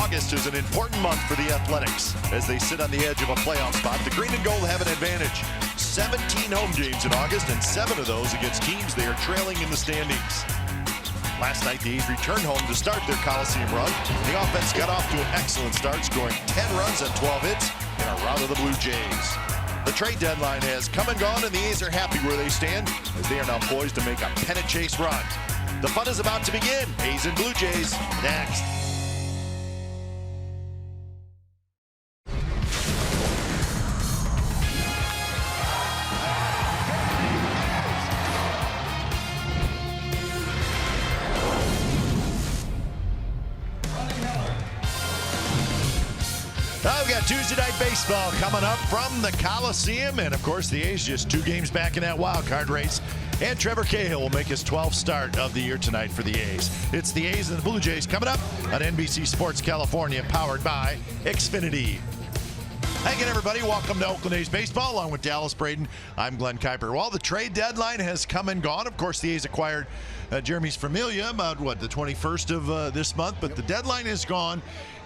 August is an important month for the Athletics. As they sit on the edge of a playoff spot, the green and gold have an advantage. 17 home games in August, and 7 of those against teams they are trailing in the standings. Last night, the A's returned home to start their Coliseum run. The offense got off to an excellent start, scoring 10 runs and 12 hits in a rout of the Blue Jays. The trade deadline has come and gone, and the A's are happy where they stand, as they are now poised to make a pennant chase run. The fun is about to begin. A's and Blue Jays next. We've got Tuesday Night Baseball coming up from the Coliseum, and of course the A's just 2 games back in that wild card race. And Trevor Cahill will make his 12th start of the year tonight for the A's. It's the A's and the Blue Jays coming up on NBC Sports California, powered by Xfinity. Hey again, everybody. Welcome to Oakland A's Baseball, along with Dallas Braden. I'm Glenn Kuiper. Well, the trade deadline has come and gone. Of course, the A's acquired Jeremy Familia about, the 21st of this month, but the deadline is gone.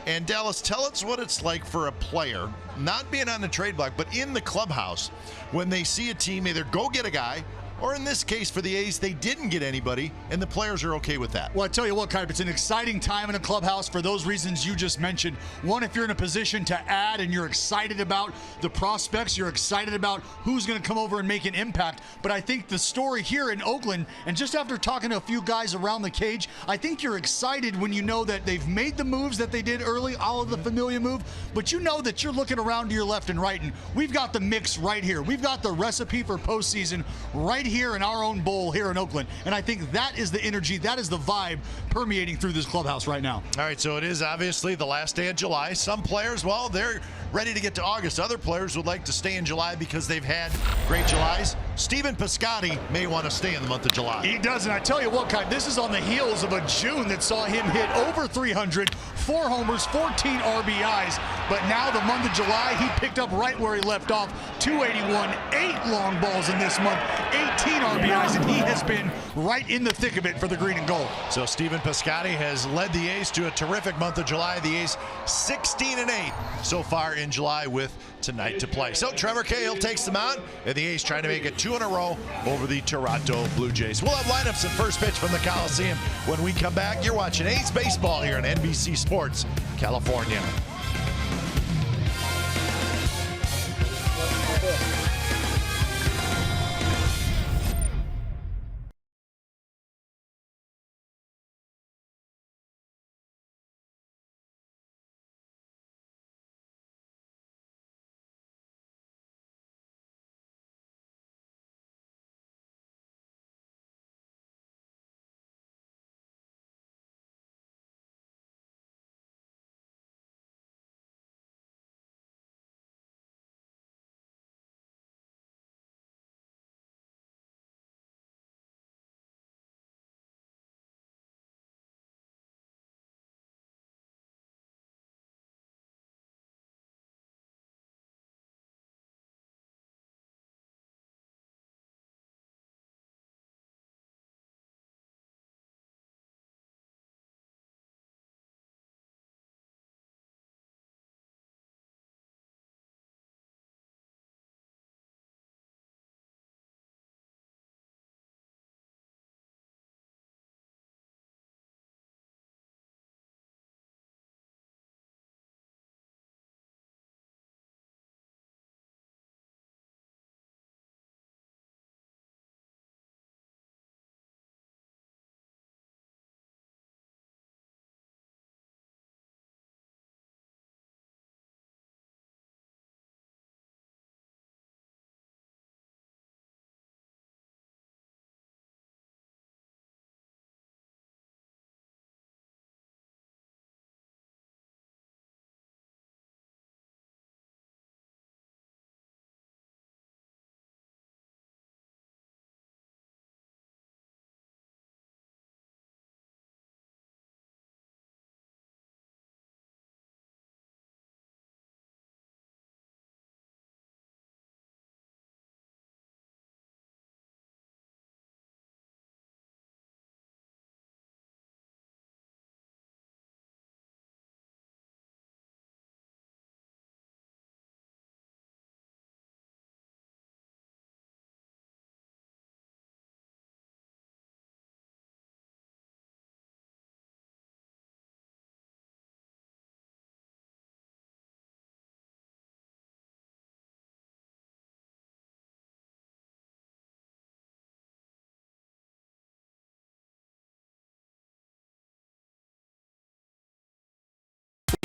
And Dallas, tell us what it's like for a player, not being on the trade block, but in the clubhouse, when they see a team either go get a guy, or in this case for the A's, they didn't get anybody, and the players are okay with that. Well, I tell you what, Kuiper, it's an exciting time in a clubhouse for those reasons you just mentioned. One, if you're in a position to add and you're excited about the prospects, you're excited about who's going to come over and make an impact. But I think the story here in Oakland, and just after talking to a few guys around the cage, I think you're excited when you know that they've made the moves that they did early, all of the Familia move, but you know that you're looking around to your left and right, and we've got the mix right here. We've got the recipe for postseason right here in our own bowl here in Oakland. And I think that is the energy, that is the vibe permeating through this clubhouse right now. All right, so it is obviously the last day of July. Some players, well, they're ready to get to August. Other players would like to stay in July because they've had great Julys. Stephen Piscotty may want to stay in the month of July. He does, and I tell you what, Kai, this is on the heels of a June that saw him hit over 300, 4 homers, 14 RBIs. But now the month of July, he picked up right where he left off, 281, 8 long balls in this month, 18 RBIs, and he has been right in the thick of it for the green and gold. So Stephen Piscotty has led the A's to a terrific month of July. The A's 16-8 so far in July with tonight to play. So Trevor Cahill takes them out, and the A's trying to make it 2 in a row over the Toronto Blue Jays. We'll have lineups and first pitch from the Coliseum when we come back. You're watching A's Baseball here on NBC Sports California.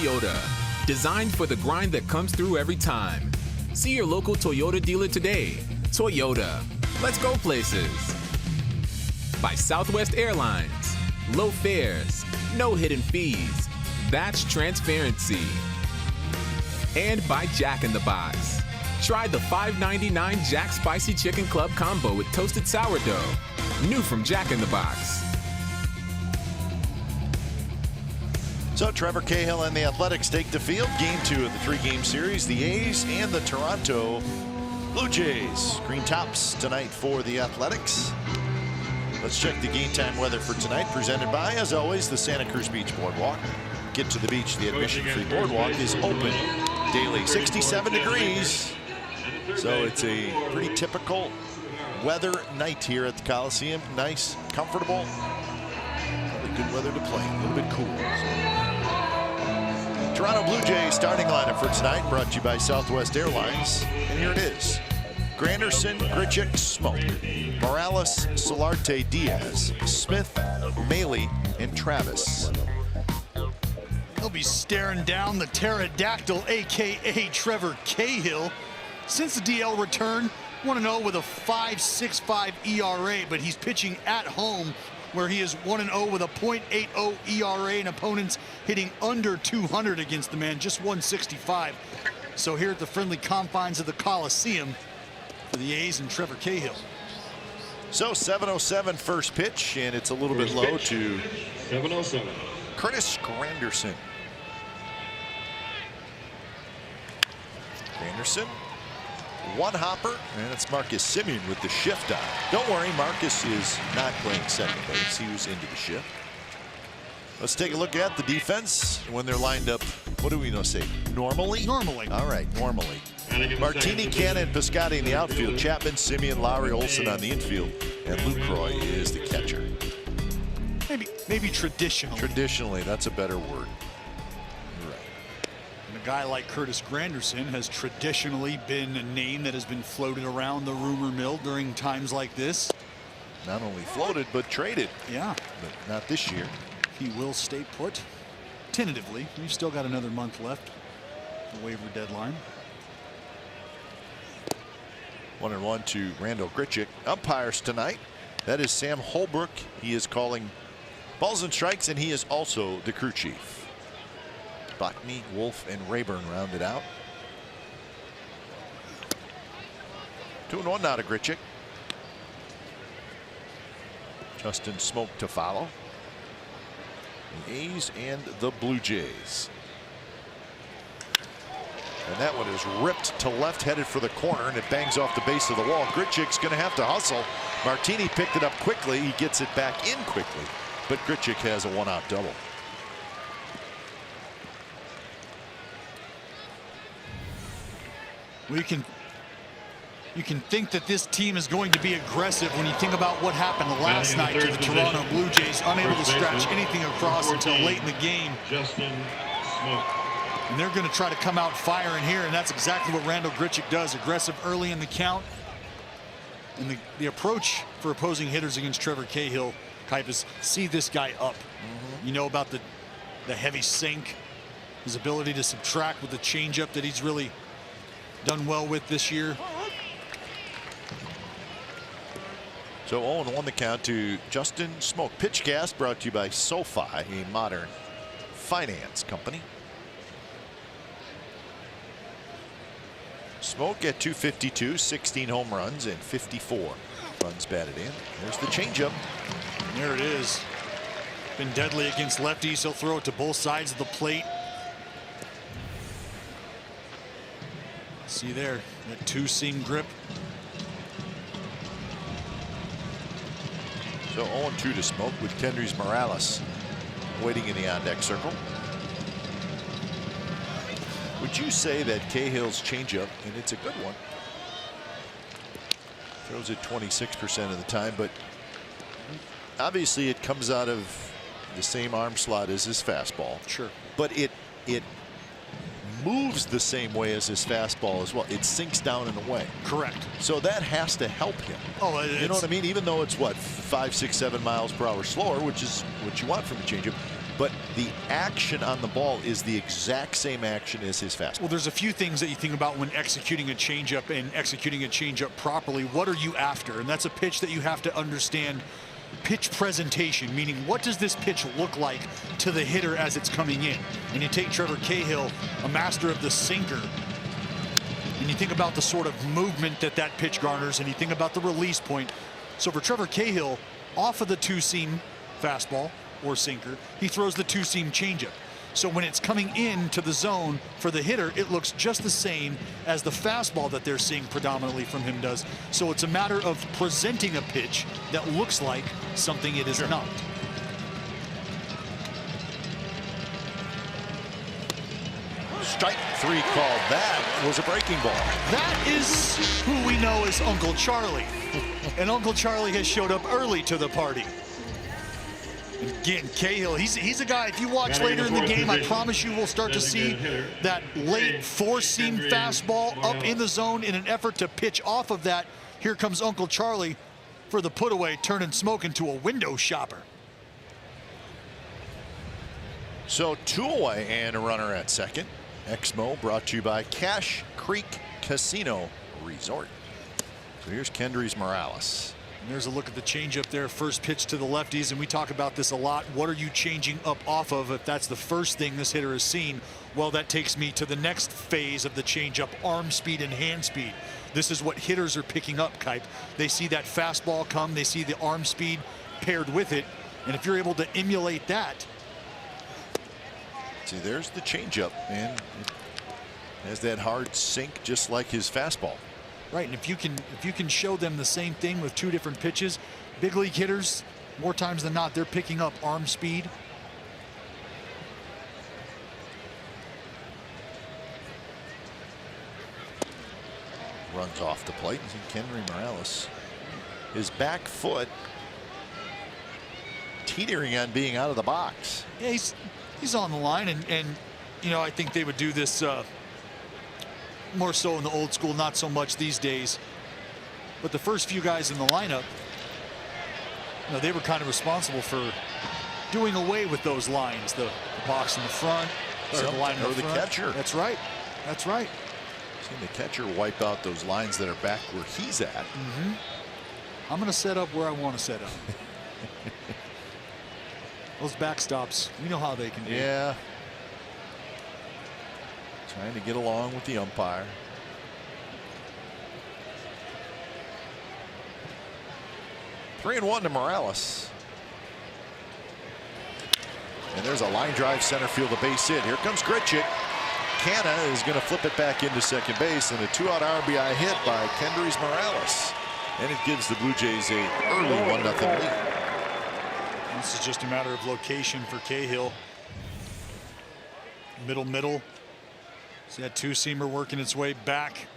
Toyota. Designed for the grind that comes through every time. See your local Toyota dealer today. Toyota. Let's go places. By Southwest Airlines. Low fares. No hidden fees. That's transparency. And by Jack in the Box. Try the $5.99 Jack Spicy Chicken Club combo with toasted sourdough. New from Jack in the Box. So Trevor Cahill and the Athletics take the field. Game 2 of the 3-game series. The A's and the Toronto Blue Jays. Green tops tonight for the Athletics. Let's check the game time weather for tonight. Presented by, as always, the Santa Cruz Beach Boardwalk. Get to the beach. The admission-free boardwalk is open daily. 67 degrees. So it's a pretty typical weather night here at the Coliseum. Nice, comfortable. Probably good weather to play. A little bit cool. Toronto Blue Jays starting lineup for tonight, brought to you by Southwest Airlines. And here it is. Granderson, Grichuk, Smoak, Morales, Solarte, Diaz, Smith, Maley, and Travis. He'll be staring down the pterodactyl, a.k.a. Trevor Cahill. Since the DL return, 1-0 with a 5.65 ERA, but he's pitching at home where he is 1-0 with a .80 ERA and opponents hitting under 200 against the man, just 165. So here at the friendly confines of the Coliseum for the A's and Trevor Cahill. So 7:07 first pitch, and it's a little bit low to 7:07. Curtis Granderson. Granderson, one hopper, and it's Marcus Simeon with the shift on. Don't worry, Marcus is not playing second base. He was into the shift. Let's take a look at the defense when they're lined up. What do we know? Say normally? Normally. All right, normally. Martini, Cannon, Piscotty in the outfield. Chapman, Simeon, Lowry, Olson on the infield, and Lucroy is the catcher. Maybe traditionally. Traditionally, that's a better word. And a guy like Curtis Granderson has traditionally been a name that has been floated around the rumor mill during times like this. Not only floated, but traded. Yeah. But not this year. He will stay put. Tentatively. We've still got another month left. The waiver deadline. 1-1 to Randall Grichuk. Umpires tonight. That is Sam Holbrook. He is calling balls and strikes, and he is also the crew chief. Botany, Wolf, and Rayburn rounded out. 2-1 now to Grichuk. Justin Smoak to follow. The A's and the Blue Jays. And that one is ripped to left, headed for the corner, and it bangs off the base of the wall. Grichuk's going to have to hustle. Martini picked it up quickly. He gets it back in quickly, but Grichuk has a one-out double. Well, you can think that this team is going to be aggressive when you think about what happened last night to the Toronto Blue Jays, unable to stretch anything across until late in the game. Justin Smoak. And they're going to try to come out firing here, and that's exactly what Randall Grichuk does. Aggressive early in the count. And the approach for opposing hitters against Trevor Cahill, is see this guy up. You know about the heavy sink, his ability to subtract with the changeup that he's really done well with this year. So 0-1 the count to Justin Smoak. Pitchcast brought to you by SoFi, a modern finance company. Smoak at 252, 16 home runs and 54 runs batted in. There's the changeup. There it is. Been deadly against lefties. He'll throw it to both sides of the plate. See there, that two-seam grip. So 0-2 to Smoak with Kendrys Morales waiting in the on-deck circle. Would you say that Cahill's changeup, and it's a good one, throws it 26% of the time, but obviously it comes out of the same arm slot as his fastball. Sure. But it moves the same way as his fastball as well. It sinks down and away. Correct. So that has to help him. Oh, you know what I mean? Even though it's what, 5, 6, 7 miles per hour slower, which is what you want from a changeup, but the action on the ball is the exact same action as his fastball. Well, there's a few things that you think about when executing a changeup and executing a changeup properly. What are you after? And that's a pitch that you have to understand pitch presentation, meaning what does this pitch look like to the hitter as it's coming in? And you take Trevor Cahill, a master of the sinker, and you think about the sort of movement that that pitch garners, and you think about the release point. So for Trevor Cahill, off of the two-seam fastball or sinker, he throws the two-seam changeup. So when it's coming into the zone for the hitter, it looks just the same as the fastball that they're seeing predominantly from him does. So it's a matter of presenting a pitch that looks like something it is not. Strike 3 called. That was a breaking ball. That is who we know as Uncle Charlie. And Uncle Charlie has showed up early to the party. Again, Cahill, he's a guy, if you watch later in the game, I promise you we'll start to see that late four-seam fastball up in the zone in an effort to pitch off of that. Here comes Uncle Charlie for the put-away, turning smoke into a window shopper. So 2 away and a runner at second. Exmo brought to you by Cache Creek Casino Resort. So here's Kendrys Morales. And there's a look at the changeup there. First pitch to the lefties, and we talk about this a lot. What are you changing up off of if that's the first thing this hitter has seen? Well, that takes me to the next phase of the changeup, arm speed and hand speed. This is what hitters are picking up, Kipe. They see that fastball come, they see the arm speed paired with it, and if you're able to emulate that. See, there's the changeup, and it has that hard sink just like his fastball. Right, and if you can show them the same thing with 2 different pitches, big league hitters, more times than not, they're picking up arm speed. Runs off the plate. Kendrys Morales, his back foot teetering on being out of the box. Yeah, he's on the line, and you know, I think they would do this more so in the old school, not so much these days. But the first few guys in the lineup, you know, they were kind of responsible for doing away with those lines, the box in the front, or the line or the front. catcher. That's right. That's right. Seen the catcher wipe out those lines that are back where he's at. I'm going to set up where I want to set up. Those backstops, we know how they can be. Yeah. Trying to get along with the umpire. 3-1 to Morales. And there's a line drive center field, a base hit. Here comes Grichuk. Canna is going to flip it back into second base, and a 2-out RBI hit by Kendrys Morales. And it gives the Blue Jays a early 1-0 lead. This is just a matter of location for Cahill. Middle. See that two-seamer working its way back.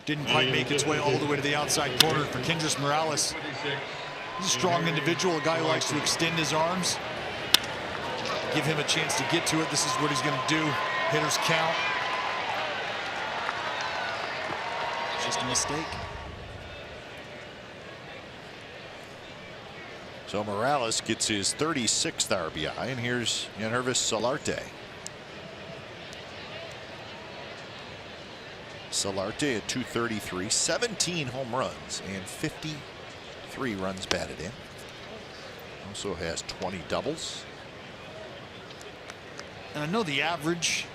Didn't quite make its way all the way to the outside corner for Kendrys Morales. He's a strong individual, a guy who likes to extend his arms. Give him a chance to get to it. This is what he's going to do. Hitters count. Just a mistake. So Morales gets his 36th RBI, and here's Yangervis Solarte. Solarte at 233, 17 home runs and 53 runs batted in. Also has 20 doubles. And I know the average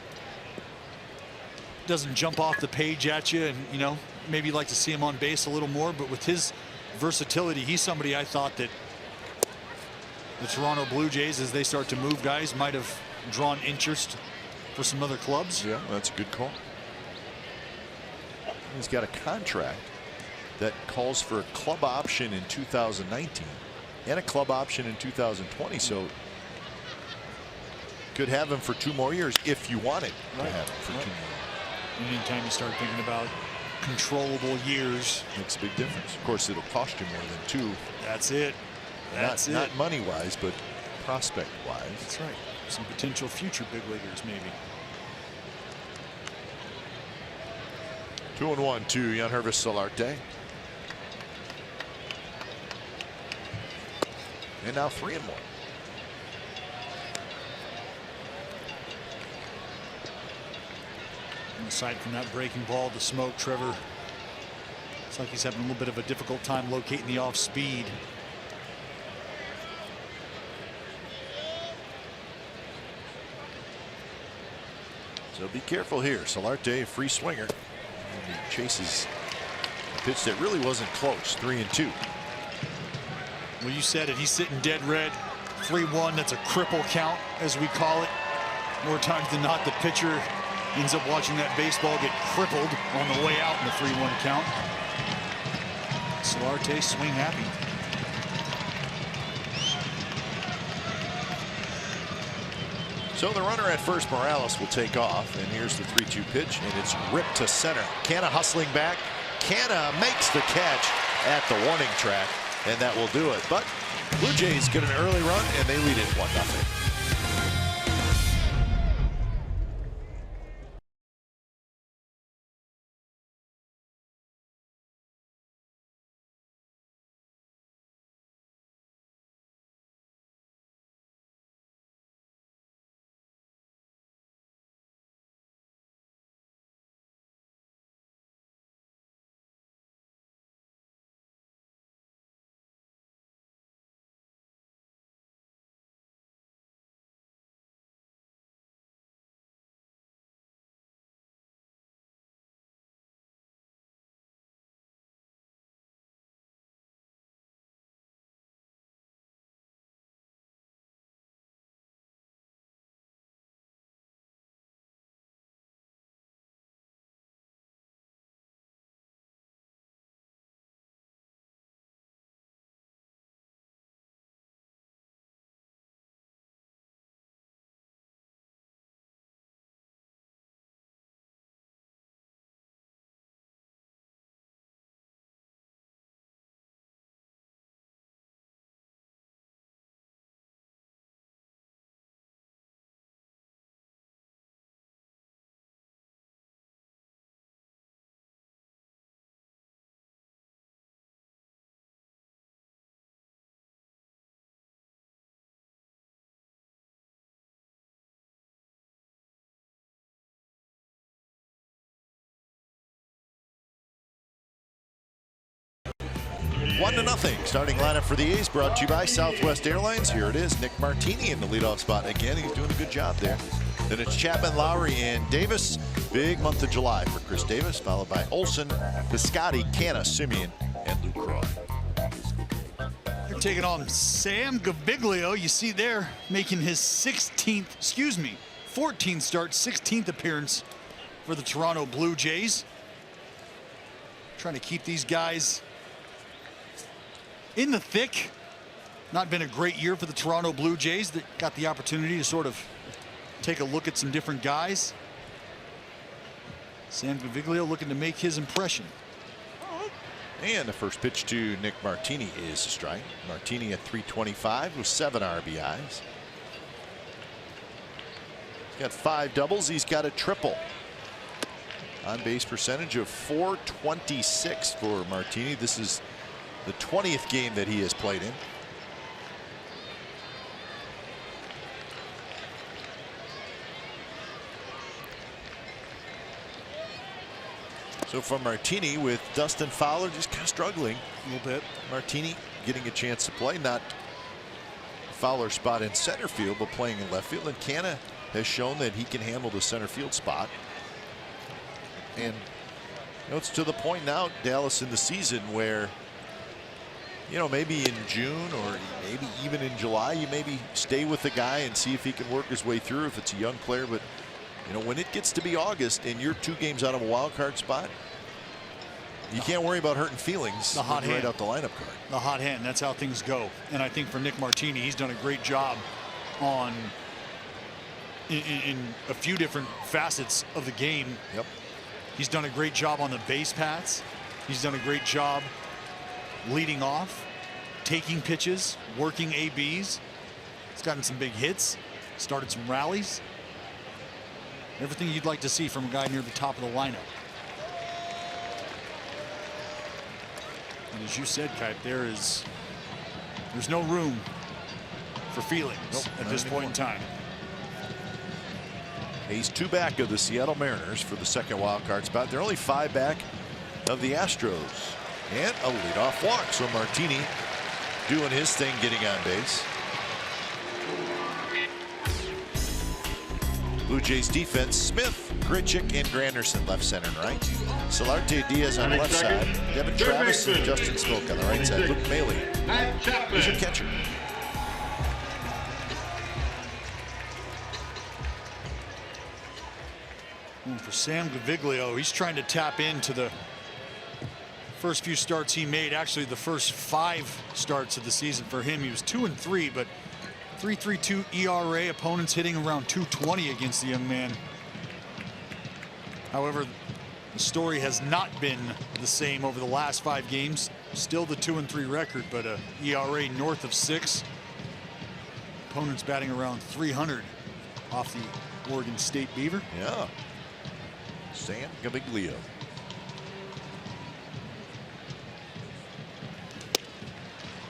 doesn't jump off the page at you, and you know, maybe you'd like to see him on base a little more, but with his versatility, he's somebody I thought that the Toronto Blue Jays, as they start to move guys, might have drawn interest for some other clubs. Yeah, that's a good call. He's got a contract that calls for a club option in 2019 and a club option in 2020, so could have him for 2 more years if you wanted to have him for 2 more. Anytime you start thinking about controllable years, makes a big difference. Of course, it'll cost you more than 2. That's it. That's not money-wise, but prospect-wise. That's right. Some potential future big leaguers, maybe. 2-1 to Yangervis Solarte. And now 3-1. And aside from that breaking ball to Smoke, Trevor, it's like he's having a little bit of a difficult time locating the off speed. So be careful here. Solarte, free swinger. And he chases a pitch that really wasn't close. 3-2. Well, you said it. He's sitting dead red. 3-1. That's a cripple count, as we call it. More times than not, the pitcher ends up watching that baseball get crippled on the way out in the 3-1 count. Solarte swing happy. So the runner at first, Morales, will take off. And here's the 3-2 pitch, and it's ripped to center. Canna hustling back. Canna makes the catch at the warning track, and that will do it. But Blue Jays get an early run, and they lead it 1-0. One to nothing. Starting lineup for the A's brought to you by Southwest Airlines. Here it is. Nick Martini in the leadoff spot again. He's doing a good job there. Then it's Chapman, Lowry, and Davis. Big month of July for Chris Davis, followed by Olson, Piscotty, Canna, Simeon, and Lucroy. They're taking on Sam Gaviglio. You see there making his 14th start, 16th appearance for the Toronto Blue Jays. Trying to keep these guys in the thick. Not been a great year for the Toronto Blue Jays. That got the opportunity to sort of take a look at some different guys. Sam Gaviglio looking to make his impression. And the first pitch to Nick Martini is a strike. Martini at 325 with 7 RBIs. He's got 5 doubles. He's got a triple. On base percentage of .426 for Martini. This is the 20th game that he has played in. So from Martini, with Dustin Fowler just kind of struggling a little bit. Martini getting a chance to play, not Fowler's spot in center field, but playing in left field. And Canna has shown that he can handle the center field spot. And you know, it's to the point now, Dallas, in the season where, you know, maybe in June or maybe even in July, you maybe stay with the guy and see if he can work his way through if it's a young player. But you know, when it gets to be August and you're 2 games out of a wild card spot, you can't worry about hurting feelings. The hot hand. Right out the lineup card. The hot hand. That's how things go. And I think for Nick Martini, he's done a great job on in a few different facets of the game. Yep. He's done a great job on the base paths. He's done a great job leading off, taking pitches, working ABs. He's gotten some big hits, started some rallies. Everything you'd like to see from a guy near the top of the lineup. And as you said, Kite, there's no room for feelings at this point in time. He's 2 back of the Seattle Mariners for the second wild card spot. They're only 5 back of the Astros. And a leadoff walk. So Martini doing his thing, getting on base. Blue Jays defense: Smith, Grichuk, and Granderson left, center, and right. Solarte Diaz on the left side. Devin Travis and Justin Smoke on the right side. Luke Maley is your catcher. For Sam Gaviglio, he's trying to tap into the first few starts he made. Actually, the first 5 starts of the season for him. He was 2-3, but 3.32 ERA. Opponents hitting around 220 against the young man. However, the story has not been the same over the last 5 games. Still the 2-3 record, but a ERA north of 6. Opponents batting around 300 off the Oregon State Beaver. Yeah. Sam Gaviglio.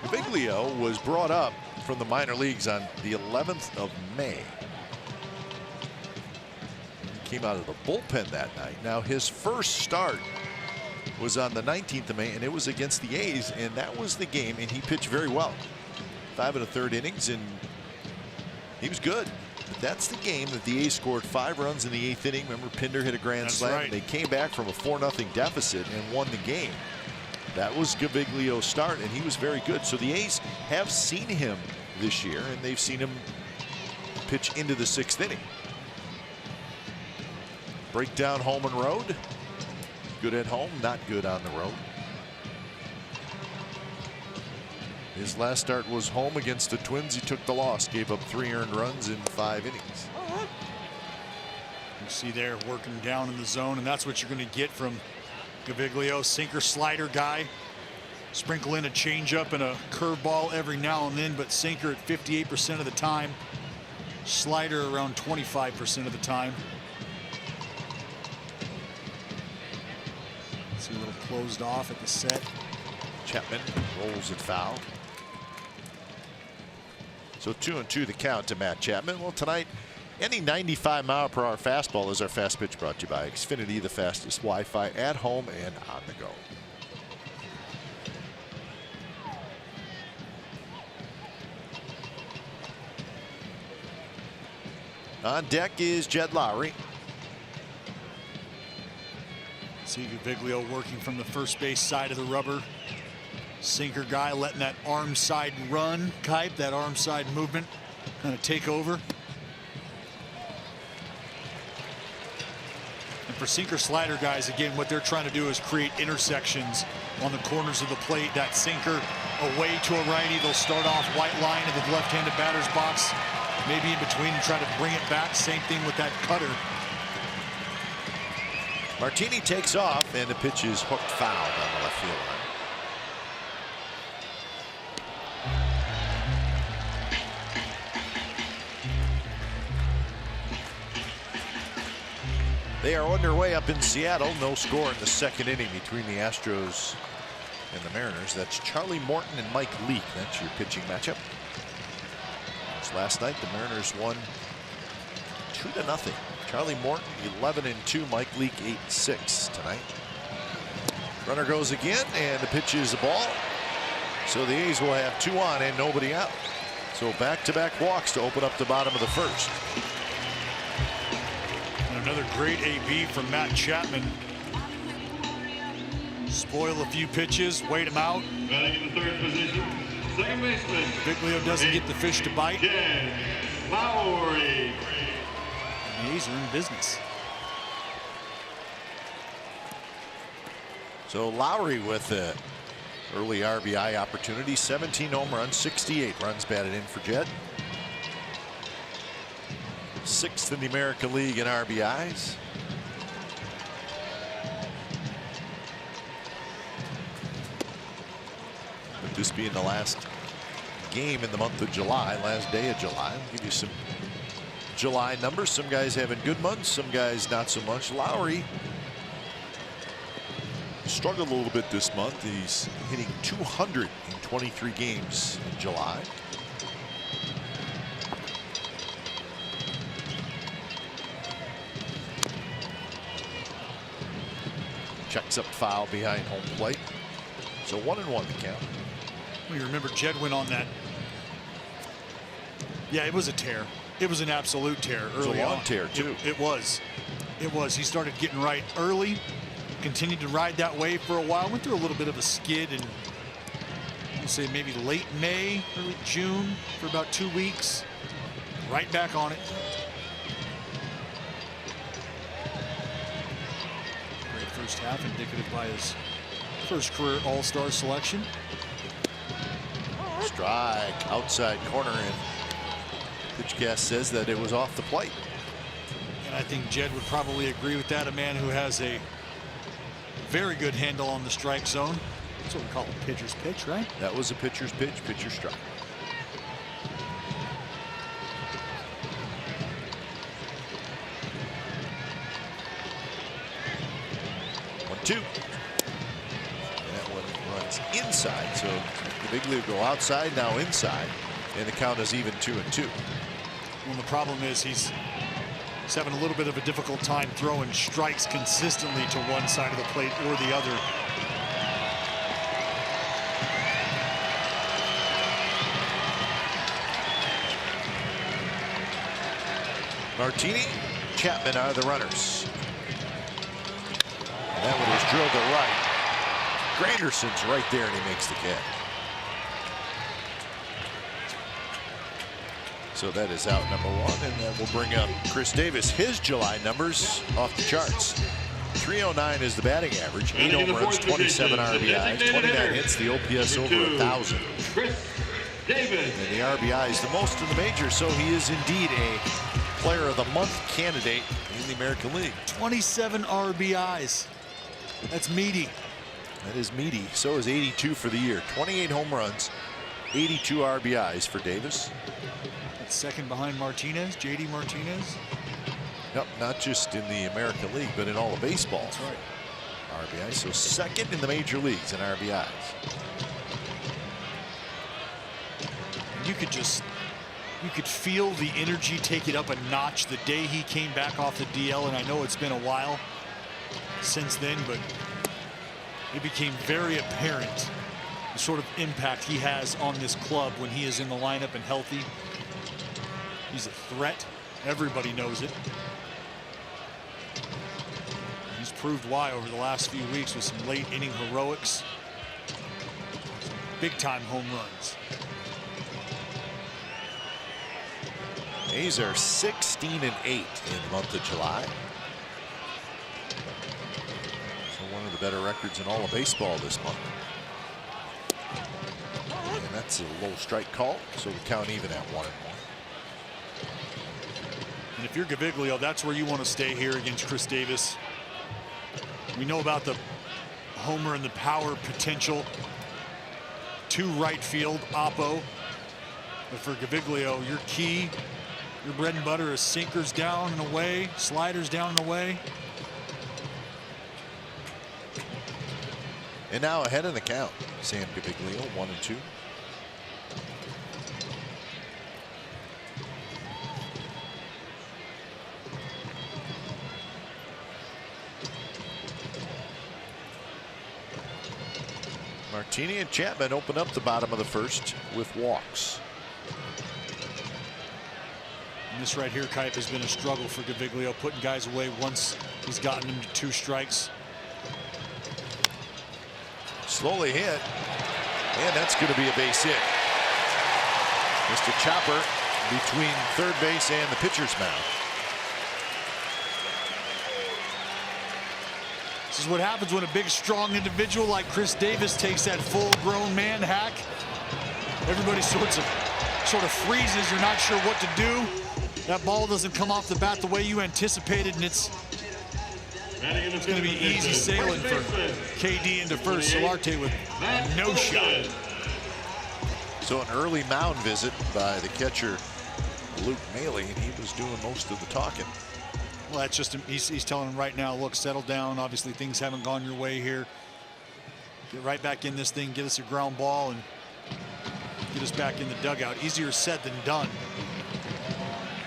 Gaviglio was brought up from the minor leagues on the 11th of May. He came out of the bullpen that night. Now, his first start was on the 19th of May, and it was against the A's, and that was the game, and he pitched very well. 5 1/3 innings, and he was good. But that's the game that the A's scored 5 runs in the 8th inning. Remember, Pinder hit a grand slam. Right. They came back from a 4-0 deficit and won the game. That was Gaviglio's start, and he was very good. So the A's have seen him this year, and they've seen him pitch into the 6th inning. Breakdown home and road. Good at home, not good on the road. His last start was home against the Twins. He took the loss, gave up 3 earned runs in 5 innings. You see there working down in the zone, and that's what you're going to get from Gaviglio. Sinker slider guy. Sprinkle in a changeup and a curveball every now and then, but sinker at 58% of the time. Slider around 25% of the time. See a little closed off at the set. Chapman rolls it foul. So 2-2 the count to Matt Chapman. Well, tonight, any 95-mile-per-hour fastball is our fast pitch, brought to you by Xfinity, the fastest Wi-Fi at home and on the go. On deck is Jed Lowry. See Gaviglio working from the first base side of the rubber. Sinker guy letting that arm side run type, that arm side movement kind of take over. And for sinker slider guys, again, what they're trying to do is create intersections on the corners of the plate. That sinker away to a righty. They'll start off white line of the left-handed batter's box, maybe in between, and try to bring it back. Same thing with that cutter. Martini takes off, and the pitch is hooked foul on the left field line. They are underway up in Seattle. No score in the 2nd inning between the Astros and the Mariners. That's Charlie Morton and Mike Leake. That's your pitching matchup. Last night, the Mariners won 2-0. Charlie Morton 11-2. Mike Leake 8-6 tonight. Runner goes again, and the pitch is a ball. So the A's will have 2 on and nobody out. So back-to-back walks to open up the bottom of the 1st. Another great AB from Matt Chapman. Spoil a few pitches, wait him out. Batting in the 3rd position, second baseman. Gaviglio doesn't get the fish to bite. Jed Lowry. The A's are in business. So Lowry with the early RBI opportunity. 17 home runs, 68 runs batted in for Jed. 6th in the American League in RBIs. With this being the last game in the month of July, last day of July, I'll give you some July numbers. Some guys having good months, some guys not so much. Lowry struggled a little bit this month. He's hitting 200 in 23 games in July. Checks up foul behind home plate. So 1-1 the count. Well, you remember Jed went on that. Yeah, it was a tear. It was an absolute tear early on. It was a long tear, too. It was. It was. He started getting right early, continued to ride that way for a while, went through a little bit of a skid in, we'll say maybe late May, early June for about 2 weeks. Right back on it. Great first half, indicative by his first career All-Star selection. Strike, outside corner, and PitchCast says that it was off the plate. And I think Jed would probably agree with that. A man who has a very good handle on the strike zone. That's what we call a pitcher's pitch, right? That was a pitcher's pitch, pitcher strike. One, two. That one runs inside, so Gaviglio go outside, now inside, and the count is even 2-2. Well, the problem is he's having a little bit of a difficult time throwing strikes consistently to one side of the plate or the other. Martini, Chapman are the runners. And that one is drilled to right. Granderson's right there, and he makes the catch. So that is out number one, and that will bring up Chris Davis. His July numbers off the charts. 309 is the batting average, 8 home runs, 27 RBIs, 29 hits, the OPS over 1,000. Chris Davis. And the RBI is the most in the majors, so he is indeed a Player of the Month candidate in the American League. 27 RBIs. That's meaty. That is meaty. So is 82 for the year. 28 home runs, 82 RBIs for Davis. That's second behind Martinez, JD Martinez. Yep, not just in the American League, but in all of baseball. That's right. RBIs, so second in the major leagues in RBIs. And you could feel the energy take it up a notch the day he came back off the DL, and I know it's been a while since then, but it became very apparent the sort of impact he has on this club when he is in the lineup and healthy. He's a threat. Everybody knows it. He's proved why over the last few weeks with some late inning heroics, some big time home runs. A's are 16-8 in the month of July. So one of the better records in all of baseball this month. And that's a low strike call, so we count even at 1-1. And if you're Gaviglio, that's where you want to stay here against Chris Davis. We know about the homer and the power potential to right field, Oppo. But for Gaviglio, your key, your bread and butter is sinkers down and away, sliders down and away. And now ahead in the count, Sam Gaviglio, 1-2. Martini and Chapman open up the bottom of the first with walks. And this right here, Kipe, has been a struggle for Gaviglio, putting guys away once he's gotten them to 2 strikes. Slowly hit, and that's going to be a base hit. Mr. Chopper between third base and the pitcher's mound. This is what happens when a big, strong individual like Chris Davis takes that full-grown man hack. Everybody sort of freezes. You're not sure what to do. That ball doesn't come off the bat the way you anticipated, and it's going to be easy sailing for KD into first. Solarte with no shot. So an early mound visit by the catcher Luke Maley, and he was doing most of the talking. Well, that's just he's telling him right now, look, settle down. Obviously things haven't gone your way here. Get right back in this thing, get us a ground ball, and get us back in the dugout. Easier said than done.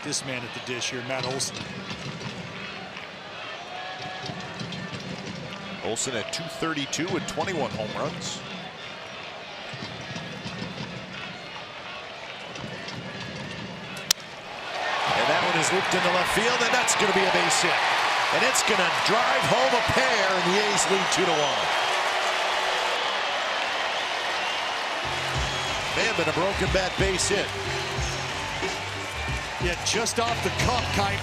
This man at the dish here, Matt Olson. Olson at .232 with 21 home runs. And that one is looped into left field, and that's going to be a base hit. And it's going to drive home a pair, and the A's lead 2-1. May have been a broken bat base hit. Yeah, just off the cup, Kite.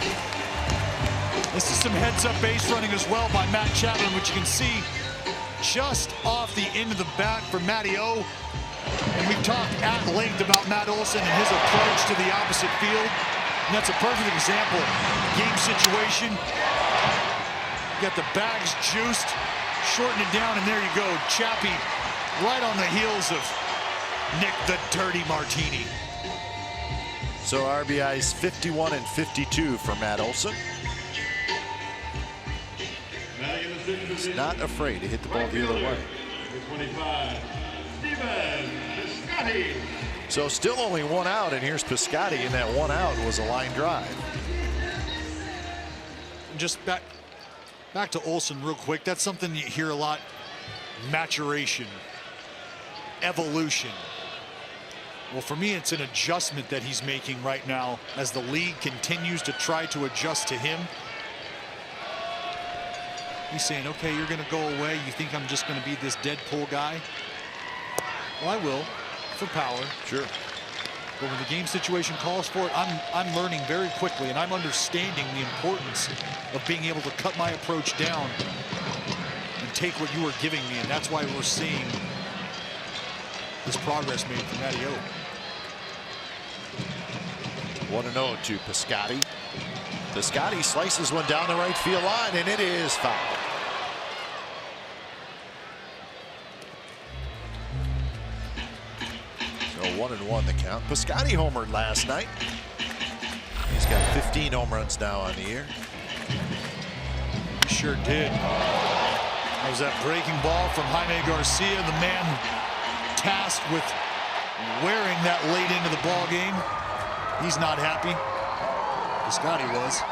This is some heads-up base running as well by Matt Chapman, which you can see just off the end of the bat for Matty O. And we've talked at length about Matt Olson and his approach to the opposite field. And that's a perfect example. Game situation. You got the bags juiced, shorten it down, and there you go. Chappie right on the heels of Nick the Dirty Martini. So RBIs 51 and 52 for Matt Olson. He's not afraid to hit the ball the other way. 25, Steven Piscotty. So still only one out, and here's Piscotty, and that one out was a line drive. Just back to Olson real quick. That's something you hear a lot. Maturation, evolution. Well, for me, it's an adjustment that he's making right now as the league continues to try to adjust to him. He's saying, okay, you're going to go away. You think I'm just going to be this Deadpool guy? Well, I will, for power. Sure. But when the game situation calls for it, I'm learning very quickly, and I'm understanding the importance of being able to cut my approach down and take what you are giving me, and that's why we're seeing this progress made from Matty O. 1-0 to Piscotty. Piscotty slices one down the right field line, and it is foul. So 1-1 the count. Piscotty homered last night. He's got 15 home runs now on the year. He sure did. That was that breaking ball from Jaime Garcia, the man tasked with wearing that late into the ball game. He's not happy. Piscotty was.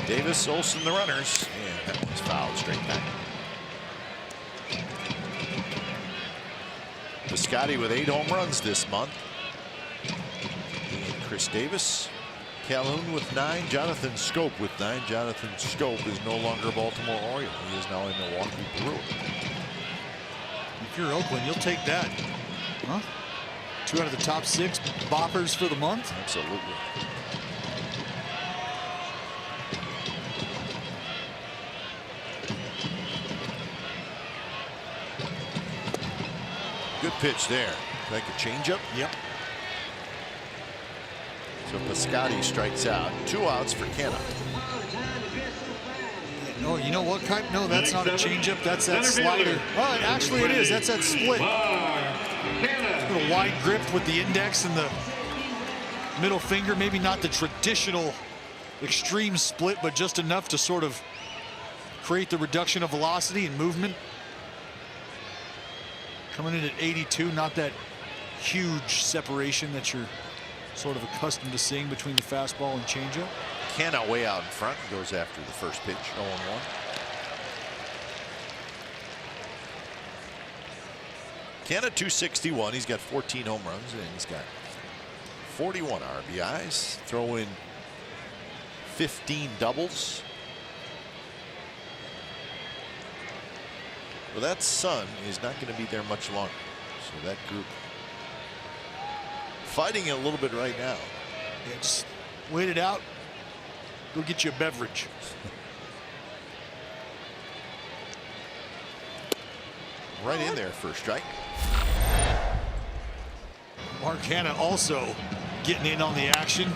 Davis, Olson, the runners, and that one's fouled straight back. Piscotty with 8 home runs this month. And Chris Davis. Calhoun with 9, Jonathan Scope with 9. Jonathan Scope is no longer a Baltimore Oriole. He is now a Milwaukee Brewer. If you're Oakland, you'll take that. Huh? 2 out of the top 6 boppers for the month. Absolutely. Good pitch there. Like a changeup. Yep. So Piscotty strikes out. 2 outs for Canna. Oh, you know what, Kite? No, that's not a changeup. That's that slider. Oh, actually it is. That's that split. A little wide grip with the index and the middle finger. Maybe not the traditional extreme split, but just enough to sort of create the reduction of velocity and movement. Coming in at 82, not that huge separation that you're sort of accustomed to seeing between the fastball and changeup. Canna way out in front, goes after the first pitch, 0-1. Canna 261, he's got 14 home runs, and he's got 41 RBIs. Throw in 15 doubles. Well, that sun is not going to be there much longer. So that group fighting it a little bit right now. Yeah, just wait it out. Go get you a beverage. Right in there for a strike. Mark Hanna also getting in on the action.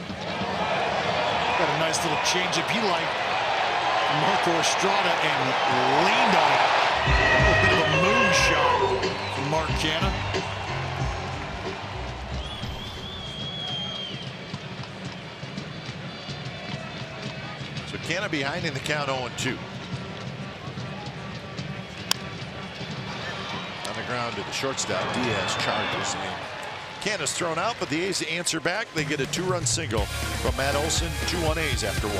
Got a nice little changeup he liked from Marco Estrada and leaned on it. A little bit of a moonshot from Mark Hanna. So Canna behind in the count 0-2. On the ground to the shortstop. Diaz charges in. Backhand is thrown out, but the A's answer back. They get a 2-run single from Matt Olson. 2-1 A's after 1.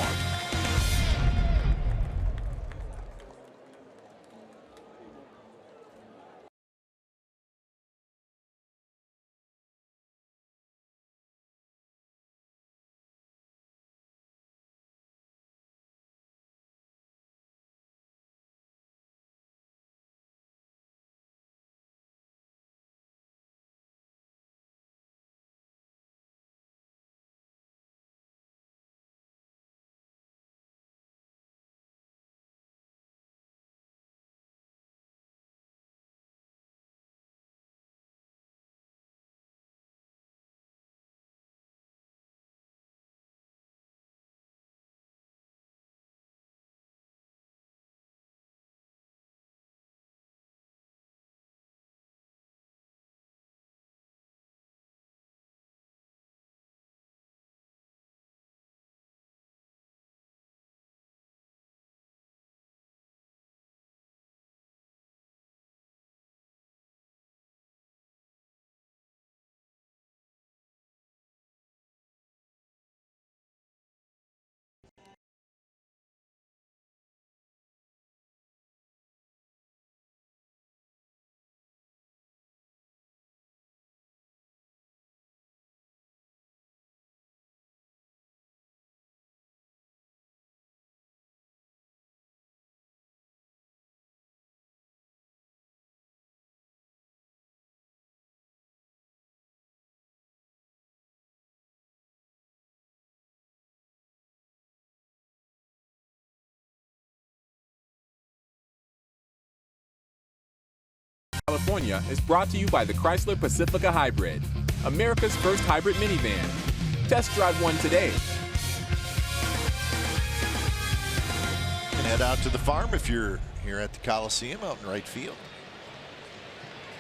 California is brought to you by the Chrysler Pacifica Hybrid, America's first hybrid minivan. Test drive one today. And head out to the farm if you're here at the Coliseum out in right field.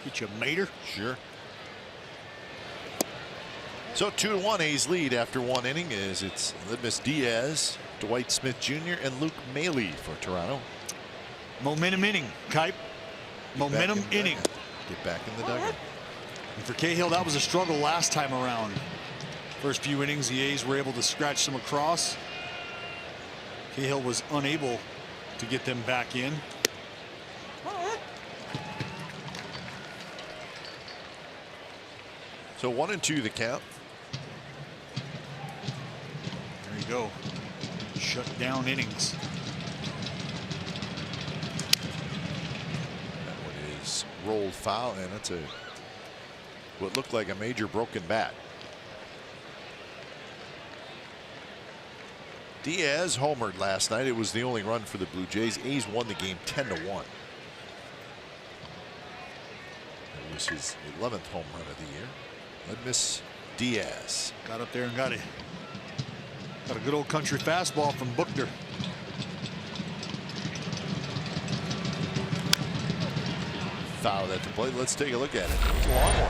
Get you a mater. Sure. So 2-1 A's lead after 1 inning is it's Lidmus Diaz, Dwight Smith Jr. and Luke Maile for Toronto. Momentum inning, Kipe. Momentum inning. Get back in the dugout. And for Cahill, that was a struggle last time around. First few innings, the A's were able to scratch some across. Cahill was unable to get them back in. So 1-2 the count. There you go. Shut down innings. Rolled foul, and that's what looked like a major broken bat. Diaz homered last night. It was the only run for the Blue Jays. A's won the game 10-1. It was his 11th home run of the year. Lidmus Diaz got up there and got a good old country fastball from Buckner. Foul at the plate. Let's take a look at it. It's a long one.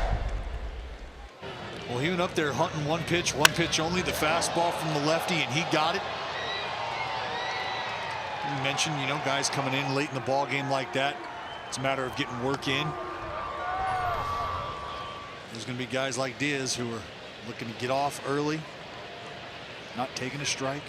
Well, he went up there hunting one pitch only, the fastball from the lefty, and he got it. You mentioned, you know, guys coming in late in the ball game like that. It's a matter of getting work in. There's going to be guys like Diaz who are looking to get off early, not taking a strike.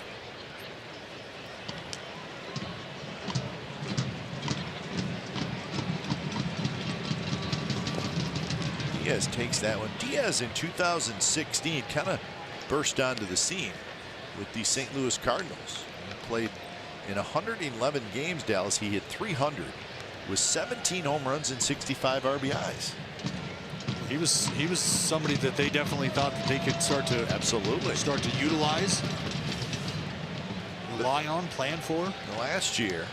Diaz takes that one. Diaz in 2016 kind of burst onto the scene with the St. Louis Cardinals. He played in 111 games, Dallas. He hit 300 with 17 home runs and 65 RBIs. He was somebody that they definitely thought that they could start to utilize, rely on, plan for. Last year,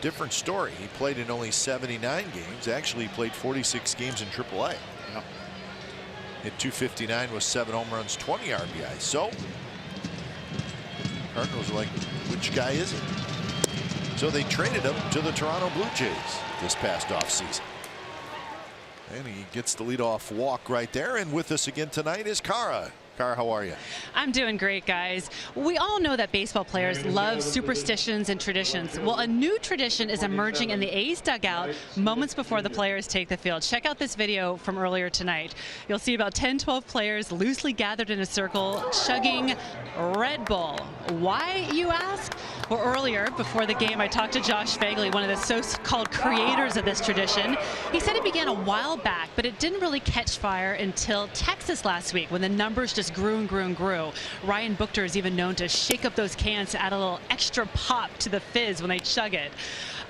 different story. He played in only 79 games. Actually, he played 46 games in AAA. Yep. Hit 259 with 7 home runs, 20 RBIs. So, Cardinals were like, which guy is it? So they traded him to the Toronto Blue Jays this past offseason. And he gets the leadoff walk right there. And with us again tonight is Kara Car, how are you? I'm doing great, guys. We all know that baseball players love superstitions and traditions. Well, a new tradition is emerging in the A's dugout moments before the players take the field. Check out this video from earlier tonight. You'll see about 10, 12 players loosely gathered in a circle, chugging Red Bull. Why, you ask? Well, earlier, before the game, I talked to Josh Fagley, one of the so-called creators of this tradition. He said it began a while back, but it didn't really catch fire until Texas last week, when the numbers just grew and grew and grew. Ryan Buchter is even known to shake up those cans to add a little extra pop to the fizz when they chug it.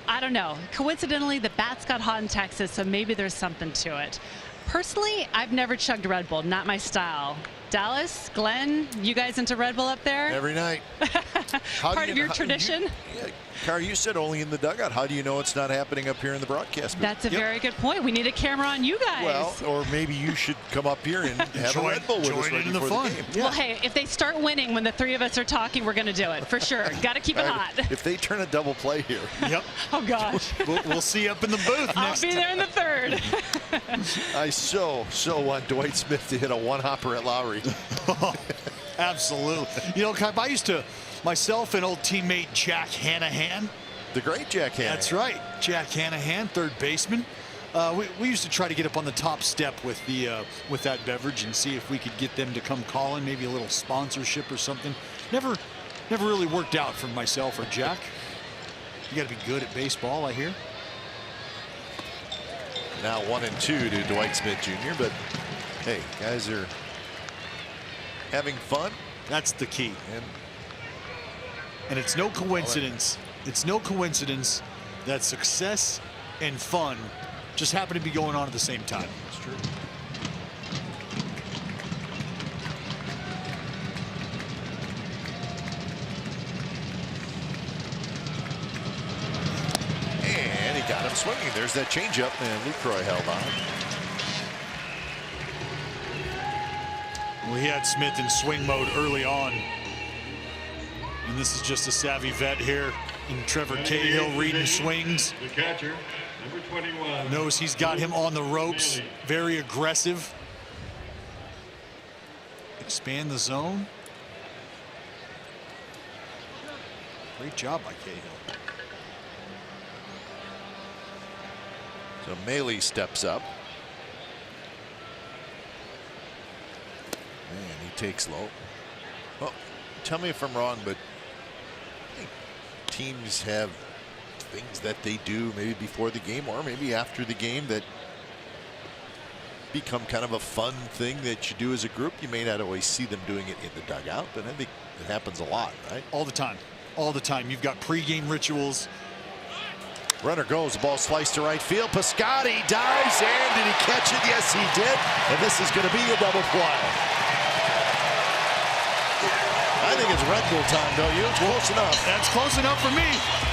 I don't know. Coincidentally, the bats got hot in Texas, so maybe there's something to it. Personally, I've never chugged Red Bull, not my style. Dallas, Glenn, you guys into Red Bull up there? Every night. Part of your tradition? Car, you said only in the dugout. How do you know it's not happening up here in the broadcast booth? That's a very good point. We need a camera on you guys. Well, or maybe you should come up here and have a Red Bull with us right before the game. Well, hey, if they start winning when the three of us are talking, we're going to do it for sure. Got to keep it hot. If they turn a double play here. Yep. Oh, gosh. We'll see you up in the booth I'll next be there in the third. I so want Dwight Smith to hit a one-hopper at Lowry. Absolutely. You know, I used to, myself and old teammate Jack Hanahan. The great Jack Hanahan. That's right. Jack Hanahan, third baseman. We used to try to get up on the top step with that beverage and see if we could get them to come calling, maybe a little sponsorship or something. Never really worked out for myself or Jack. You got to be good at baseball, I hear. Now 1-2 to Dwight Smith Jr. But hey, guys are having fun. That's the key. And it's no coincidence. It's no coincidence that success and fun just happen to be going on at the same time. That's true. And he got him swinging. There's that changeup, and Lucroy held on. Well, he had Smith in swing mode early on. And this is just a savvy vet here in Trevor Cahill reading swings. The catcher, number 21. Knows he's got him on the ropes. Very aggressive. Expand the zone. Great job by Cahill. So Maley steps up. Man, he takes low. Well, tell me if I'm wrong, but I think teams have things that they do maybe before the game or maybe after the game that become kind of a fun thing that you do as a group. You may not always see them doing it in the dugout, but I think it happens a lot, right? All the time. All the time. You've got pregame rituals. Runner goes, the ball sliced to right field. Piscotty dives, and did he catch it? Yes, he did. And this is going to be a double play. I think it's Red Bull time, don't you? It's close enough. That's close enough for me.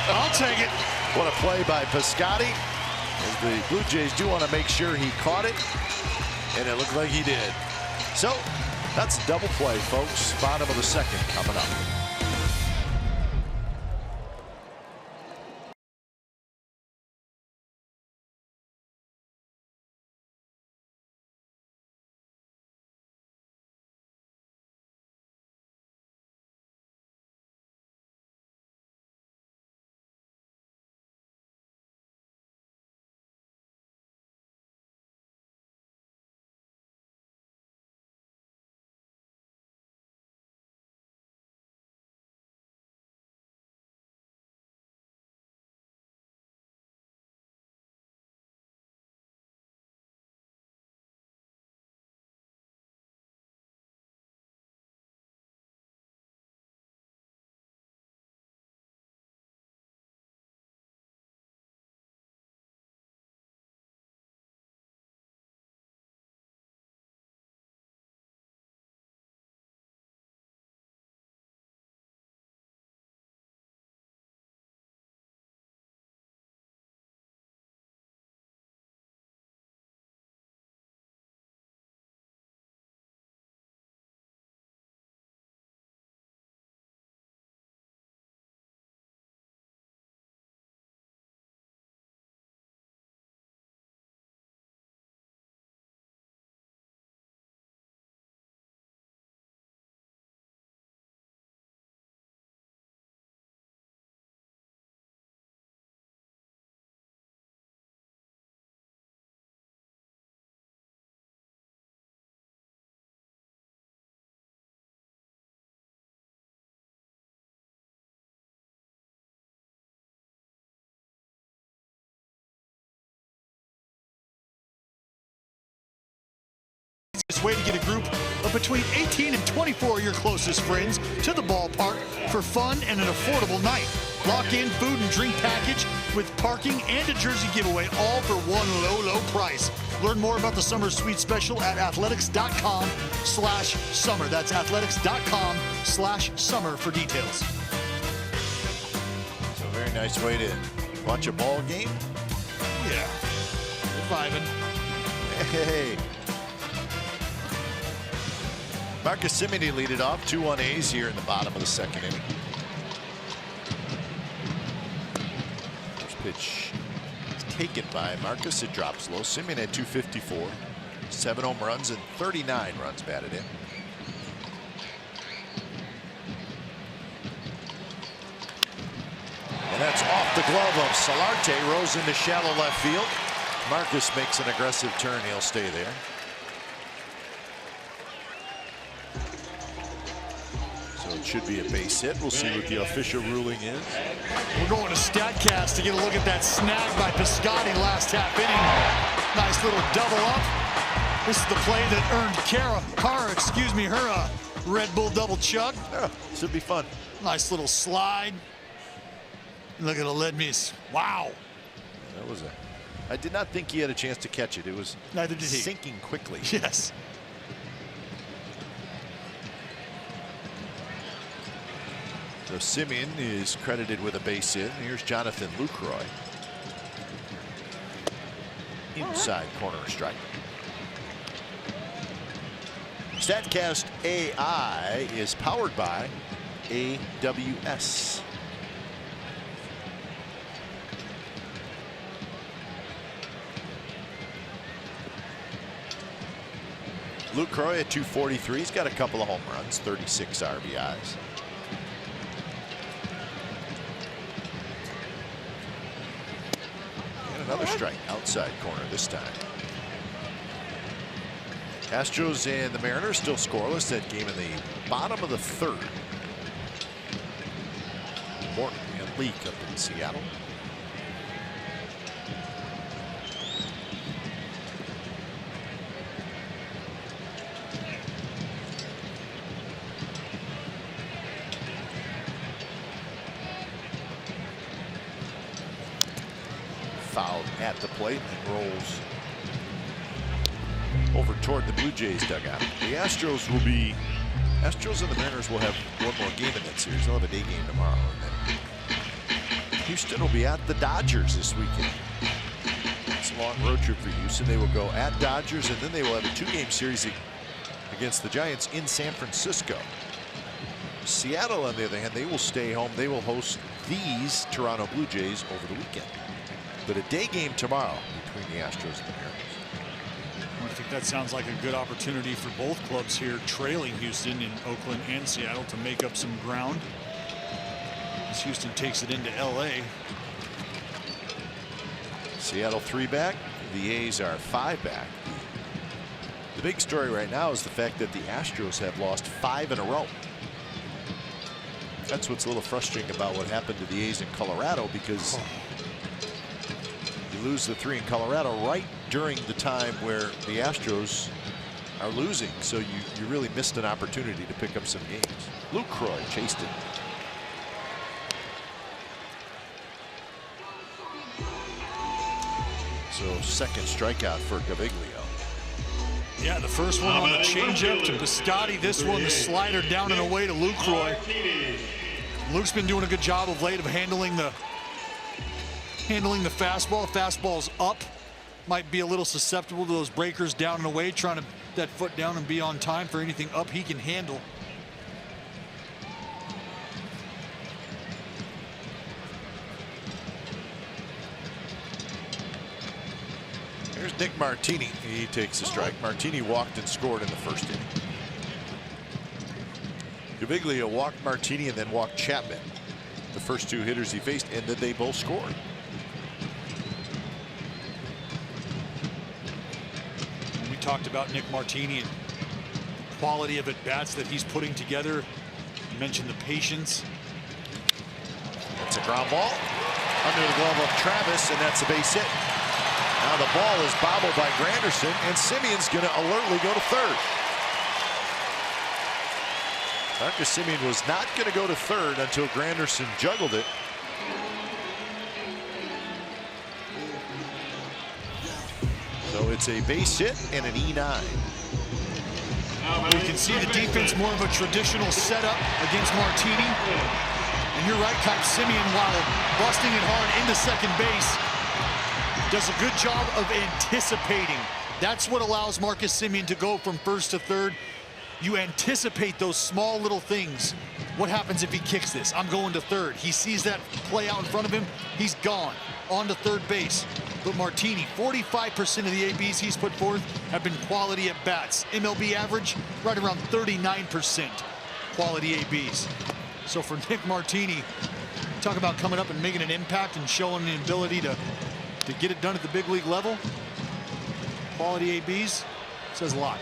I'll take it. What a play by Piscotty. As the Blue Jays do want to make sure he caught it, and it looked like he did. So that's a double play, folks. Bottom of the second coming up. Way to get a group of between 18 and 24 of your closest friends to the ballpark for fun and an affordable night. Lock in food and drink package with parking and a jersey giveaway, all for one low price. Learn more about the Summer Suite Special at athletics.com/summer. That's athletics.com/summer for details. So very nice way to watch a ball game. Yeah, vibing. Hey. Marcus Semien lead it off. 2-1 A's here in the bottom of the second inning. First pitch is taken by Marcus. It drops low. Semien had 254, 7 home runs and 39 runs batted in. And that's off the glove of Solarte. Rose into shallow left field. Marcus makes an aggressive turn. He'll stay there. It should be a base hit. We'll see what the official ruling is. We're going to StatCast to get a look at that snag by Piscotty last half inning. Nice little double up. This is the play that earned Kara, her Red Bull double chug. Yeah, this would be fun. Nice little slide. Look at the lead miss. Wow. That was I did not think he had a chance to catch it. It was neither did he. Sinking quickly. Yes. So Semien is credited with a base hit. Here's Jonathan Lucroy. Inside corner strike. StatCast AI is powered by AWS. Lucroy at 243. He's got a couple of home runs, 36 RBIs. Another strike outside corner this time. Astros and the Mariners still scoreless. That game in the bottom of the third. Morton and Leak up in Seattle. Fouled at the plate and rolls over toward the Blue Jays dugout. The Astros and the Mariners will have one more game in that series. They'll have a day game tomorrow. And then Houston will be at the Dodgers this weekend. It's a long road trip for Houston. They will go at Dodgers, and then they will have a 2-game series against the Giants in San Francisco. Seattle, on the other hand, they will stay home. They will host these Toronto Blue Jays over the weekend. But a day game tomorrow between the Astros and the Mariners. I think that sounds like a good opportunity for both clubs here, trailing Houston in Oakland and Seattle, to make up some ground as Houston takes it into LA. Seattle 3 back. The A's are 5 back. The big story right now is the fact that the Astros have lost 5 in a row. That's what's a little frustrating about what happened to the A's in Colorado, because you lose the 3 in Colorado right during the time where the Astros are losing. So you really missed an opportunity to pick up some games. Lucroy chased it. So second strikeout for Gaviglio. Yeah, the first one on the changeup to Piscotty. This one, the slider down and away to Lucroy. Luke's been doing a good job of late of handling the fastball. Fastball's up. Might be a little susceptible to those breakers down and away, trying to that foot down and be on time for anything up he can handle. Here's Nick Martini. He takes a strike. Martini walked and scored in the first inning. Gaviglio walked Martini and then walked Chapman, the first 2 hitters he faced, and then they both scored. We talked about Nick Martini and the quality of at-bats that he's putting together. You mentioned the patience. That's a ground ball under the glove of Travis, and that's a base hit. Now the ball is bobbled by Granderson, and Simeon's going to alertly go to third. Marcus Simeon was not going to go to third until Granderson juggled it. So it's a base hit and an E9. You can see the defense more of a traditional setup against Martini. And you're right, Kyle Simeon, while busting it hard into second base, does a good job of anticipating. That's what allows Marcus Simeon to go from first to third. You anticipate those small little things. What happens if he kicks this? I'm going to third. He sees that play out in front of him. He's gone on to third base. But Martini, 45% of the ABs he's put forth have been quality at bats. MLB average, right around 39% quality ABs. So for Nick Martini, talk about coming up and making an impact and showing the ability to get it done at the big league level. Quality ABs says a lot.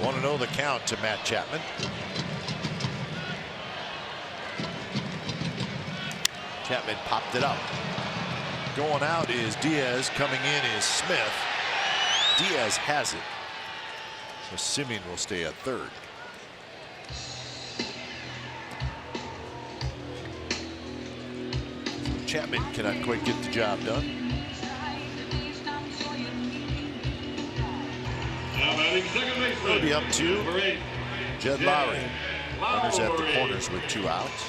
Want to know the count to Matt Chapman. Chapman popped it up. Going out is Diaz. Coming in is Smith. Diaz has it. So Simeon will stay at third. Chapman cannot quite get the job done. It'll be up to Jed Lowry. Runners at the corners with 2 outs.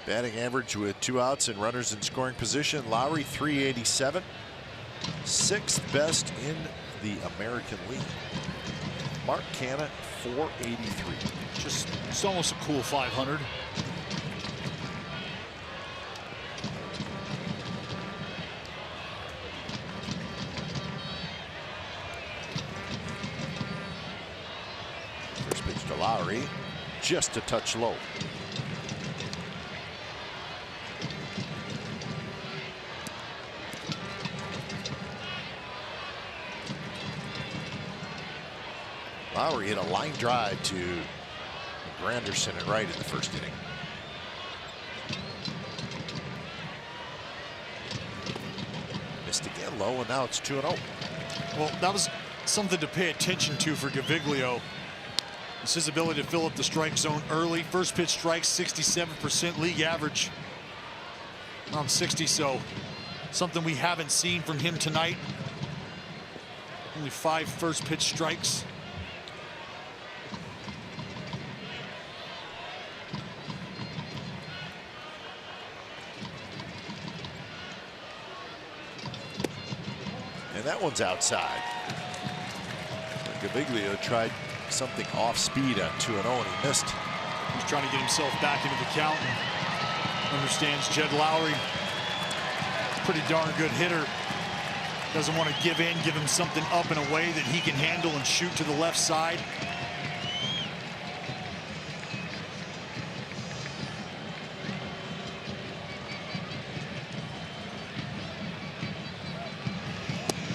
Batting average with 2 outs and runners in scoring position. Lowry 387, 6th best in the American League. Mark Canha 483. It's almost a cool 500. First pitch to Lowry, just a touch low. Lowry hit a line drive to Granderson and right in the first inning. Missed again low, and now it's 2-0. Well, that was something to pay attention to for Gaviglio. It's his ability to fill up the strike zone early. First pitch strikes, 67% league average. Around 60, so something we haven't seen from him tonight. Only 5 first pitch strikes. And that one's outside. Gaviglio tried something off speed on 2-0 and he missed. He's trying to get himself back into the count and understands Jed Lowry. Pretty darn good hitter. Doesn't want to give in, give him something up and away that he can handle and shoot to the left side.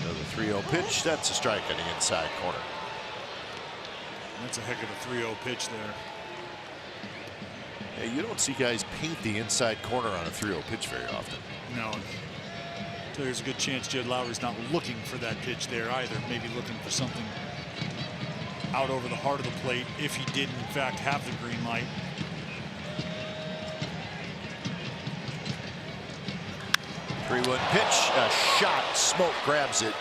Another 3-0 pitch. That's a strike on the inside corner. That's a heck of a 3-0 pitch there. Yeah, you don't see guys paint the inside corner on a 3-0 pitch very often. No. So there's a good chance Jed Lowry's not looking for that pitch there either. Maybe looking for something out over the heart of the plate if he did in fact have the green light. Three-one pitch, a shot, Smoke grabs it,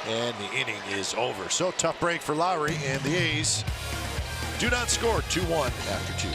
and the inning is over. So tough break for Lowry, and the A's do not score 2-1 after 2.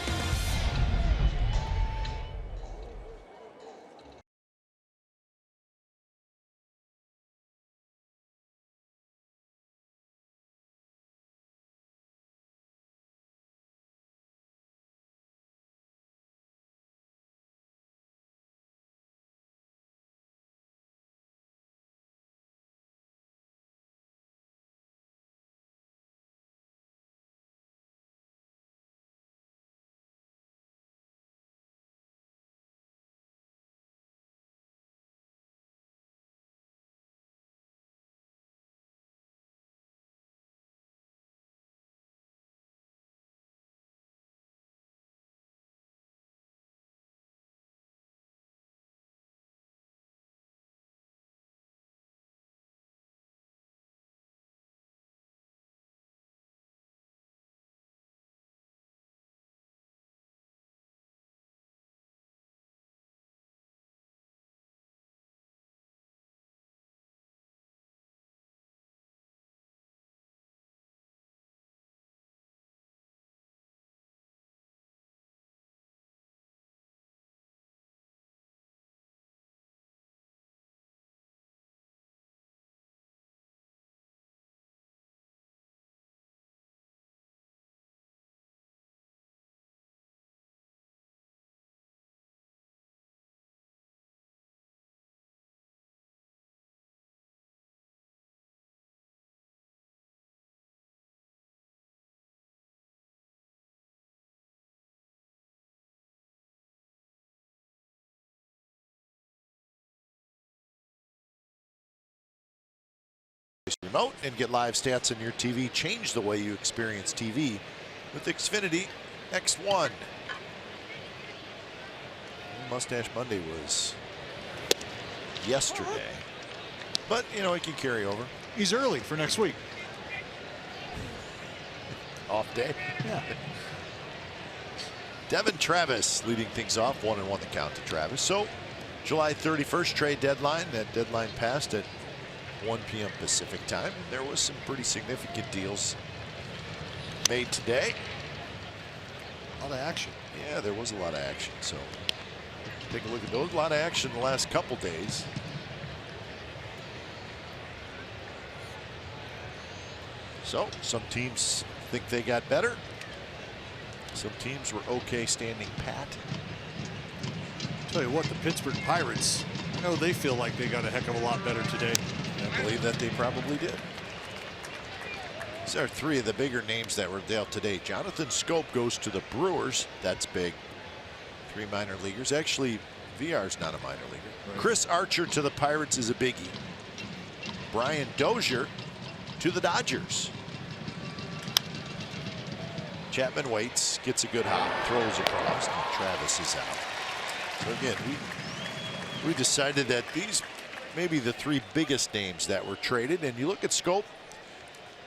remote and get live stats on your TV. Change the way you experience TV with Xfinity X1. Mustache Monday was yesterday, but you know, it can carry over. He's early for next week. Off day. Yeah. Devin Travis leading things off, 1-1 the count to Travis. So July 31st trade deadline. That deadline passed at 1 p.m. Pacific time. There was some pretty significant deals made today. A lot of action. Yeah, there was a lot of action. So take a look at those. A lot of action the last couple days. So some teams think they got better. Some teams were okay standing pat. Tell you what, the Pittsburgh Pirates, I know they feel like they got a heck of a lot better today. I believe that they probably did. These are three of the bigger names that were dealt today. Jonathan Scope goes to the Brewers. That's big. 3 minor leaguers. Actually, VR's not a minor leaguer. Right. Chris Archer to the Pirates is a biggie. Brian Dozier to the Dodgers. Chapman waits, gets a good hop, throws across, and Travis is out. So again, we decided that these may be the 3 biggest names that were traded. And you look at Scope,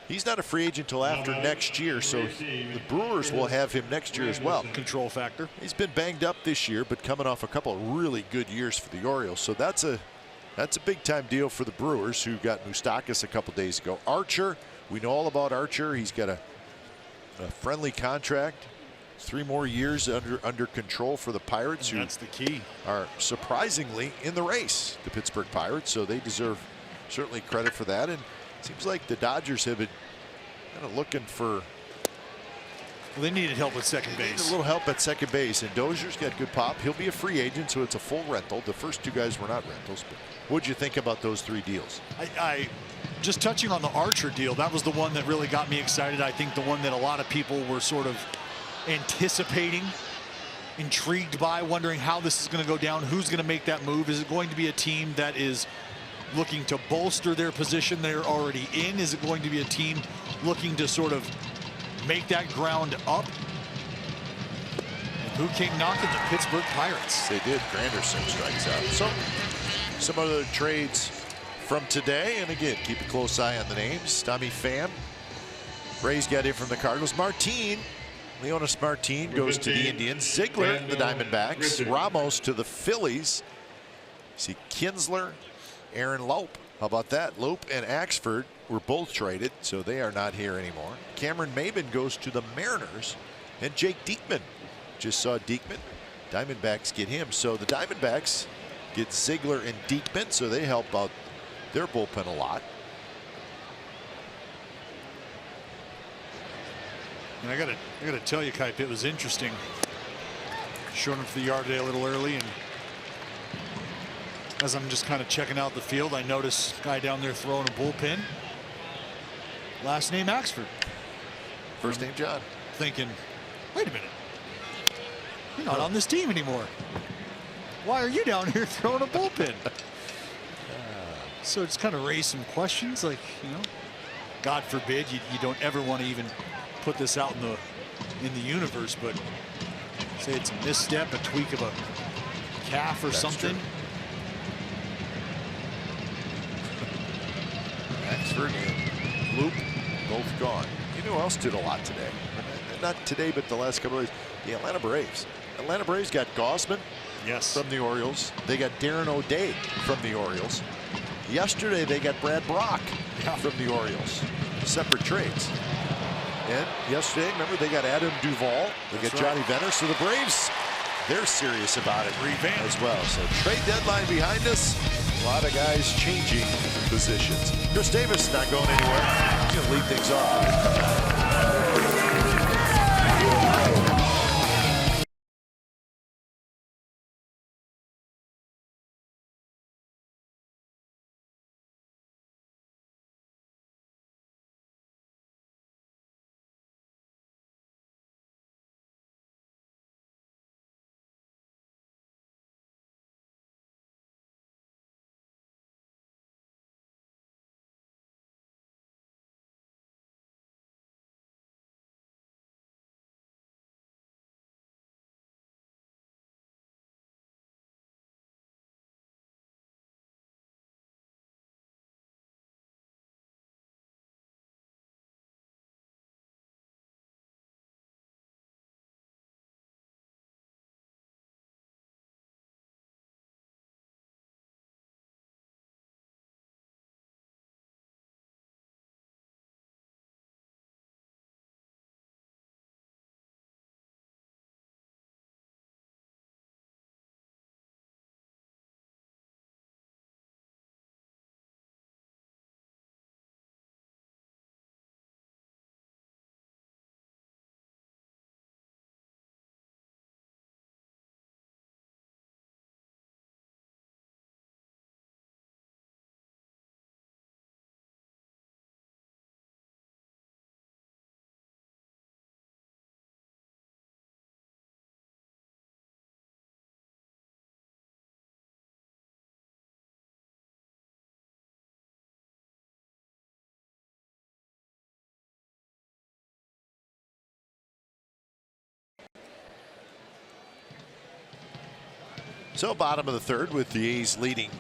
he's not a free agent until after next year, so the Brewers will have him next year as well. Control factor. He's been banged up this year, but coming off a couple of really good years for the Orioles, so that's a big time deal for the Brewers, who got Moustakas a couple days ago. Archer, we know all about Archer. He's got a friendly contract, 3 more years under control for the Pirates, who that's the key, are surprisingly in the race, the Pittsburgh Pirates, so they deserve certainly credit for that. And it seems like the Dodgers have been kind of looking for, well, they needed help at second they need base. a little help at second base, and Dozier's got good pop. He'll be a free agent, so it's a full rental. The first 2 guys were not rentals, but what'd you think about those 3 deals? I just touching on the Archer deal, that was the one that really got me excited. I think the one that a lot of people were sort of anticipating, intrigued by, wondering how this is going to go down, who's going to make that move. Is it going to be a team that is looking to bolster their position they're already in? Is it going to be a team looking to sort of make that ground up? And who came knocking? The Pittsburgh Pirates. They did. Granderson strikes out. So some other trades from today, and again, keep a close eye on the names. Tommy Pham, Rays got in from the Cardinals. Leonis Martin goes to the Indians. Ziegler, the Diamondbacks. Ramos to the Phillies. See Kinsler, Aaron Lope. How about that? Lope and Axford were both traded, so they are not here anymore. Cameron Maybin goes to the Mariners, and Jake Diekman. Just saw Diekman. Diamondbacks get him. So the Diamondbacks get Ziegler and Diekman, so they help out their bullpen a lot. And I gotta tell you, Kipe, it was interesting. Showing up to the yard today a little early, and as I'm just kind of checking out the field, I notice a guy down there throwing a bullpen. Last name Axford. First name John. Thinking, wait a minute, you're not on this team anymore. Why are you down here throwing a bullpen? So it's kind of raised some questions, like, you know, God forbid you don't ever want to even put this out in the universe, but say it's a misstep, a tweak of a calf or That's something. True. Axford and Loop both gone. You know who else did a lot today? Not today, but the last couple of days. The Atlanta Braves. Atlanta Braves got Gausman from the Orioles. They got Darren O'Day from the Orioles. Yesterday they got Brad Brock from the Orioles. Separate trades. And yesterday, remember, they got Adam Duvall. They got Johnny Venner. So the Braves, they're serious about it as well. So trade deadline behind us. A lot of guys changing positions. Chris Davis not going anywhere. He's going to lead things off. So bottom of the third with the A's leading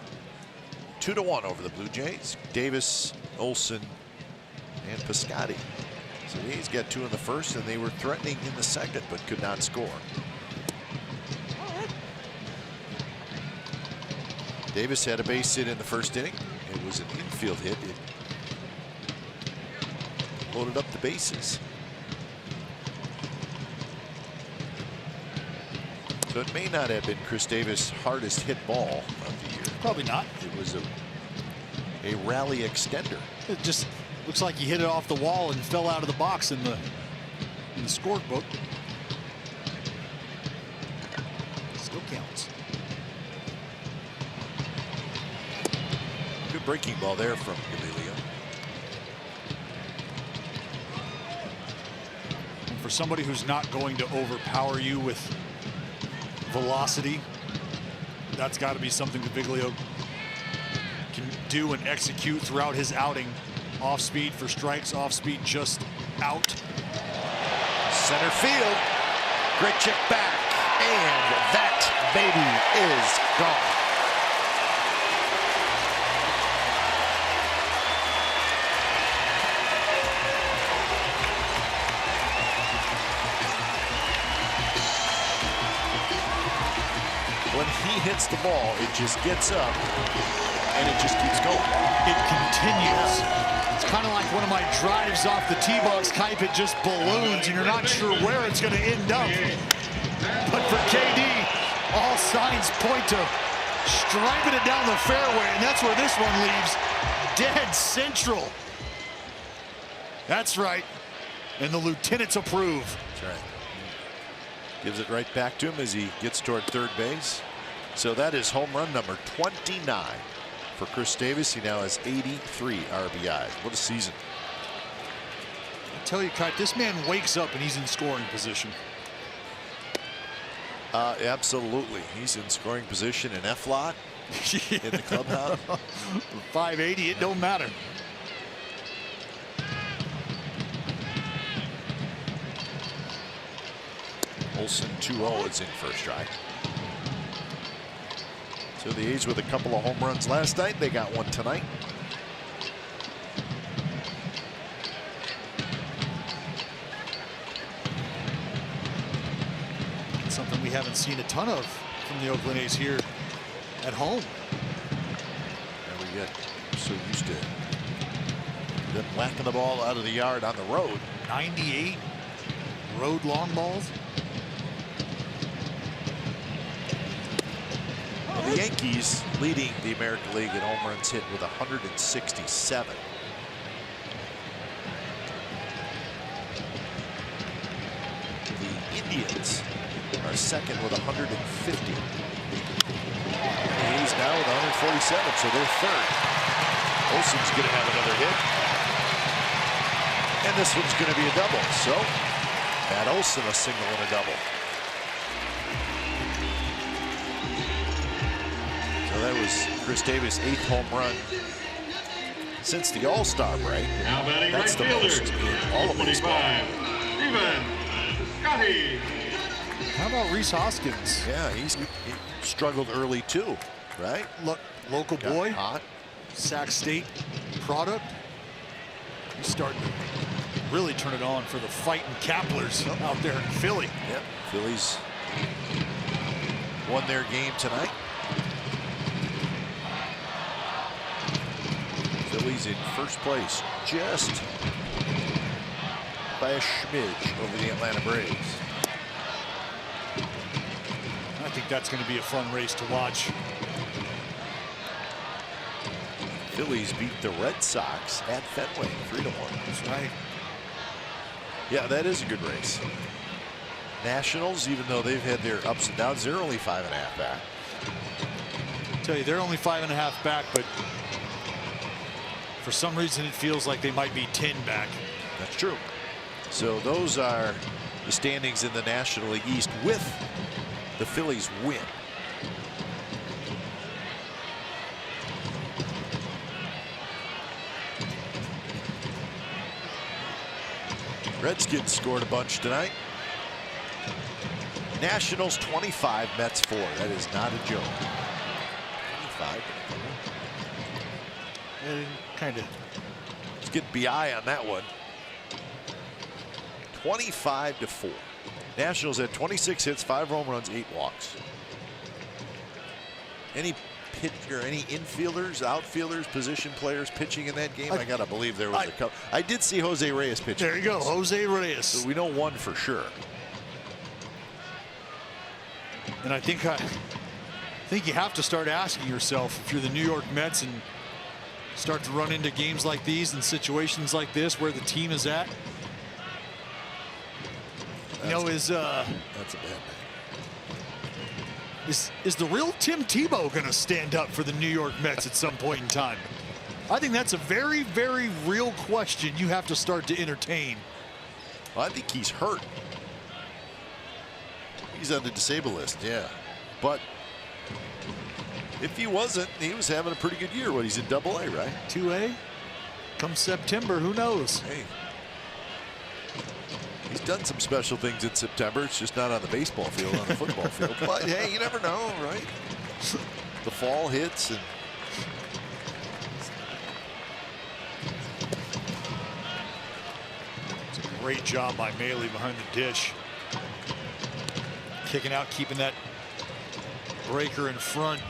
2-1 over the Blue Jays. Davis, Olson, and Piscotty. So the A's got 2 in the first, and they were threatening in the second, but could not score. Davis had a base hit in the first inning. It was an infield hit. It loaded up the bases. So it may not have been Chris Davis' hardest hit ball of the year. Probably not. It was a rally extender. It just looks like he hit it off the wall and fell out of the box in the scorebook. Still counts. Good breaking ball there from Gaviglio. And for somebody who's not going to overpower you with velocity, that's got to be something Gaviglio can do and execute throughout his outing. Off speed for strikes, off speed just out. Center field. Great check back. And that baby is gone. When he hits the ball, it just gets up and it just keeps going. It continues. It's kind of like one of my drives off the tee box type. It just balloons and you're not sure where it's going to end up. But for KD, all signs point to striping it down the fairway, and that's where this one leaves. Dead central. That's right. And the lieutenants approve. That's right. Gives it right back to him as he gets toward third base. So that is home run number 29 for Chris Davis. He now has 83 RBIs. What a season. I tell you, Kite, this man wakes up and he's in scoring position. Absolutely. He's in scoring position in F-lot in the clubhouse. 580, it don't matter. Olson 2-0 is in first strike. So the A's with a couple of home runs last night. They got one tonight. Something we haven't seen a ton of from the Oakland A's here at home. And we get so used to them whacking the ball out of the yard on the road. 98 road long balls. Well, the Yankees leading the American League in home runs hit with 167. The Indians are second with 150. The A's now with 147, so they're third. Olson's going to have another hit. And this one's going to be a double. So, Matt Olson a single and a double. So that was Chris Davis' 8th home run since the All-Star break. Now batting right That's the most fielder. in all of baseball. How about Rhys Hoskins? Yeah, he struggled early too, right? Look, local Got boy, hot. Sac State product. He's starting to really turn it on for the fighting Kapplers out there in Philly. Yep, Phillies won their game tonight. Phillies in first place, just by a smidge over the Atlanta Braves. I think that's going to be a fun race to watch. Phillies beat the Red Sox at Fenway 3-1. That's right. Yeah, that is a good race. Nationals, even though they've had their ups and downs, they're only 5.5 back. I tell you, they're only 5.5 back, but for some reason it feels like they might be 10 back. That's true. So those are the standings in the National League East with the Phillies win. Redskins scored a bunch tonight. Nationals 25, Mets 4. That is not a joke. 25. Kind of. Let's get BI on that one. 25-4. Nationals had 26 hits, 5 home runs, 8 walks. Any pitcher, any infielders, outfielders, position players pitching in that game? I gotta believe there was a couple. I did see Jose Reyes pitching. There you go, Jose Reyes. So we know one for sure. And I think you have to start asking yourself, if you're the New York Mets and start to run into games like these and situations like this where the team is at. That's a bad thing. Is the real Tim Tebow going to stand up for the New York Mets at some point in time? I think that's a very, very real question you have to start to entertain. Well, I think he's hurt. He's on the disabled list, yeah. But if he wasn't, he was having a pretty good year. He's in Double-A, right? 2A? Come September, who knows? Hey. He's done some special things in September. It's just not on the baseball field, on the football field. But hey, you never know, right? The fall hits and it's a great job by Maley behind the dish. Kicking out, keeping that breaker in front.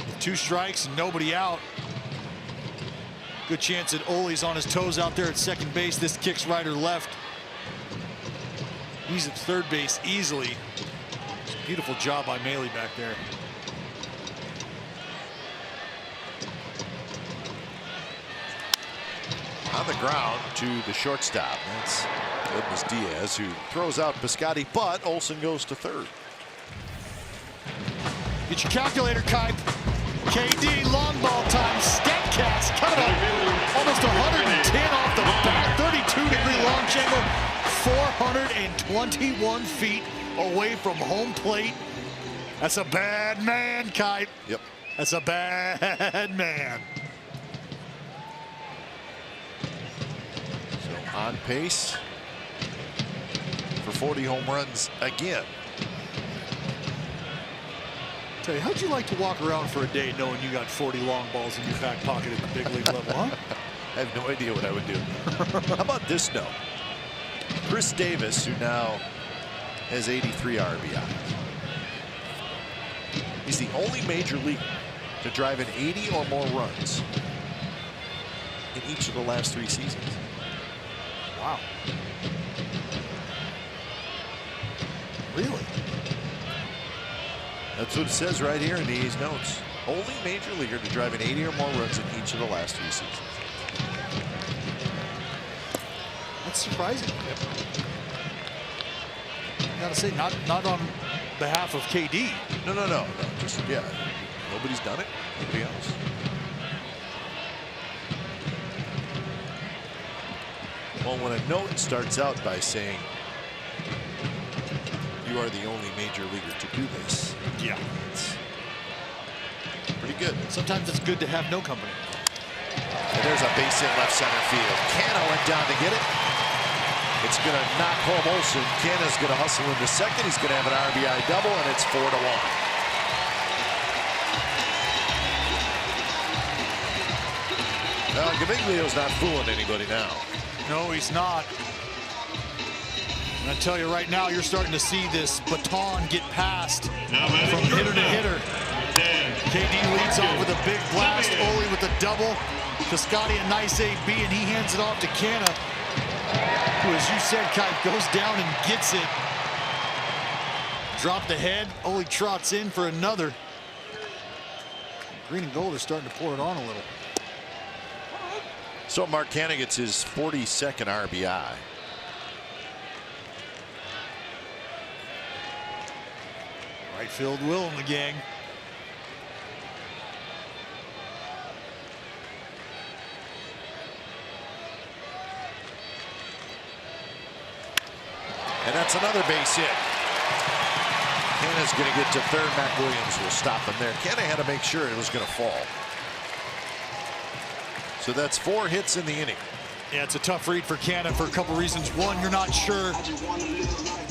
With 2 strikes and nobody out. Good chance that Ole's on his toes out there at second base. This kicks right or left. He's at third base easily. Beautiful job by Maley back there. on the ground to the shortstop. That's Edmus Diaz, who throws out Piscotty, but Olsen goes to third. Get your calculator, Kipe. KD, long ball time. Statcast coming up. Almost 110 off the bat. 32-degree launch angle. 421 feet away from home plate. That's a bad man, Kipe. Yep. That's a bad man. So on pace for 40 home runs again. Tell you, how'd you like to walk around for a day knowing you got 40 long balls in your back pocket at the big league level, huh? I have no idea what I would do. How about this note? Chris Davis, who now has 83 RBI. He's the only major leaguer to drive in 80 or more runs in each of the last 3 seasons. Wow. Really? That's what it says right here in the A's notes. Only major leaguer to drive in 80 or more runs in each of the last 3 seasons. That's surprising. I gotta say, not on behalf of KD. No. Just, yeah. Nobody's done it. Nobody else. Well, when a note starts out by saying you are the only major leaguer to do this. Yeah. It's pretty good. Sometimes it's good to have no company. And there's a base hit left center field. Canna went down to get it. It's going to knock home Olsen. Canna's going to hustle into second. He's going to have an RBI double, and it's 4-1. Well, Gaviglio's not fooling anybody now. No, he's not. And I tell you right now, you're starting to see this baton get passed from hitter to hitter. KD leads off with a big blast. Ole with a double. Piscotty a nice AB, and he hands it off to Canna, who, as you said, Kite, goes down and gets it. Drop the head. Ole trots in for another. Green and gold are starting to pour it on a little. So Mark Canna gets his 42nd RBI. Right field will in the gang. And that's another base hit. Canna's going to get to third. Mac Williams will stop him there. Canna had to make sure it was going to fall. So that's 4 hits in the inning. Yeah, it's a tough read for Canna for a couple reasons. One, you're not sure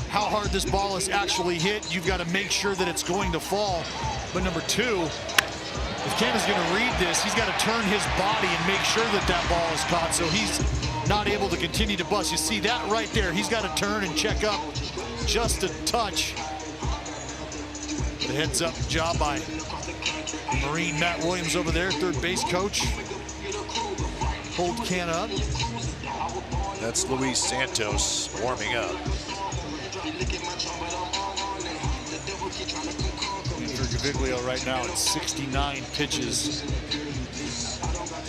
how hard this ball is actually hit. You've got to make sure that it's going to fall. But number two, if Ken is going to read this, he's got to turn his body and make sure that that ball is caught so he's not able to continue to bust. You see that right there. He's got to turn and check up just a touch. The heads up job by Marine Matt Williams over there, third base coach. Hold Ken up. That's Luis Santos warming up. And for Gaviglio right now, it's 69 pitches.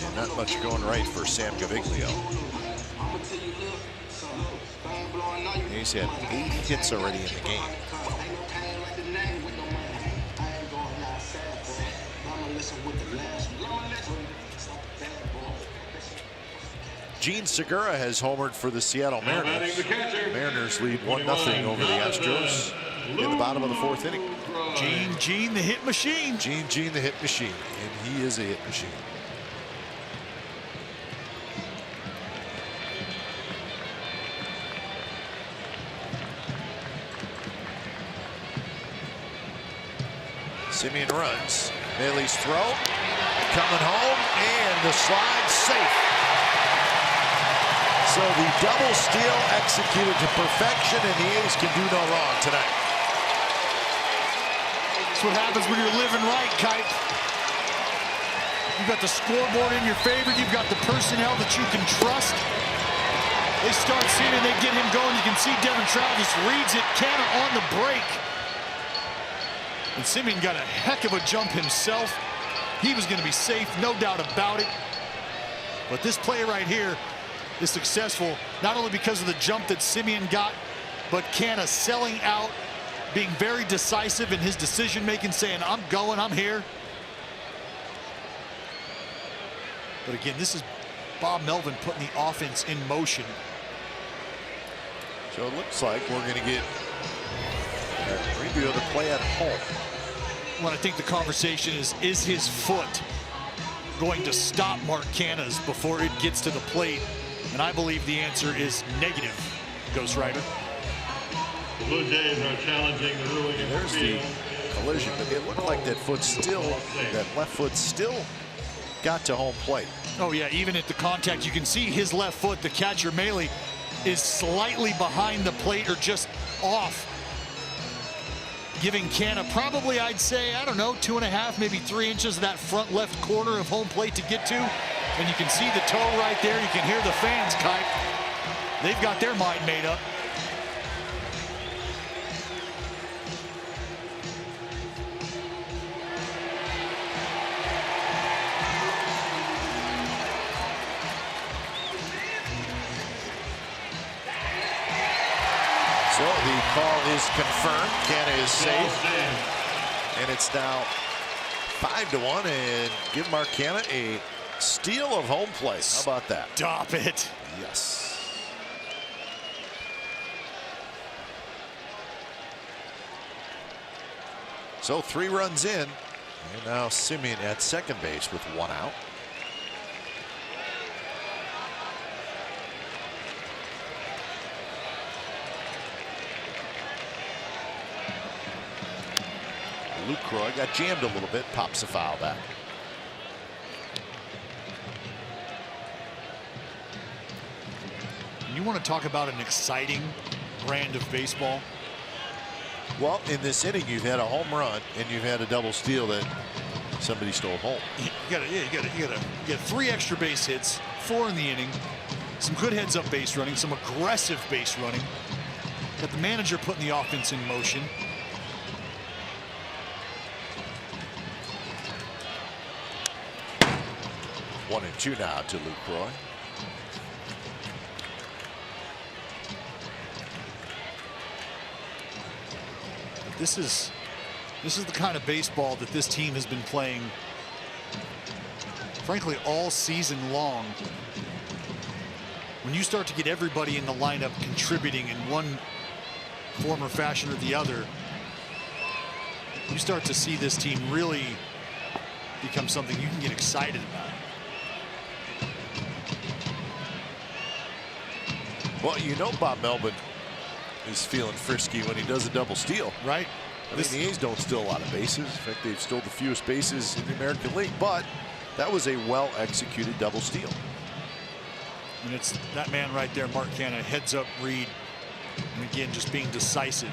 And not much going right for Sam Gaviglio. He's had 8 hits already in the game. Gene Segura has homered for the Seattle Mariners. Mariners lead 1-0 over the Astros in the bottom of the 4th inning. Gene the hit machine. Gene the hit machine, and he is a hit machine. Simeon runs. Bailey's throw. Coming home, and the slide safe. So the double steal executed to perfection, and the A's can do no wrong tonight. That's what happens when you're living right, Kite. You've got the scoreboard in your favor. You've got the personnel that you can trust. They start seeing it, they get him going. You can see Devin Travis reads it. Canna on the break. And Simeon got a heck of a jump himself. He was going to be safe, no doubt about it. But this play right here is successful, not only because of the jump that Simeon got, but Canna selling out, being very decisive in his decision-making, saying, I'm going, I'm here. But again, this is Bob Melvin putting the offense in motion. So it looks like we're going to get a preview of the play at home. Well, I think the conversation is his foot going to stop Mark Canna's before it gets to the plate? And I believe the answer is negative, Ghost Rider. The Blue Jays are challenging the ruling in the There's the field. collision, but it looked like that left foot still got to home plate. Oh yeah, even at the contact, you can see his left foot, the catcher Maley, is slightly behind the plate or just off, giving Canna probably, I'd say, I don't know, 2.5, maybe 3 inches of that front left corner of home plate to get to. And you can see the toe right there. You can hear the fans, Kite. They've got their mind made up. So the call is confirmed. Canna is safe. And it's now 5-1, and give Mark Canna a steal of home plate. How about that? Stop it. Yes. So 3 runs in, and now Simeon at second base with 1 out. Lucroy got jammed a little bit, pops a foul back. You want to talk about an exciting brand of baseball? Well, in this inning, you've had a home run and you've had a double steal that somebody stole home. You got 3 extra base hits, 4 in the inning, some good heads-up base running, some aggressive base running. Got the manager putting the offense in motion. One and 2 now to Lucroy. This is the kind of baseball that this team has been playing, frankly, all season long. When you start to get everybody in the lineup contributing in one form or fashion or the other, you start to see this team really become something you can get excited about. Well, you know Bob Melvin is feeling frisky when he does a double steal. Right. I mean, the A's don't steal a lot of bases. In fact, they've stole the fewest bases in the American League, but that was a well-executed double steal. And it's that man right there, Mark Canha, heads up read. And again, just being decisive.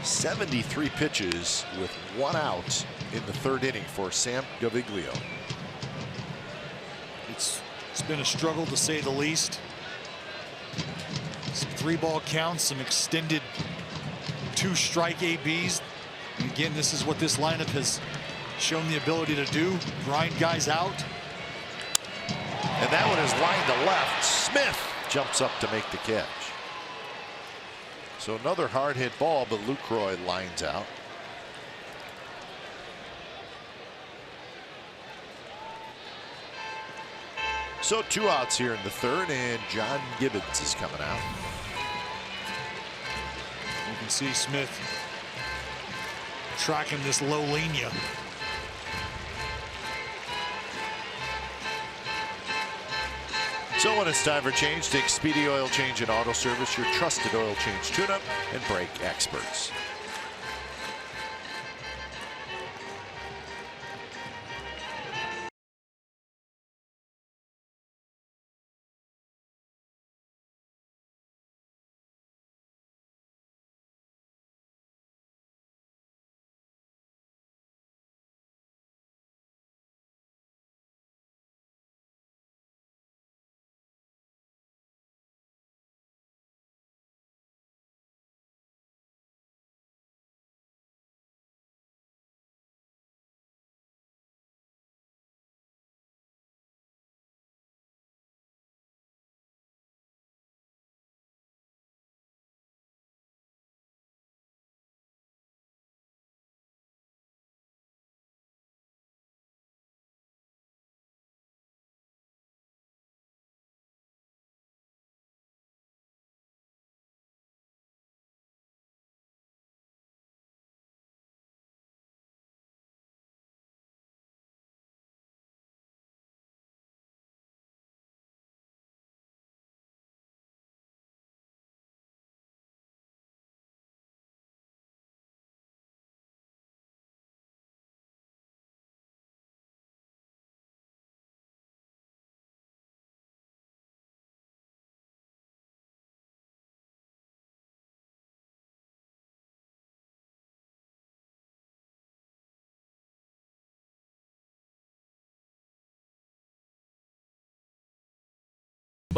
"73 pitches with 1 out in the 3rd inning for Sam Gaviglio. It's been a struggle to say the least. Some 3-ball counts, some extended 2-strike ABs. And again, this is what this lineup has shown the ability to do, grind guys out. And that one is lined to left. Smith jumps up to make the catch. So another hard hit ball, but Lucroy lines out. So 2 outs here in the 3rd, and John Gibbons is coming out. You can see Smith tracking this low linea. So when it's time for change, take Speedy Oil Change and Auto Service, your trusted oil change tune-up and brake experts.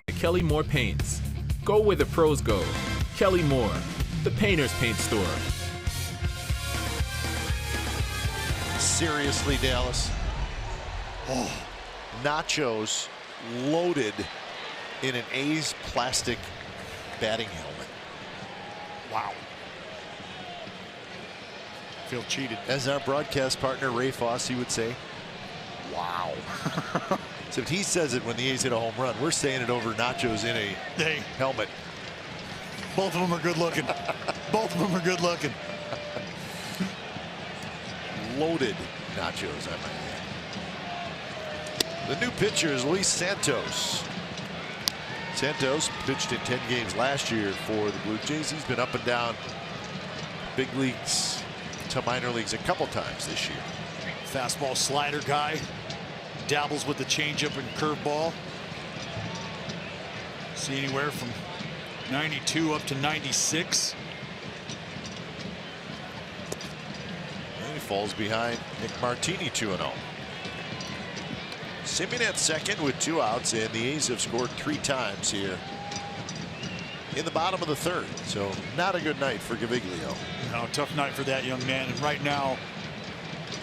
By Kelly Moore Paints. Go where the pros go. Kelly Moore, the painter's paint store. Seriously, Dallas. Oh, nachos loaded in an A's plastic batting helmet. Wow. Feel cheated. As our broadcast partner Ray Fosse would say, wow. Except he says it when the A's hit a home run. We're saying it over nachos in a helmet. Both of them are good looking. Both of them are good looking. Loaded nachos, I might add. The new pitcher is Luis Santos. Santos pitched in 10 games last year for the Blue Jays. He's been up and down big leagues to minor leagues a couple times this year. Fastball slider guy. Dabbles with the changeup and curveball. See anywhere from 92 up to 96. And he falls behind Nick Martini 2-0. Simeon at second with 2 outs, and the A's have scored 3 times here in the bottom of the 3rd. So not a good night for Gaviglio. No, tough night for that young man. And right now,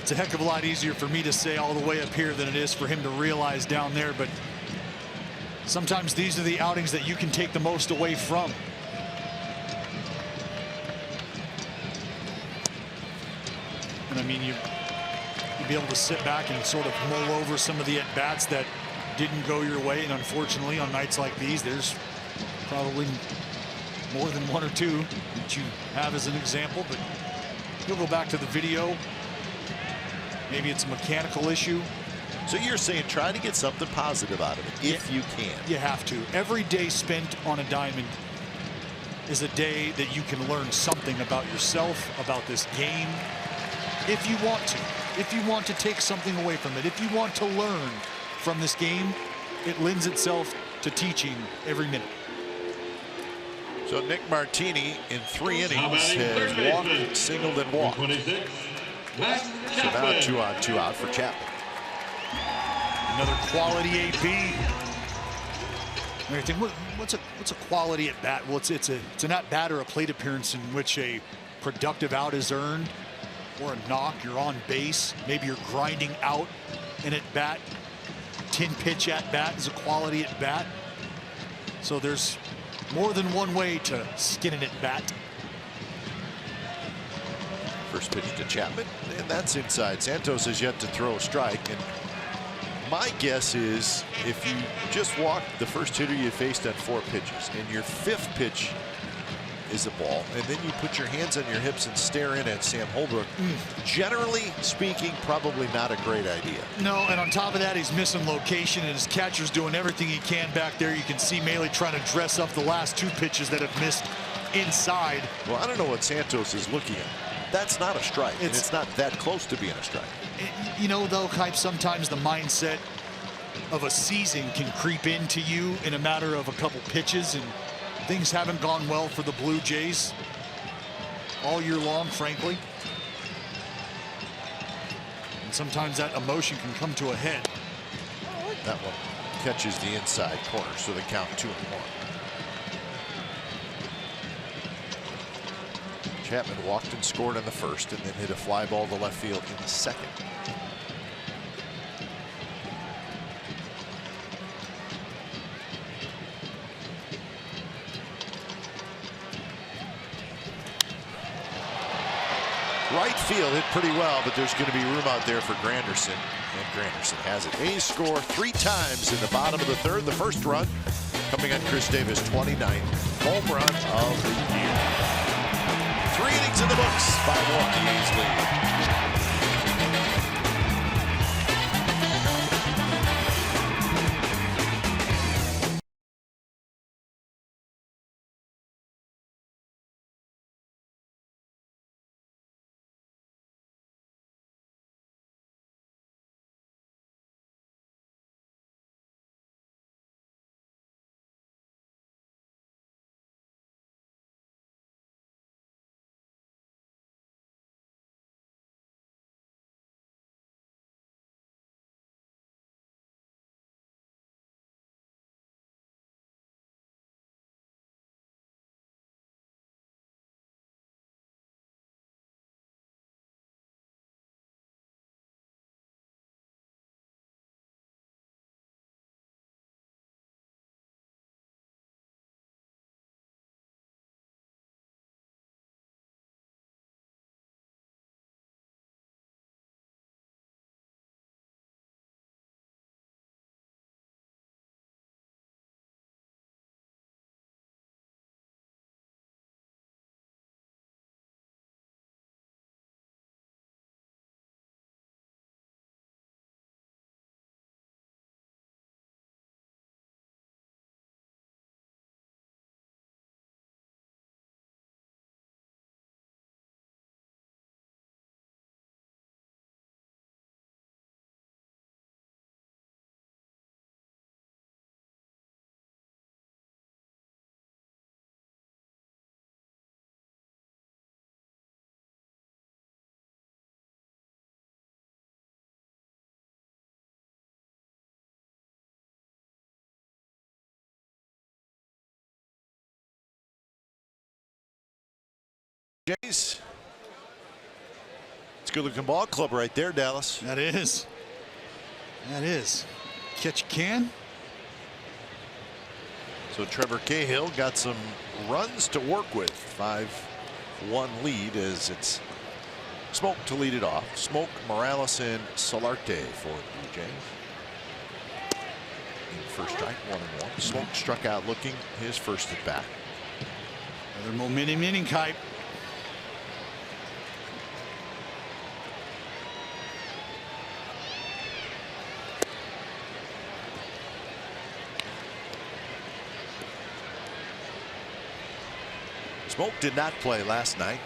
it's a heck of a lot easier for me to say all the way up here than it is for him to realize down there. But sometimes these are the outings that you can take the most away from. And I mean, you'd be able to sit back and sort of mull over some of the at-bats that didn't go your way. And unfortunately, on nights like these, there's probably more than 1 or 2 that you have as an example. But you'll go back to the video. Maybe it's a mechanical issue. So you're saying try to get something positive out of it if you can. You have to. Every day spent on a diamond is a day that you can learn something about yourself, about this game, if you want to. If you want to take something away from it, if you want to learn from this game, it lends itself to teaching every minute. So Nick Martini in 3 innings has walked, singled, and walked. So now 2 on, 2 out for Chapman. Another quality AB. What's a quality at bat? Well, it's an at bat or a plate appearance in which a productive out is earned, or a knock. You're on base. Maybe you're grinding out an at bat. 10-pitch at bat is a quality at bat. So there's more than one way to skin an at bat. First pitch to Chapman, and that's inside. Santos has yet to throw a strike, and my guess is if you just walk the first hitter you faced on 4 pitches, and your 5th pitch is a ball, and then you put your hands on your hips and stare in at Sam Holbrook, generally speaking, probably not a great idea. No, and on top of that, he's missing location, and his catcher's doing everything he can back there. You can see Mahle trying to dress up the last 2 pitches that have missed inside. Well, I don't know what Santos is looking at. That's not a strike, and it's not that close to being a strike. You know, though, Kipe, sometimes the mindset of a season can creep into you in a matter of a couple pitches, and things haven't gone well for the Blue Jays all year long, frankly. And sometimes that emotion can come to a head. That one catches the inside corner, so they count 2-1. Chapman walked and scored on the first, and then hit a fly ball to left field in the second. Right field hit pretty well, but there's going to be room out there for Granderson, and Granderson has it. A's score 3 times in the bottom of the 3rd. The first run coming on Chris Davis' 29th home run of the year. 3 innings in the books, 5-1 the A's lead. Jays. It's a good-looking ball club right there, Dallas. That is. That is. Catch you can. So Trevor Cahill got some runs to work with. 5-1 lead as it's Smoke to lead it off. Smoke, Morales, and Solarte for the Blue Jays. In first strike, 1-1. Smoke struck out looking his first at bat. Another momentum inning, Kipe. Smoke did not play last night.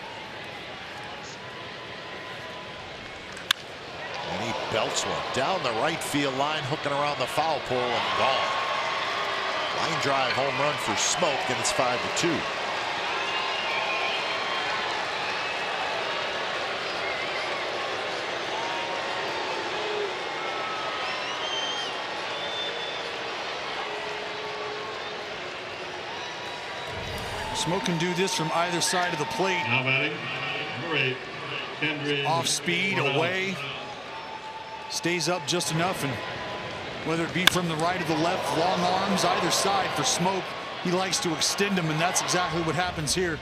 And he belts one down the right field line, hooking around the foul pole and gone. Line drive home run for Smoke, and it's 5-2. Smoke can do this from either side of the plate. Now batting, number 8, Kendrick. Off speed, away. Stays up just enough, and whether it be from the right or the left, long arms, either side for Smoke, he likes to extend them, and that's exactly what happens here.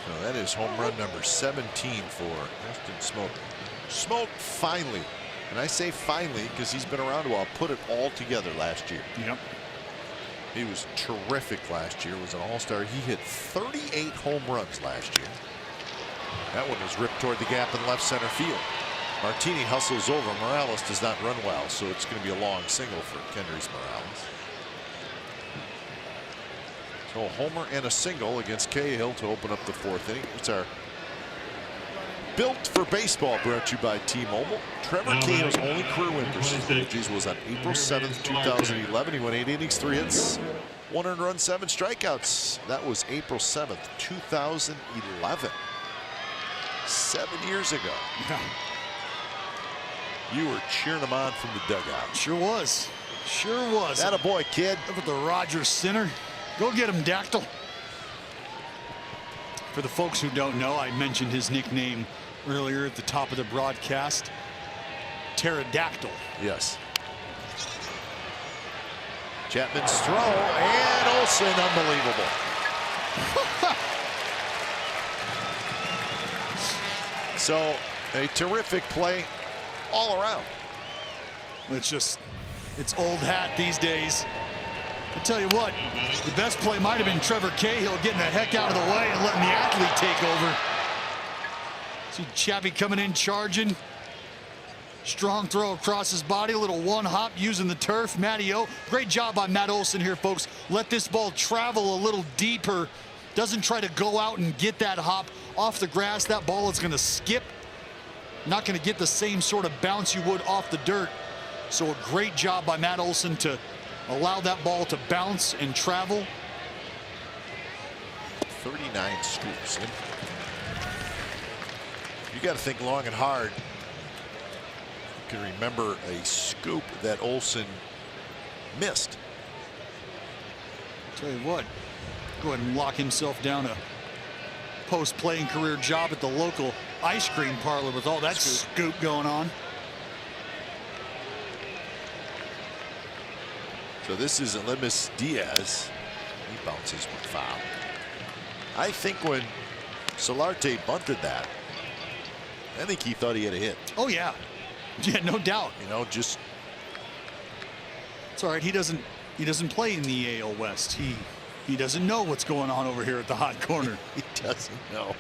So that is home run number 17 for Preston Smoke. Smoke finally, and I say finally because he's been around a while, put it all together last year. Yep. He was terrific last year, was an all-star. He hit 38 home runs last year. That one was ripped toward the gap in left center field. Martini hustles over. Morales does not run well, so it's going to be a long single for Kendrys Morales. So a homer and a single against Cahill to open up the 4th inning. It's our Built for Baseball brought to you by T-Mobile. Trevor Cahill's only career win for was on April 7th, 2011. He went 8 innings, 3 hits, 1 earned run, 7 strikeouts. That was April 7th, 2011. 7 years ago. You were cheering him on from the dugout. Sure was. Sure was. That a boy, kid. Look at the Rogers Center. Go get him, Dactyl. For the folks who don't know, I mentioned his nickname earlier at the top of the broadcast. Pterodactyl. Yes. Chapman's throw, and Olsen, unbelievable. So a terrific play all around. It's old hat these days. I tell you what, the best play might have been Trevor Cahill getting the heck out of the way and letting the athlete take over. See Chappie coming in, charging. Strong throw across his body, a little one hop using the turf. Matty O, great job by Matt Olson here, folks. Let this ball travel a little deeper. Doesn't try to go out and get that hop off the grass. That ball is going to skip. Not going to get the same sort of bounce you would off the dirt. So a great job by Matt Olson to allow that ball to bounce and travel. 39 scoops. You got to think long and hard. You can remember a scoop that Olson missed. Tell you what, go ahead and lock himself down a post-playing career job at the local ice cream parlor with all that scoop going on. So this is Elimas Diaz. He bounces with foul. I think when Solarte bunted that, I think he thought he had a hit. Oh yeah, yeah, no doubt. You know, just it's all right. He doesn't play in the AL West. He doesn't know what's going on over here at the hot corner. He doesn't know.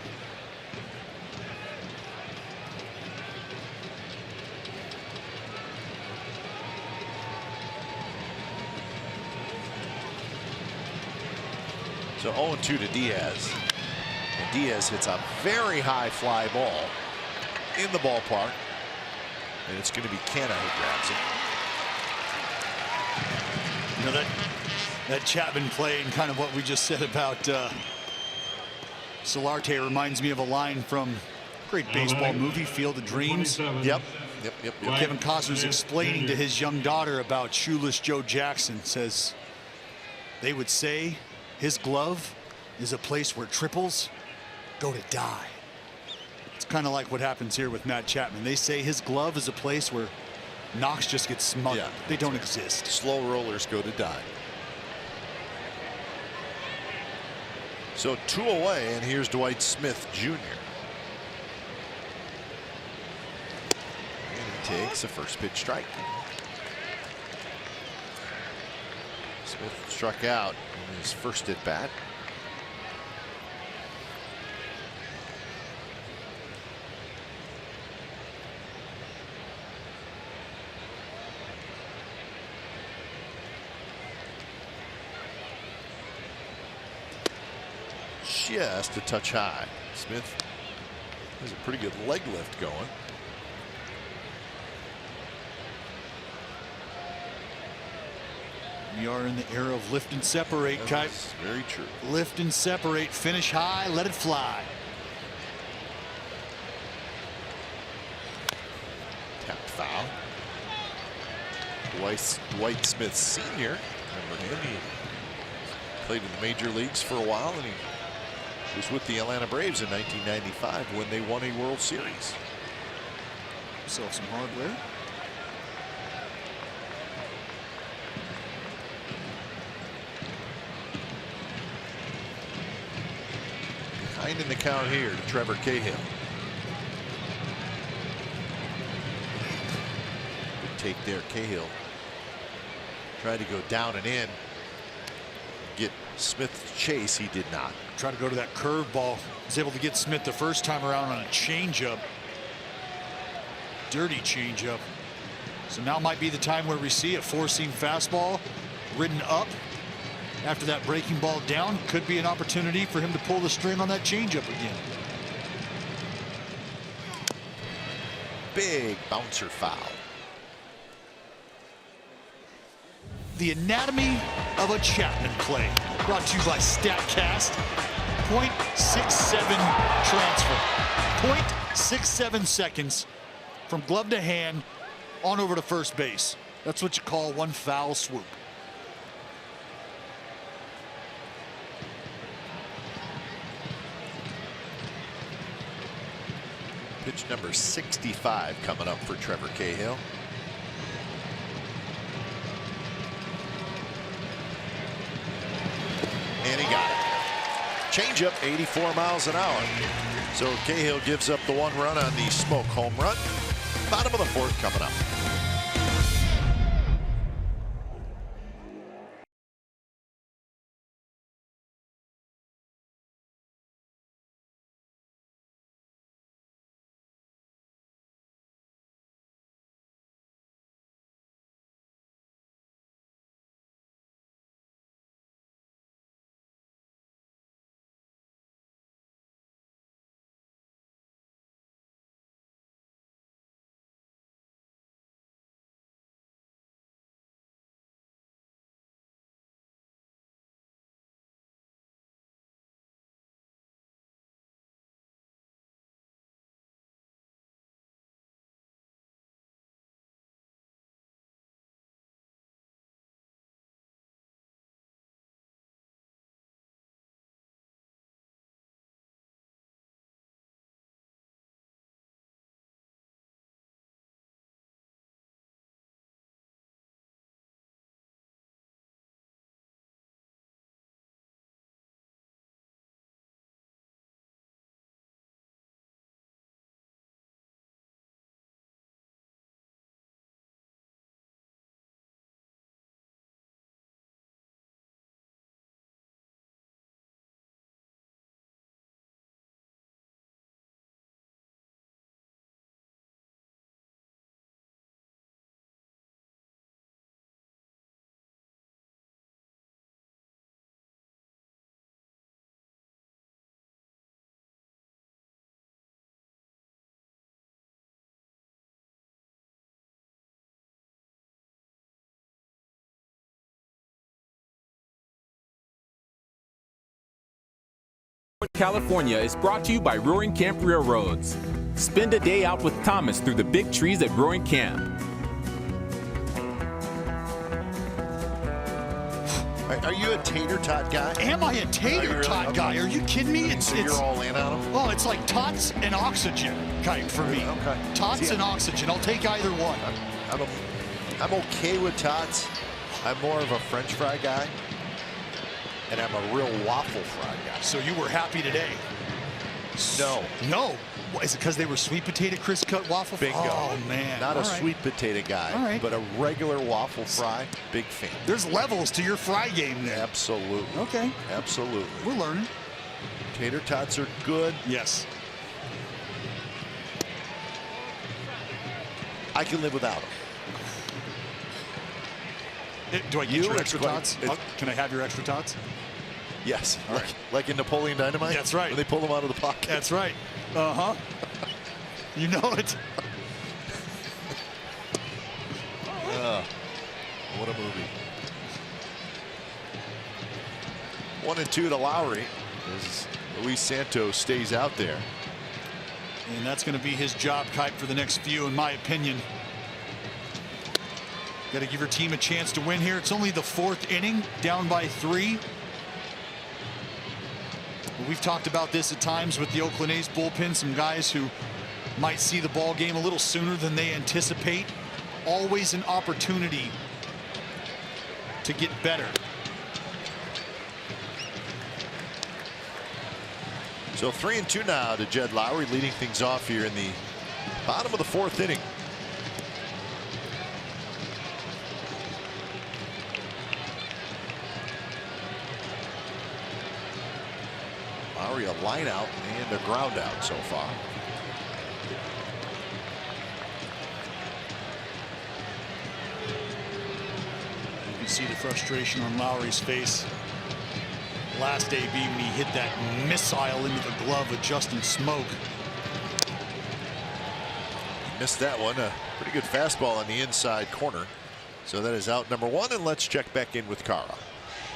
So 0-2 to Diaz. And Diaz hits a very high fly ball in the ballpark. And it's going to be Canna who grabs it. You know, that Chapman play and kind of what we just said about Solarte reminds me of a line from a great baseball movie, Field of Dreams. Yep. Kevin Costner's explaining to his young daughter about shoeless Joe Jackson. Says they would say his glove is a place where triples go to die. It's kind of like what happens here with Matt Chapman. They say his glove is a place where knocks just get smothered. Yeah, they don't exist. Slow rollers go to die. So 2 away, and here's Dwight Smith Jr. And he takes a first pitch strike. Smith struck out in his first at bat. just a touch high. Smith has a pretty good leg lift going. We are in the era of lift and separate, Kai. Very true. Lift and separate, finish high, let it fly. Tap foul. Dwight Smith Sr. Remember him? He played in the major leagues for a while, and he was with the Atlanta Braves in 1995 when they won a World Series. So some hardware. Behind in the count here to Trevor Cahill. Good take there, Cahill. Tried to go down and in. Get Smith to chase. He did not. Try to go to that curveball. Was able to get Smith the first time around on a changeup. Dirty changeup. So now might be the time where we see a four-seam fastball ridden up. After that breaking ball down, could be an opportunity for him to pull the string on that changeup again. Big bouncer foul. The anatomy of a Chapman play, brought to you by StatCast. 0.67 transfer. 0.67 seconds from glove to hand on over to first base. That's what you call one foul swoop. Pitch number 65 coming up for Trevor Cahill. And he got it. Changeup, 84 miles an hour. So Cahill gives up the one run on the smoke home run. Bottom of the fourth coming up. California is brought to you by Roaring Camp Railroads. Spend a day out with Thomas through the big trees at Roaring Camp. Are you a tater tot guy? Am I a tater tot guy? Are you kidding me? So you're all in on them? Oh, it's like tots and oxygen kind for me. Okay. Tots and oxygen. I'll take either one. I'm okay with tots. I'm more of a French fry guy. And I'm a real waffle fry guy. So you were happy today? No. No. Is it because they were sweet potato crisp cut waffle fry? Bingo. Oh, man. Not a sweet potato guy, but a regular waffle fry. Big fan. There's levels to your fry game there. Absolutely. Okay. Absolutely. We're learning. Tater tots are good. Yes. I can live without them. Do I get your extra tots? Can I have your extra tots? Yes, like in Napoleon Dynamite. That's right. When they pull him out of the pocket. That's right. You know it. What a movie. 1-2 to Lowry as Luis Santos stays out there. And that's going to be his job, Kite, for the next few, in my opinion. Got to give your team a chance to win here. It's only the 4th inning, down by 3. We've talked about this at times with the Oakland A's bullpen. Some guys who might see the ball game a little sooner than they anticipate. Always an opportunity to get better. So 3-2 now to Jed Lowry, leading things off here in the bottom of the 4th inning. Lowry a line out and a ground out so far. You can see the frustration on Lowry's face. Last AB when he hit that missile into the glove of Justin Smoke. Missed that one. A pretty good fastball on the inside corner. So that is out number 1, and let's check back in with Kara.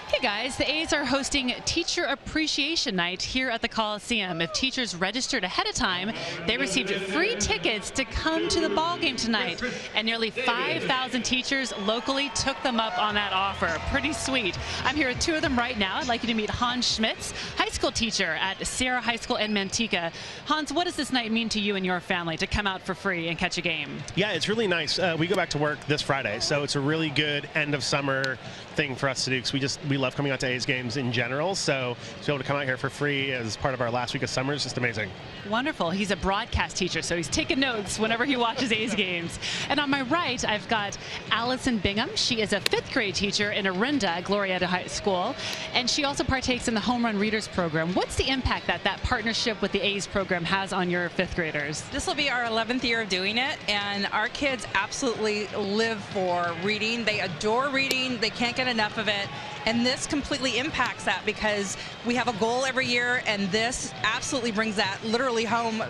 Hey guys, the A's are hosting Teacher Appreciation Night here at the Coliseum. If teachers registered ahead of time, they received free tickets to come to the ball game tonight. And nearly 5,000 teachers locally took them up on that offer. Pretty sweet. I'm here with 2 of them right now. I'd like you to meet Hans Schmitz, high school teacher at Sierra High School in Manteca. Hans, what does this night mean to you and your family to come out for free and catch a game? Yeah, it's really nice. We go back to work this Friday, so it's a really good end of summer thing for us to do because we love coming out to A's games in general. So to be able to come out here for free as part of our last week of summer is just amazing. Wonderful. He's a broadcast teacher, so he's taking notes whenever he watches A's games. And on my right, I've got Allison Bingham. She is a 5th grade teacher in Orinda, Glorieta High School, and she also partakes in the Home Run Readers program. What's the impact that partnership with the A's program has on your 5th graders? This will be our 11th year of doing it, and our kids absolutely live for reading. They adore reading. They can't get enough of it. And this completely impacts that because we have a goal every year, and this absolutely brings that literally home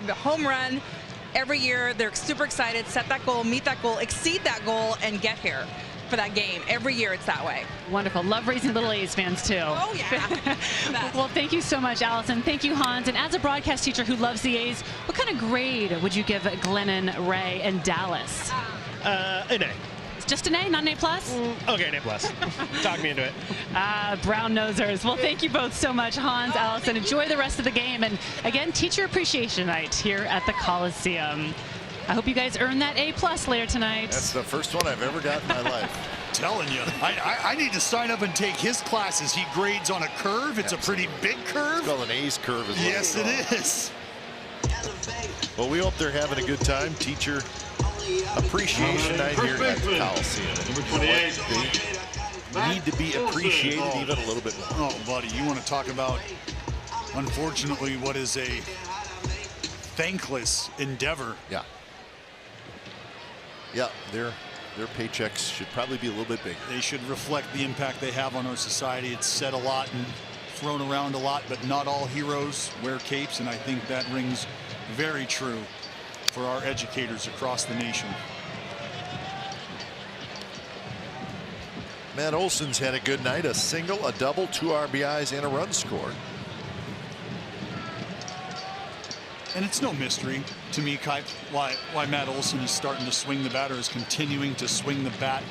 run every year. They're super excited, set that goal, meet that goal, exceed that goal, and get here for that game. Every year it's that way. Wonderful. Love raising little A's fans too. Oh yeah. Well, thank you so much, Allison. Thank you, Hans. And as a broadcast teacher who loves the A's, what kind of grade would you give Glennon, Ray, and Dallas? An A. Just an A, not an A plus? Okay, an A plus. Talk me into it. Brown nosers. Well, thank you both so much, Hans, Allison. Enjoy the rest of the game. And again, Teacher Appreciation Night here at the Coliseum. I hope you guys earn that A plus later tonight. That's the first one I've ever got in my life. Telling you, I need to sign up and take his classes. He grades on a curve. It's a pretty big curve. It's called an A's curve as well. Yes, it is. Well, we hope they're having a good time. Teacher Appreciation Night here at the Coliseum. Number 28. They need to be appreciated even a little bit more. Oh, buddy, you want to talk about, unfortunately, what is a thankless endeavor. Yeah. Yeah, their paychecks should probably be a little bit bigger. They should reflect the impact they have on our society. It's said a lot and thrown around a lot, but not all heroes wear capes, and I think that rings very true for our educators across the nation. Matt Olson's had a good night, a single, a double, 2 RBIs, and a run scored. And it's no mystery to me, Kai, why Matt Olson is starting to swing the bat, or is continuing to swing the bat,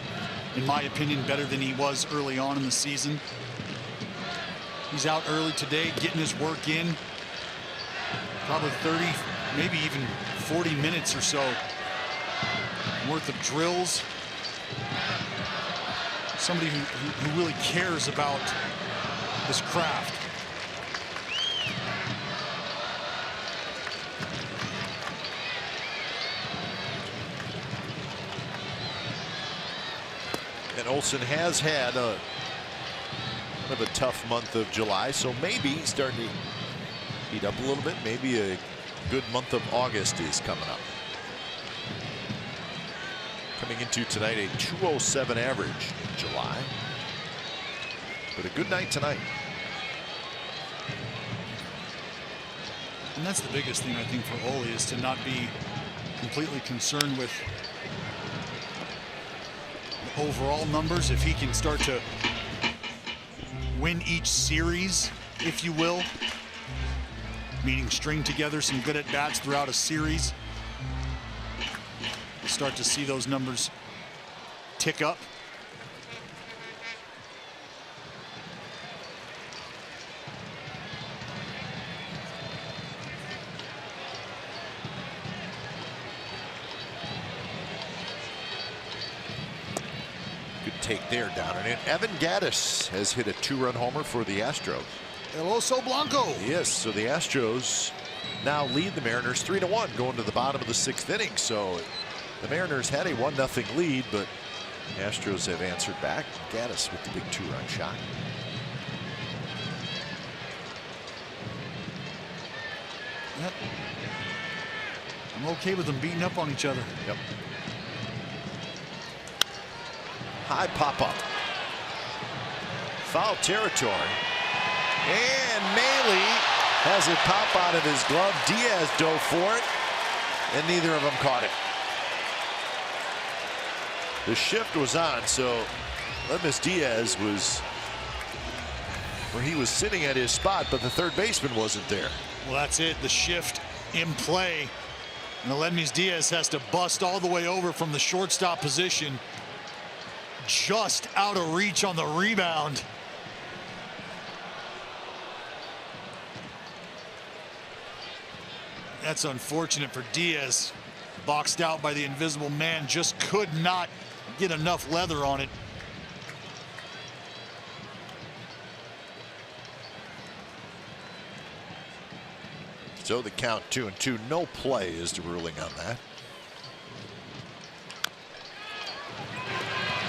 in my opinion, better than he was early on in the season. He's out early today, getting his work in. Probably 30, maybe even 40 minutes or so worth of drills. Somebody who really cares about his craft. And Olson has had a tough month of July, so maybe he's starting to heat up a little bit. Maybe a good month of August is coming up. Coming into tonight, a 207 average in July. But a good night tonight. And that's the biggest thing, I think, for Ole, is to not be completely concerned with the overall numbers. If he can start to win each series, if you will, meaning string together some good at-bats throughout a series, we'll start to see those numbers tick up. Good take there down and in. Evan Gaddis has hit a 2-run homer for the Astros. El Oso Blanco. Yes, so the Astros now lead the Mariners 3-1 going to the bottom of the 6th inning. So the Mariners had a 1-0 lead, but Astros have answered back. Gaddis with the big 2-run shot. Yep. I'm okay with them beating up on each other. Yep. High pop-up. Foul territory. And Maley has it pop out of his glove. Diaz dove for it, and neither of them caught it. The shift was on, so Lemus Diaz was where he was sitting at his spot, but the third baseman wasn't there. Well, that's it. The shift in play. And Lemus Diaz has to bust all the way over from the shortstop position, just out of reach on the rebound. That's unfortunate for Diaz. Boxed out by the invisible man, just could not get enough leather on it. So the count 2-2. No play is the ruling on that.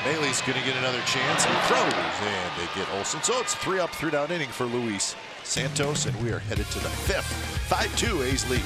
Bailey's going to get another chance. He throws, and they get Olsen. So it's a 3-up, 3-down inning for Luis Santos, and we are headed to the 5th. 5-2, A's lead.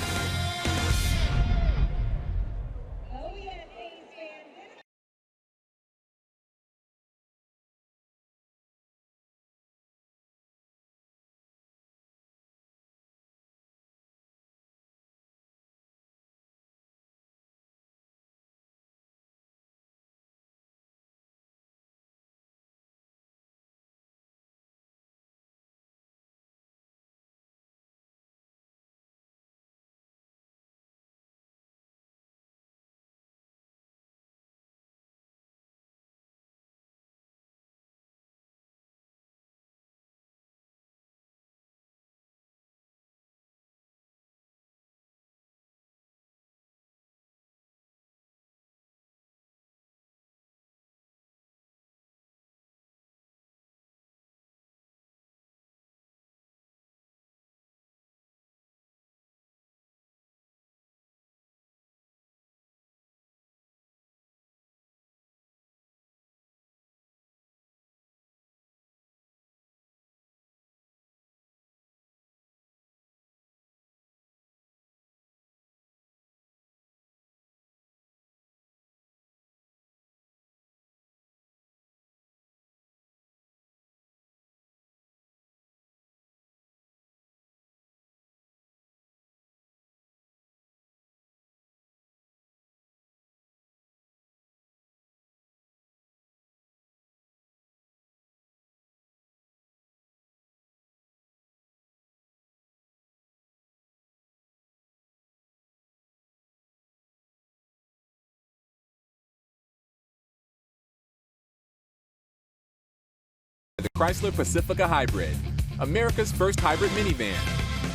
The Chrysler Pacifica Hybrid, America's first hybrid minivan.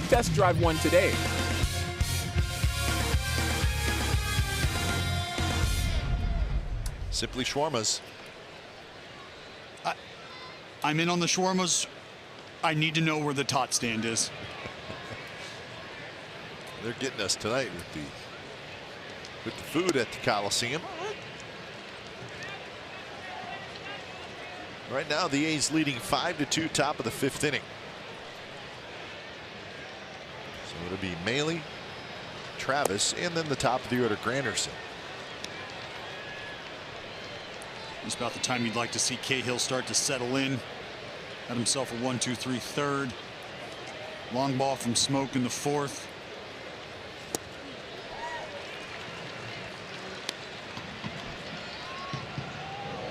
Test drive one today. Simply shawarmas. I'm in on the shawarmas. I need to know where the tot stand is. They're getting us tonight with the food at the Coliseum. Right now, the A's leading 5-2, top of the 5th inning. So it'll be Maley, Travis, and then the top of the order, Granderson. It's about the time you'd like to see Cahill start to settle in. Had himself a 1-2-3 third. Long ball from Smoke in the 4th.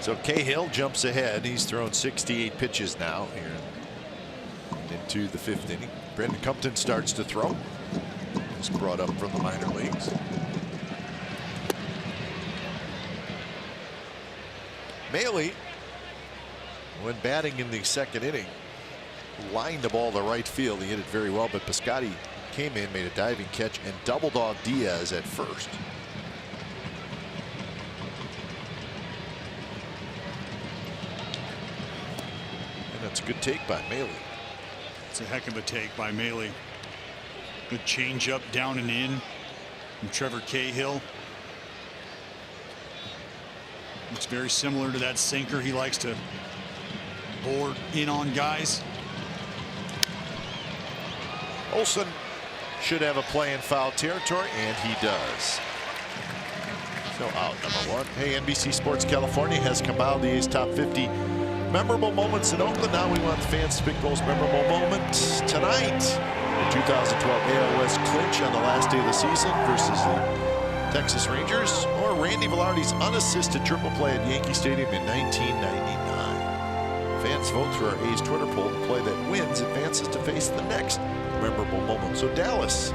So Cahill jumps ahead. He's thrown 68 pitches now here into the 5th inning. Brendan Compton starts to throw. He's brought up from the minor leagues. Maley, when batting in the 2nd inning, lined the ball to right field. He hit it very well, but Piscotti came in, made a diving catch, and double dog Diaz at first. And that's a good take by Maley. It's a heck of a take by Maley. Good changeup down and in from Trevor Cahill. Looks very similar to that sinker he likes to bore in on guys. Olsen should have a play in foul territory, and he does. So out number 1. Hey, NBC Sports California has compiled the A's top 50 memorable moments in Oakland. Now we want the fans to pick those memorable moments tonight. The 2012 AL West clinch on the last day of the season versus the Texas Rangers, or Randy Velarde's unassisted triple play at Yankee Stadium in 1999. Fans vote through our A's Twitter poll. The play that wins advances to face the next memorable moment. So Dallas,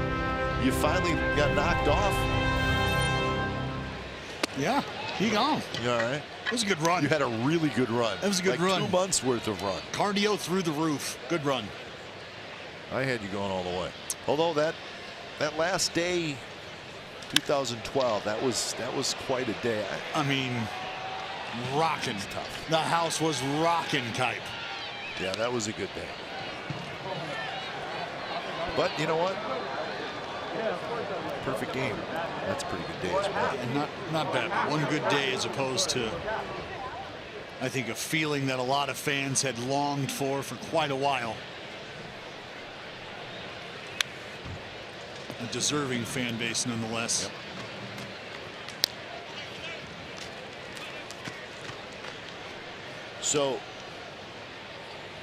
you finally got knocked off. Yeah, he gone. You all right? It was a good run. You had a really good run. That was a good run. 2 months worth of run. Cardio through the roof. Good run. I had you going all the way. Although that last day, 2012, that was quite a day. I mean, rocking. Tough. The house was rocking, Kipe. Yeah, that was a good day. But you know what? Perfect game. That's a pretty good day as well. And not bad. But one good day as opposed to, I think, a feeling that a lot of fans had longed for quite a while. A deserving fan base nonetheless. Yep. So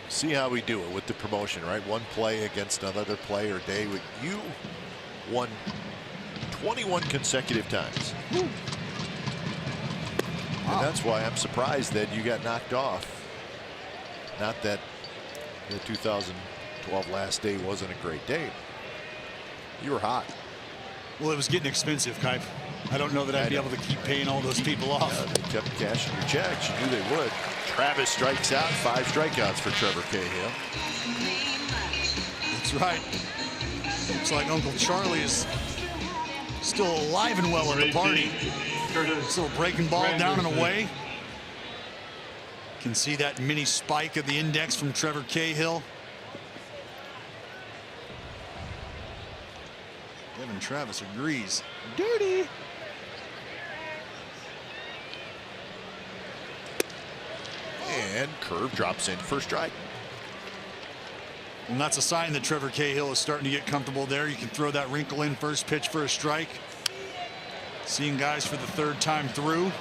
see how we do it with the promotion, right? One play against another play or day. You won 21 consecutive times. Wow. And that's why I'm surprised that you got knocked off. Not that the 2012 last day wasn't a great day. You were hot. Well, it was getting expensive, Kipe. I don't know that I'd be able to keep paying all those people off. Yeah, they kept cashing your checks. You knew they would. Travis strikes out. 5 strikeouts for Trevor Cahill. That's right. Looks like Uncle Charlie is still alive and well at the party. Still breaking ball down and away. Can see that mini spike of the index from Trevor Cahill. Devin Travis agrees. Dirty. And curve drops in for a strike. And that's a sign that Trevor Cahill is starting to get comfortable there. You can throw that wrinkle in first pitch for a strike. Seeing guys for the 3rd time through.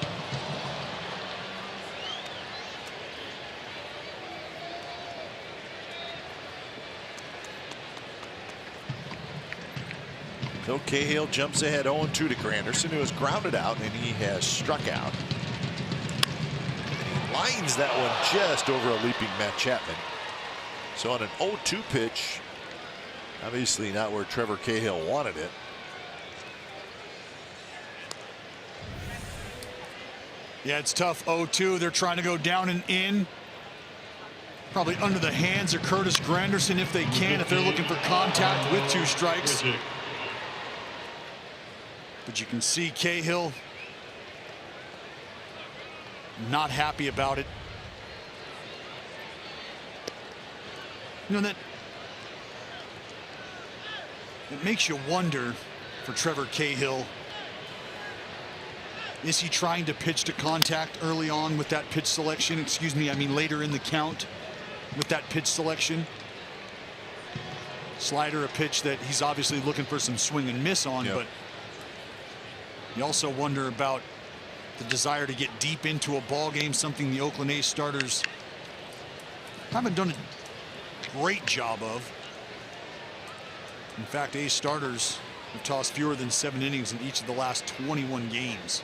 So Cahill jumps ahead 0-2 to Granderson, who has grounded out, and he has struck out. And he lines that one just over a leaping Matt Chapman. So on an 0-2 pitch, obviously not where Trevor Cahill wanted it. Yeah, it's tough. 0-2. They're trying to go down and in. Probably under the hands of Curtis Granderson if they can, if they're looking for contact with 2 strikes. But you can see Cahill not happy about it. You know, that it makes you wonder for Trevor Cahill. Is he trying to pitch to contact early on with that pitch selection? Excuse me, I mean later in the count with that pitch selection. Slider, a pitch that he's obviously looking for some swing and miss on, but you also wonder about the desire to get deep into a ball game, something the Oakland A's starters haven't done a great job of. In fact, A's starters have tossed fewer than 7 innings in each of the last 21 games.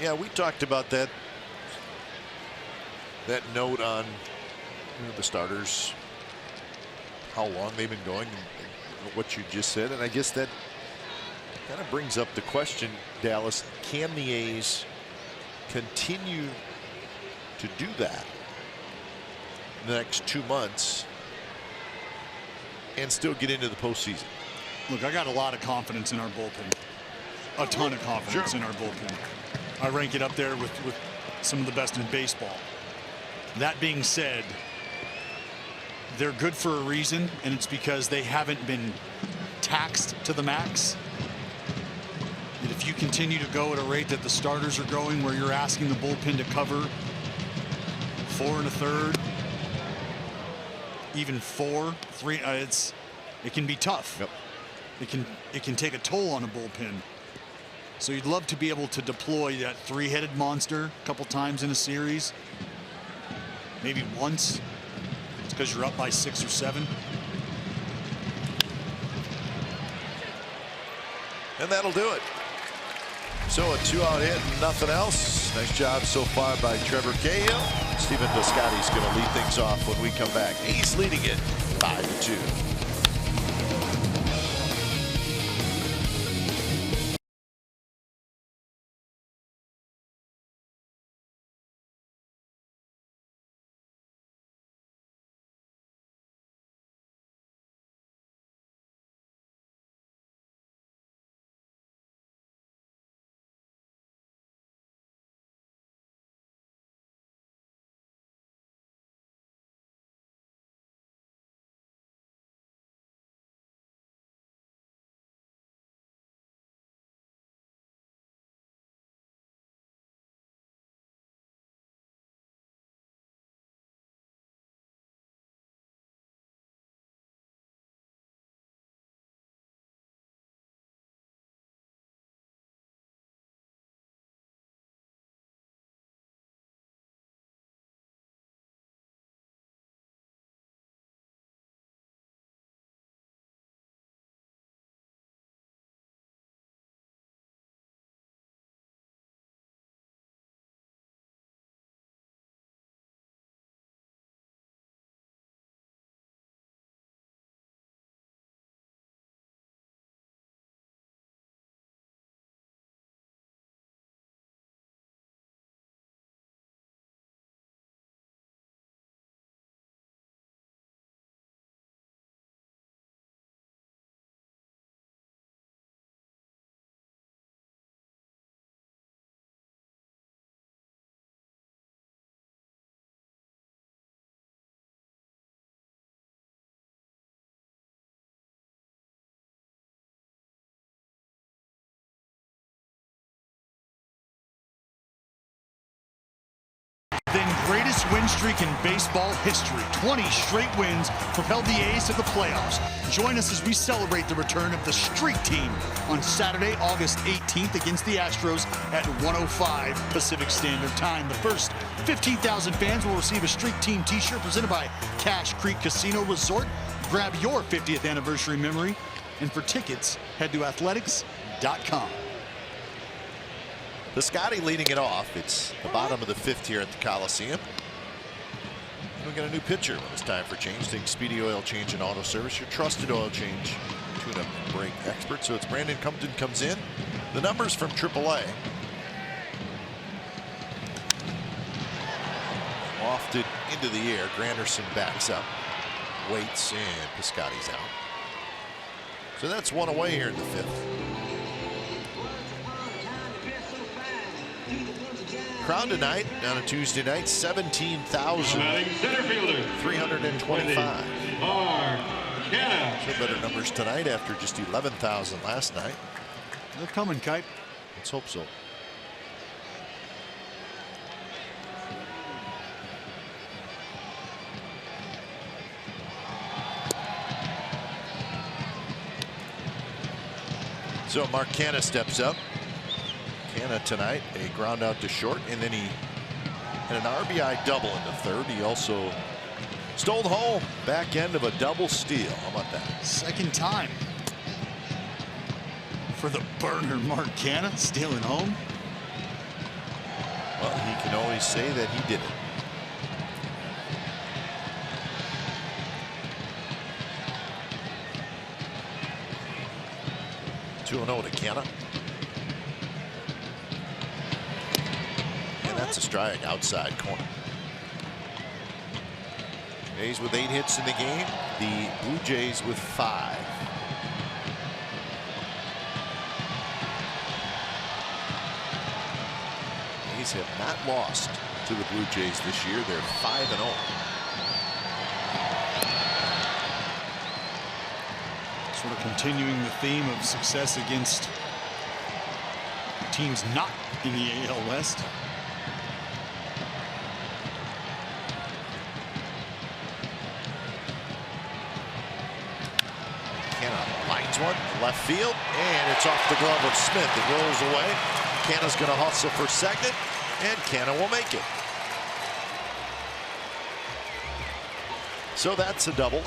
Yeah, we talked about that note on the starters, how long they've been going, and what you just said, and I guess that kind of brings up the question, Dallas, can the A's continue to do that in the next 2 months and still get into the postseason? Look, I got a lot of confidence in our bullpen. A ton of confidence in our bullpen. I rank it up there with some of the best in baseball. That being said, they're good for a reason, and it's because they haven't been taxed to the max. And if you continue to go at a rate that the starters are going, where you're asking the bullpen to cover 4 1/3, even 4, 3, it can be tough. Yep. It can take a toll on a bullpen. So you'd love to be able to deploy that 3-headed monster a couple times in a series. Maybe once. It's because you're up by 6 or 7. And that'll do it. So a 2-out hit and nothing else. Nice job so far by Trevor Cahill. Stephen Piscotty's going to lead things off when we come back. He's leading it 5-2. Then greatest win streak in baseball history. 20 straight wins propelled the A's to the playoffs. Join us as we celebrate the return of the streak team on Saturday, August 18th against the Astros at 1:05 Pacific Standard Time. The first 15,000 fans will receive a streak team t-shirt presented by Cache Creek Casino Resort. Grab your 50th anniversary memory, and for tickets, head to athletics.com. Piscotty leading it off. It's the bottom of the 5th here at the Coliseum. We got a new pitcher when it's time for change. Think Speedy Oil Change and Auto Service, your trusted oil change tune-up brake expert. So it's Brandon Compton comes in. The numbers from AAA. Wafted into the air. Granderson backs up, waits, and Piscotty's out. So that's one away here in the 5th. Crowd tonight on a Tuesday night, 17,325. So better numbers tonight after just 11,000 last night. They're coming, Kite. Let's hope so. So Mark Canha steps up. Canha tonight, a ground out to short, and then he had an RBI double in the 3rd. He also stole home, back end of a double steal. How about that? 2nd time for the burner, Mark Canha stealing home. Well, he can always say that he did it. Two 2-0 to Canna. And that's a strike outside corner. A's with 8 hits in the game. The Blue Jays with 5. A's have not lost to the Blue Jays this year. They're 5-0. Sort of continuing the theme of success against teams not in the AL West. Lines one left field, and it's off the glove of Smith. It rolls away. Canna's going to hustle for second, and Canna will make it. So that's a double.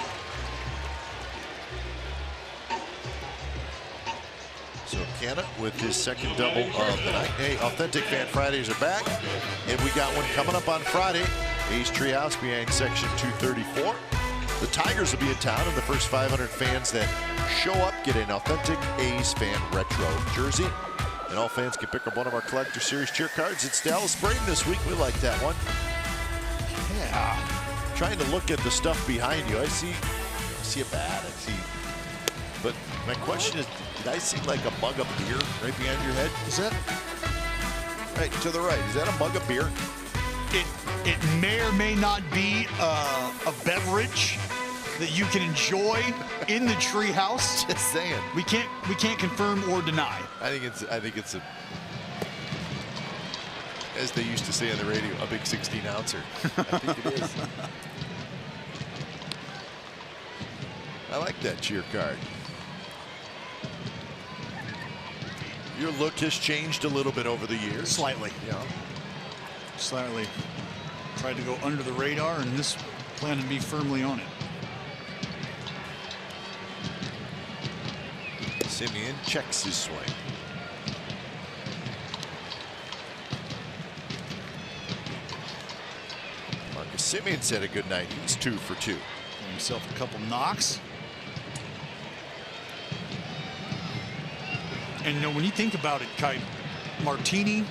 So Canna with his second double of the night. Hey, Authentic Fan Fridays are back, and we got one coming up on Friday. A's Treehouse behind section 234. The Tigers will be in town, and the first 500 fans that show up get an authentic A's fan retro jersey. And all fans can pick up one of our Collector Series cheer cards. It's Dallas Spring this week. We like that one. Yeah. Trying to look at the stuff behind you. I see a bat. I see. But my question is, did I see like a mug of beer right behind your head? Is that right to the right? Is that a mug of beer? It may or may not be a beverage that you can enjoy in the treehouse. Just saying. We can't confirm or deny. I think it's a, as they used to say on the radio, a big 16-ouncer. I think it is. I like that cheer card. Your look has changed a little bit over the years. Slightly. Yeah. Slightly. Tried to go under the radar, and this plan to be firmly on it. Simeon checks his swing. Marcus Simeon's had a good night. He's 2 for 2. Got himself a couple knocks. And you know, when you think about it, Kai, Martini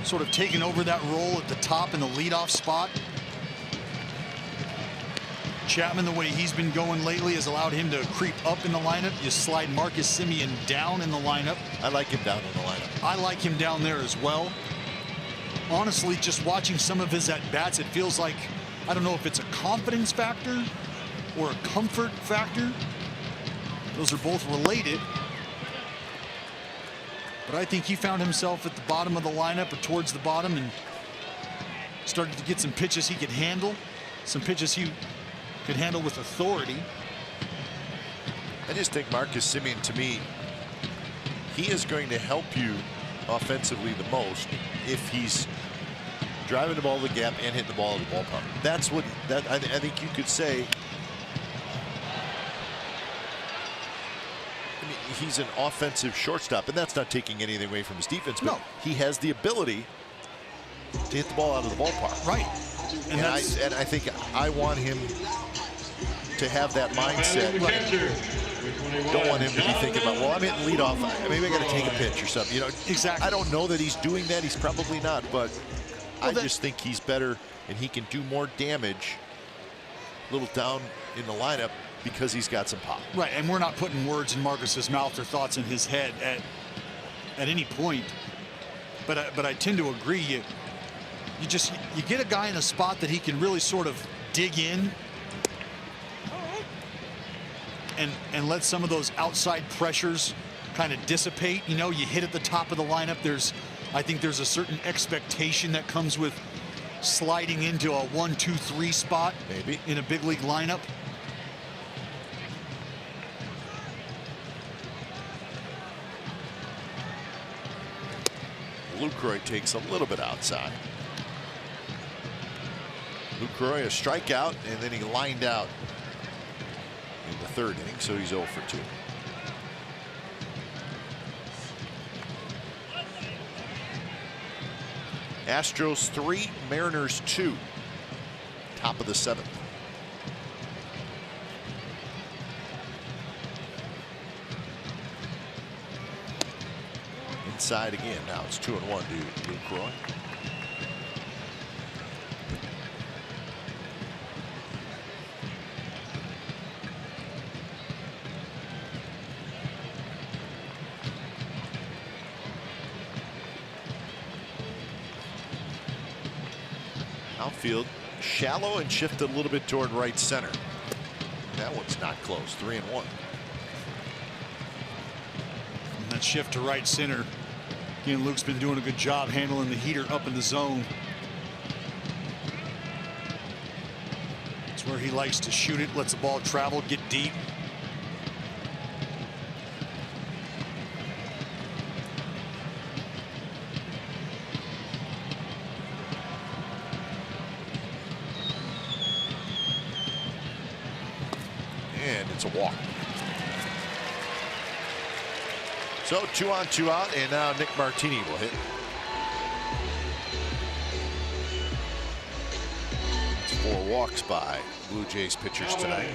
sort of taking over that role at the top in the leadoff spot. Chapman, the way he's been going lately, has allowed him to creep up in the lineup. You slide Marcus Simeon down in the lineup. I like him down in the lineup. I like him down there as well. Honestly, just watching some of his at-bats, it feels like, I don't know if it's a confidence factor or a comfort factor. Those are both related. But I think he found himself at the bottom of the lineup or towards the bottom and started to get some pitches he could handle, some pitches he could handle with authority. I just think Marcus Simeon, to me, he is going to help you offensively the most if he's driving the ball to the gap and hitting the ball at the ballpark. That's what I think you could say. I mean, he's an offensive shortstop, and that's not taking anything away from his defense, but no, he has the ability to hit the ball out of the ballpark. Right. And I think I want him to have that mindset. Right. Don't want him to be thinking about, well, I'm hitting leadoff. Maybe I got to take a pitch or something. You know, exactly. I don't know that he's doing that. He's probably not, but I just think he's better and he can do more damage a little down in the lineup because he's got some pop. Right, and we're not putting words in Marcus's mouth or thoughts in his head at any point. But I tend to agree. You get a guy in a spot that he can really sort of dig in and let some of those outside pressures kind of dissipate. You know, you hit at the top of the lineup. I think there's a certain expectation that comes with sliding into a 1-2-3 spot, maybe in a big league lineup. Lucroy takes a little bit outside. Lucroy a strikeout, and then he lined out in the third inning, so he's 0 for 2. Astros 3, Mariners 2. Top of the 7th. Inside again. Now it's 2-1 to Luke Roy. Outfield shallow and shifted a little bit toward right center. That one's not close. 3-1. And that shift to right center. Again, Luke's been doing a good job handling the heater up in the zone. It's where he likes to shoot it, lets the ball travel, get deep. And it's a walk. So 2 on 2 out, and now Nick Martini will hit. It's 4 walks by Blue Jays pitchers tonight.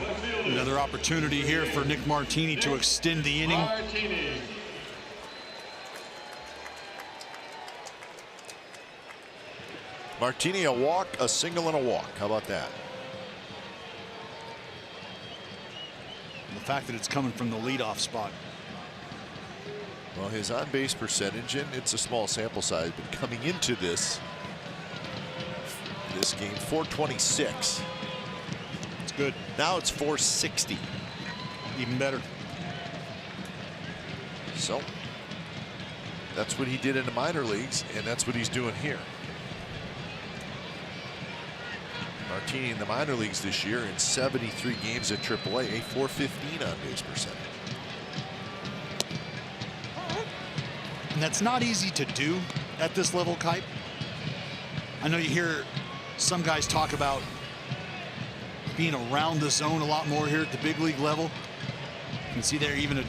Another opportunity here for Nick Martini to extend the inning. Martini a walk, a single, and a walk. How about that? The fact that it's coming from the leadoff spot. Well, his on-base percentage, and it's a small sample size, but coming into this game, 426. It's good. Now it's 460. Even better. So that's what he did in the minor leagues, and that's what he's doing here. Martini in the minor leagues this year in 73 games at AAA, a 415 on-base percentage. And that's not easy to do at this level, Kite. I know you hear some guys talk about being around the zone a lot more here at the big league level. You can see there even a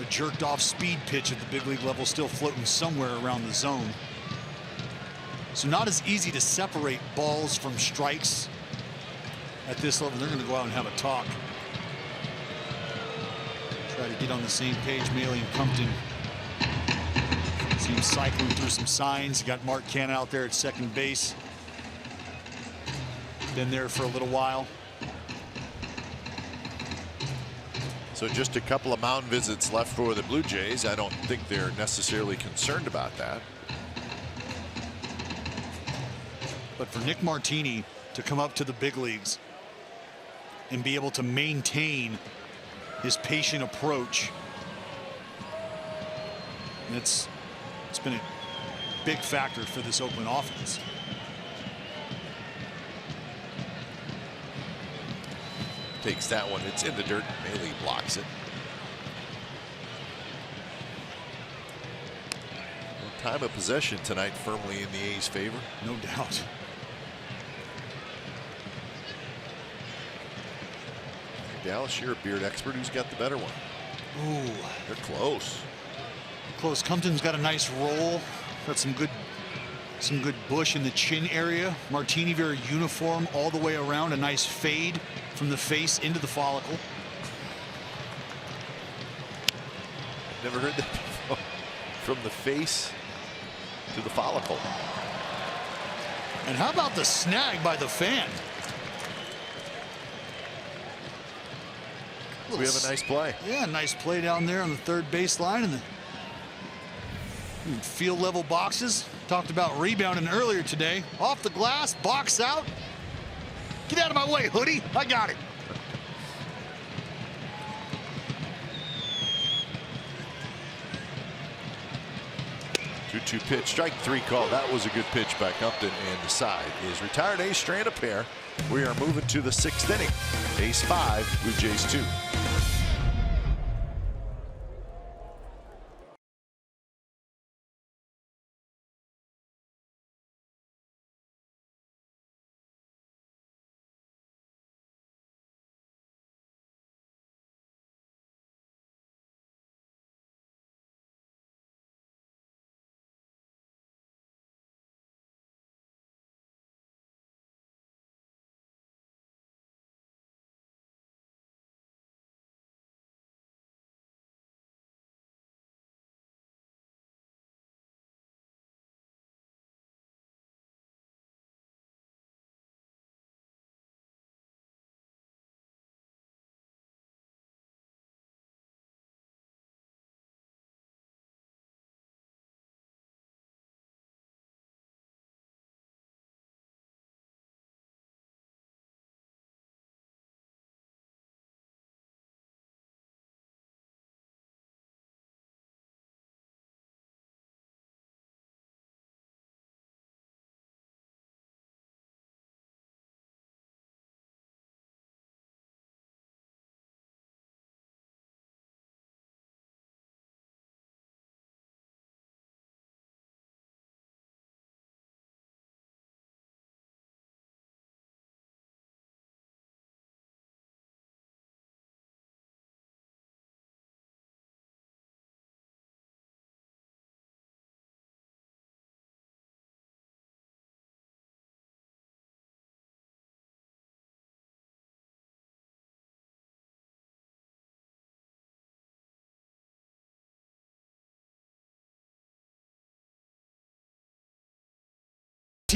jerked off speed pitch at the big league level still floating somewhere around the zone. So not as easy to separate balls from strikes at this level. They're going to go out and have a talk. Try to get on the same page, Maley and Compton. See him cycling through some signs. You got Mark Cannon out there at second base. Been there for a little while. So just a couple of mound visits left for the Blue Jays. I don't think they're necessarily concerned about that. But for Nick Martini to come up to the big leagues and be able to maintain his patient approach, it's been a big factor for this Oakland offense. Takes that one. It's in the dirt. Maley blocks it. Time of possession tonight firmly in the A's favor. No doubt. Dallas, you're a beard expert. Who's got the better one? Ooh, they're close. Close. Compton's got a nice roll. Got some good bush in the chin area. Martini very uniform all the way around. A nice fade from the face into the follicle. Never heard that before. From the face to the follicle. And how about the snag by the fan? We have a nice play. Yeah, nice play down there on the third baseline and the field level boxes. Talked about rebounding earlier today. Off the glass, box out. Get out of my way, hoodie. I got it. Two pitch, strike 3 call. That was a good pitch by Compton, and the side is retired A's strand a pair. We are moving to the 6th inning. A's 5, Blue Jays 2.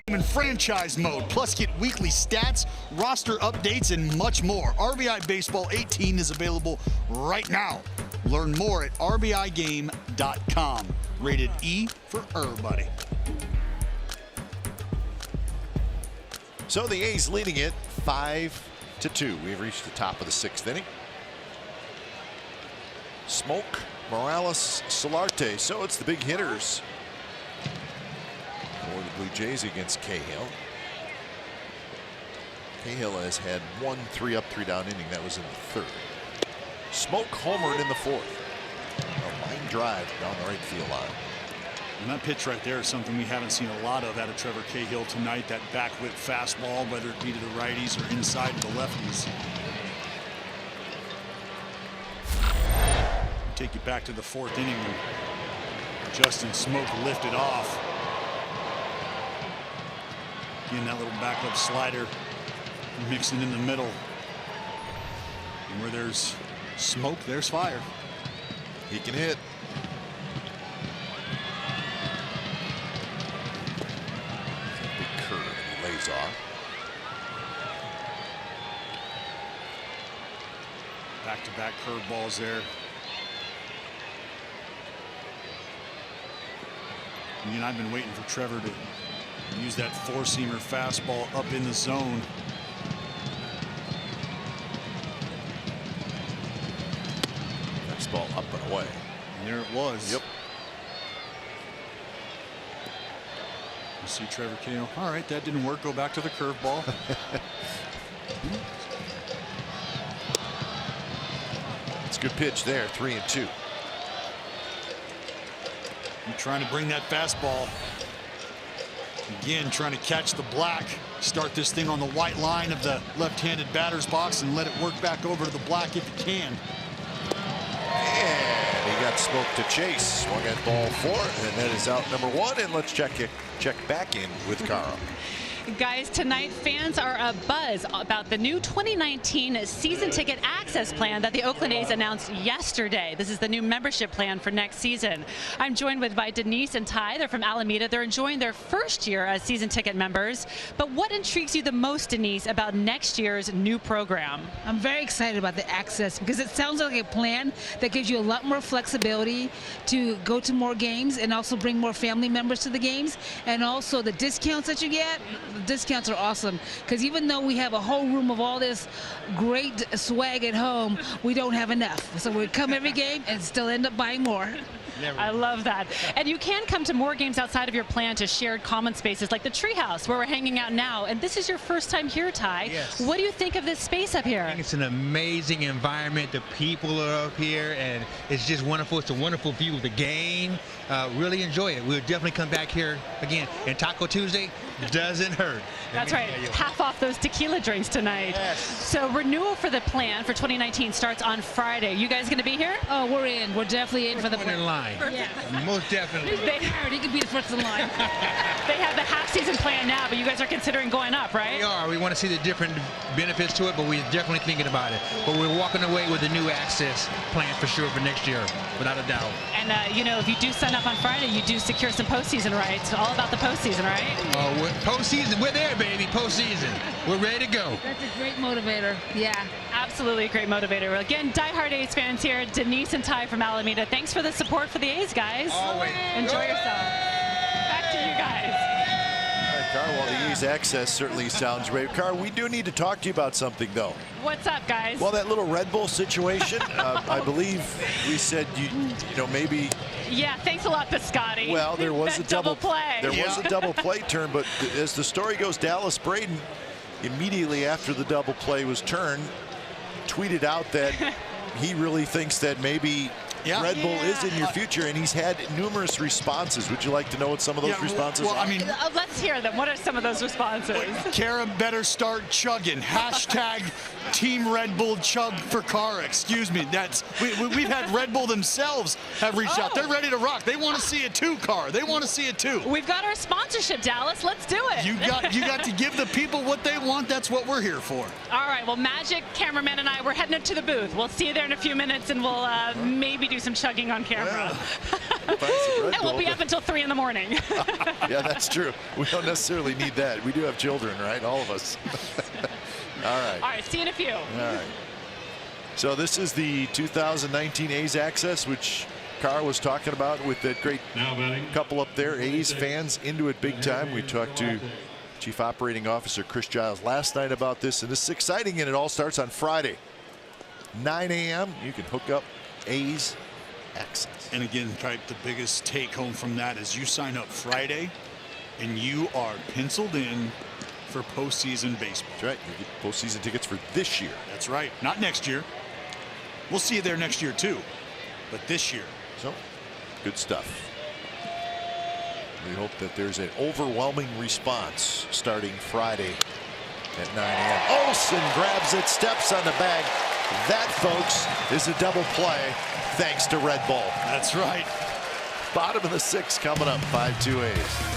team in franchise mode. Plus, get weekly stats, roster updates, and much more. RBI Baseball 18 is available right now. Learn more at rbigame.com. Rated E for everybody. So the A's leading it 5-2. We've reached the top of the 6th inning. Smoke, Morales, Solarte. So it's the big hitters for the Blue Jays against Cahill. Cahill has had one 3-up, 3-down inning. That was in the 3rd. Smoke homered in the 4th. A line drive down the right field line. And that pitch right there is something we haven't seen a lot of out of Trevor Cahill tonight. That back whip fastball, whether it be to the righties or inside to the lefties. Take you back to the 4th inning when Justin Smoke lifted off. Again, that little backup slider mixing in the middle. And where there's smoke, there's fire. He can hit. Big curve, he lays off. Back-to-back curveballs there. Again, I've been waiting for Trevor to use that four-seamer fastball up in the zone. Fastball up and away. And there it was. Yep. You see Trevor Cahill. All right, that didn't work. Go back to the curveball. It's a good pitch there. 3-2. I'm trying to bring that fastball. Again, trying to catch the black. Start this thing on the white line of the left-handed batter's box and let it work back over to the black if you can. And he got Smoke to chase. Swung at ball 4, and that is out number 1. And let's check back in with Carl. Guys, tonight fans are abuzz about the new 2019 season ticket access plan that the Oakland A's announced yesterday. This is the new membership plan for next season. I'm joined by Denise and Ty. They're from Alameda. They're enjoying their first year as season ticket members. But what intrigues you the most, Denise, about next year's new program? I'm very excited about the access because it sounds like a plan that gives you a lot more flexibility to go to more games and also bring more family members to the games, and also the discounts that you get. The discounts are awesome because even though we have a whole room of all this great swag at home, we don't have enough. So we come every game and still end up buying more. I love that. And you can come to more games outside of your plan to shared common spaces like the Treehouse where we're hanging out now. And this is your first time here, Ty. Yes. What do you think of this space up here? I think it's an amazing environment. The people are up here, and it's just wonderful. It's a wonderful view of the game. Really enjoy it. We'll definitely come back here again. And Taco Tuesday doesn't hurt. That's right. Half off those tequila drinks tonight. Yes. So renewal for the plan for 2019 starts on Friday. You guys going to be here? Oh, we're in. We're definitely in for the One in line. Yeah. Most definitely. He could be the first in line. They have the half-season plan now, but you guys are considering going up, right? We are. We want to see the different benefits to it, but we're definitely thinking about it. But we're walking away with a new access plan for sure for next year, without a doubt. And, you know, if you do sign up on Friday, you do secure some postseason rights. All about the postseason, right? Postseason. We're there, baby. Postseason. We're ready to go. That's a great motivator. Yeah. Absolutely a great motivator. Well, again, diehard A's fans here. Denise and Ty from Alameda. Thanks for the support for the A's, guys. Always. Enjoy yourself. Back to you guys. All right, Carl, well, the A's access certainly sounds great. Carl, we do need to talk to you about something, though. What's up, guys? Well, that little Red Bull situation, I believe we said, you know, maybe. Yeah, thanks a lot, Piscotti. Well, there was that a double play. There was a double play turn, but as the story goes, Dallas Braden, immediately after the double play was turned, tweeted out that he really thinks that maybe Red Bull is in your future, and he's had numerous responses. Would you like to know what some of those responses are? I mean, let's hear them. What are some of those responses? Kara better start chugging. Hashtag Team Red Bull chug for Kara. Excuse me. We've had Red Bull themselves have reached out. They're ready to rock. They want to see it too, Kara. They want to see it too. We've got our sponsorship, Dallas. Let's do it. You got to give the people what they want. That's what we're here for. All right. Well, Magic, cameraman, and I, we're heading up to the booth. We'll see you there in a few minutes, and we'll maybe do some chugging on camera. Well, and we'll be up until 3 in the morning. Yeah, that's true. We don't necessarily need that. We do have children, right? All of us. All right. All right, see you in a few. All right. So this is the 2019 A's Access, which Carr was talking about with that great couple up there. A's fans into it big time. We talked to Chief Operating Officer Chris Giles last night about this, and this is exciting, and it all starts on Friday. 9 a.m. You can hook up A's Access. And again, Kipe, the biggest take home from that is you sign up Friday and you are penciled in for postseason baseball. That's right. You get postseason tickets for this year. That's right. Not next year. We'll see you there next year too, but this year. So, good stuff. We hope that there's an overwhelming response starting Friday at 9 a.m. Olsen grabs it, steps on the bag. That, folks, is a double play thanks to Red Bull. That's right. Bottom of the 6th coming up, 5-2 A's.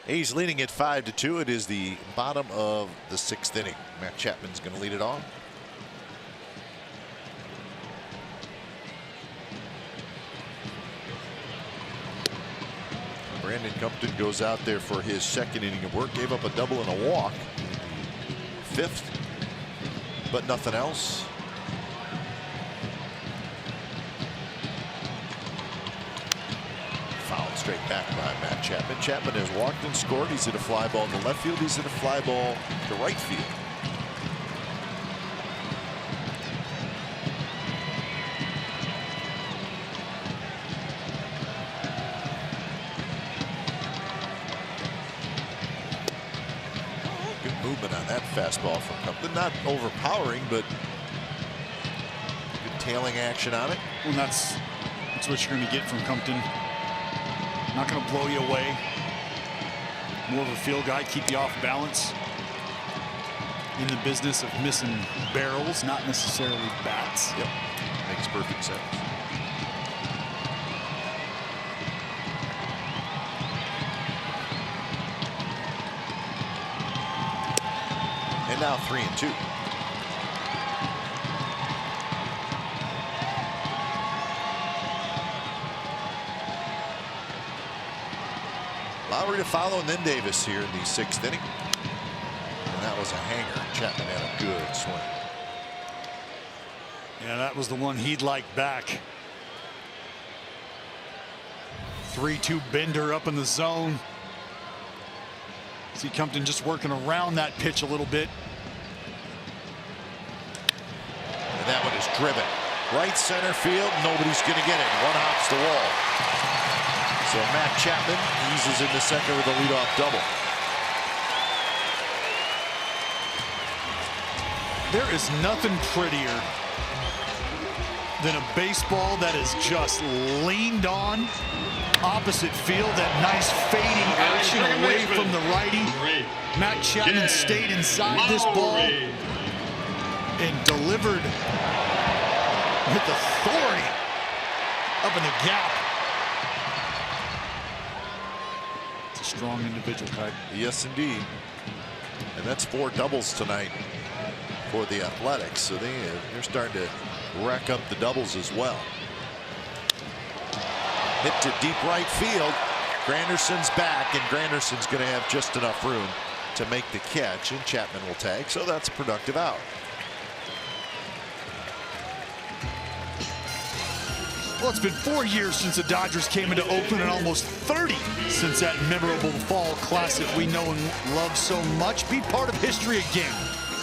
A's leading at 5-2. It is the bottom of the 6th inning. Matt Chapman's going to lead it off. Brandon Compton goes out there for his 2nd inning of work. Gave up a double and a walk. 5th, but nothing else. Fouled straight back by Matt Chapman. Chapman has walked and scored. He's hit a fly ball to left field. He's hit a fly ball to right field. Good movement on that fastball from Compton. Not overpowering, but good tailing action on it. Well, that's what you're going to get from Compton. Not going to blow you away. More of a field guy, keep you off balance. In the business of missing barrels, not necessarily bats. Yep, makes perfect sense. And now 3-2. Lowry to follow, and then Davis here in the 6th inning. And that was a hanger. Chapman had a good swing. Yeah, that was the one he'd like back. 3-2 bender up in the zone. See Compton just working around that pitch a little bit. And that one is driven. Right center field. Nobody's going to get it. One hops the wall. So Matt Chapman eases into second with a leadoff double. There is nothing prettier than a baseball that is just leaned on opposite field. That nice fading action away from the righty. Matt Chapman stayed inside this ball and delivered with authority up in the gap. It's a strong individual type. Yes, indeed. And that's 4 doubles tonight for the Athletics. So they're starting to rack up the doubles as well. Hit to deep right field. Granderson's back, and Granderson's going to have just enough room to make the catch, and Chapman will tag. So that's a productive out. Well, it's been 4 years since the Dodgers came into Oakland, and almost 30 since that memorable fall classic we know and love so much. Be part of history again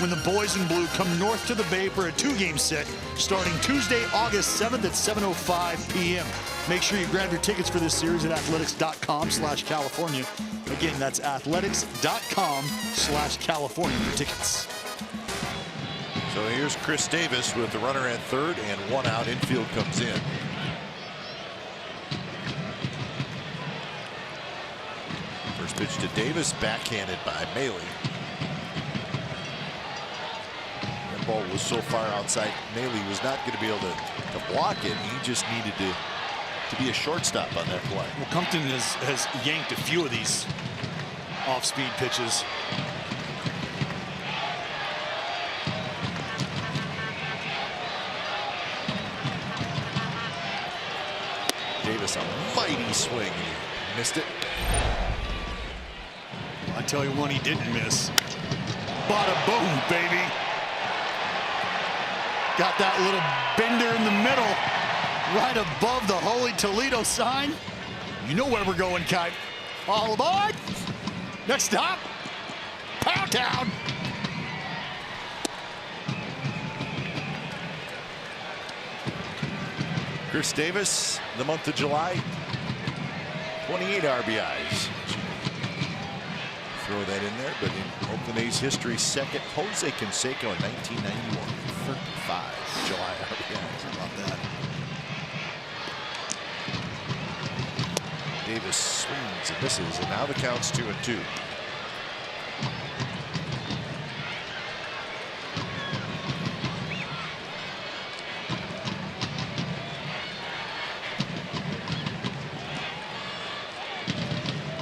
when the boys in blue come north to the Bay for a 2-game set starting Tuesday, August 7th at 7:05 p.m. Make sure you grab your tickets for this series at athletics.com/California. Again, that's athletics.com/California for tickets. So here's Chris Davis with the runner at third and 1 out. Infield comes in. First pitch to Davis, backhanded by Maley. That ball was so far outside, Maley was not going to be able to block it. He just needed to be a shortstop on that play. Well, Compton has yanked a few of these off-speed pitches. Davis, a mighty swing. He missed it. I tell you one he didn't miss. Bada boom, baby. Got that little bender in the middle, right above the Holy Toledo sign. You know where we're going, Kite. All aboard. Next stop, Pound Town. Chris Davis, the month of July, 28 RBIs. Throw that in there, but in Oakland A's history, second, Jose Canseco in 1991, 35 July RBIs. How about that? Davis swings and misses, and now the count's 2-2.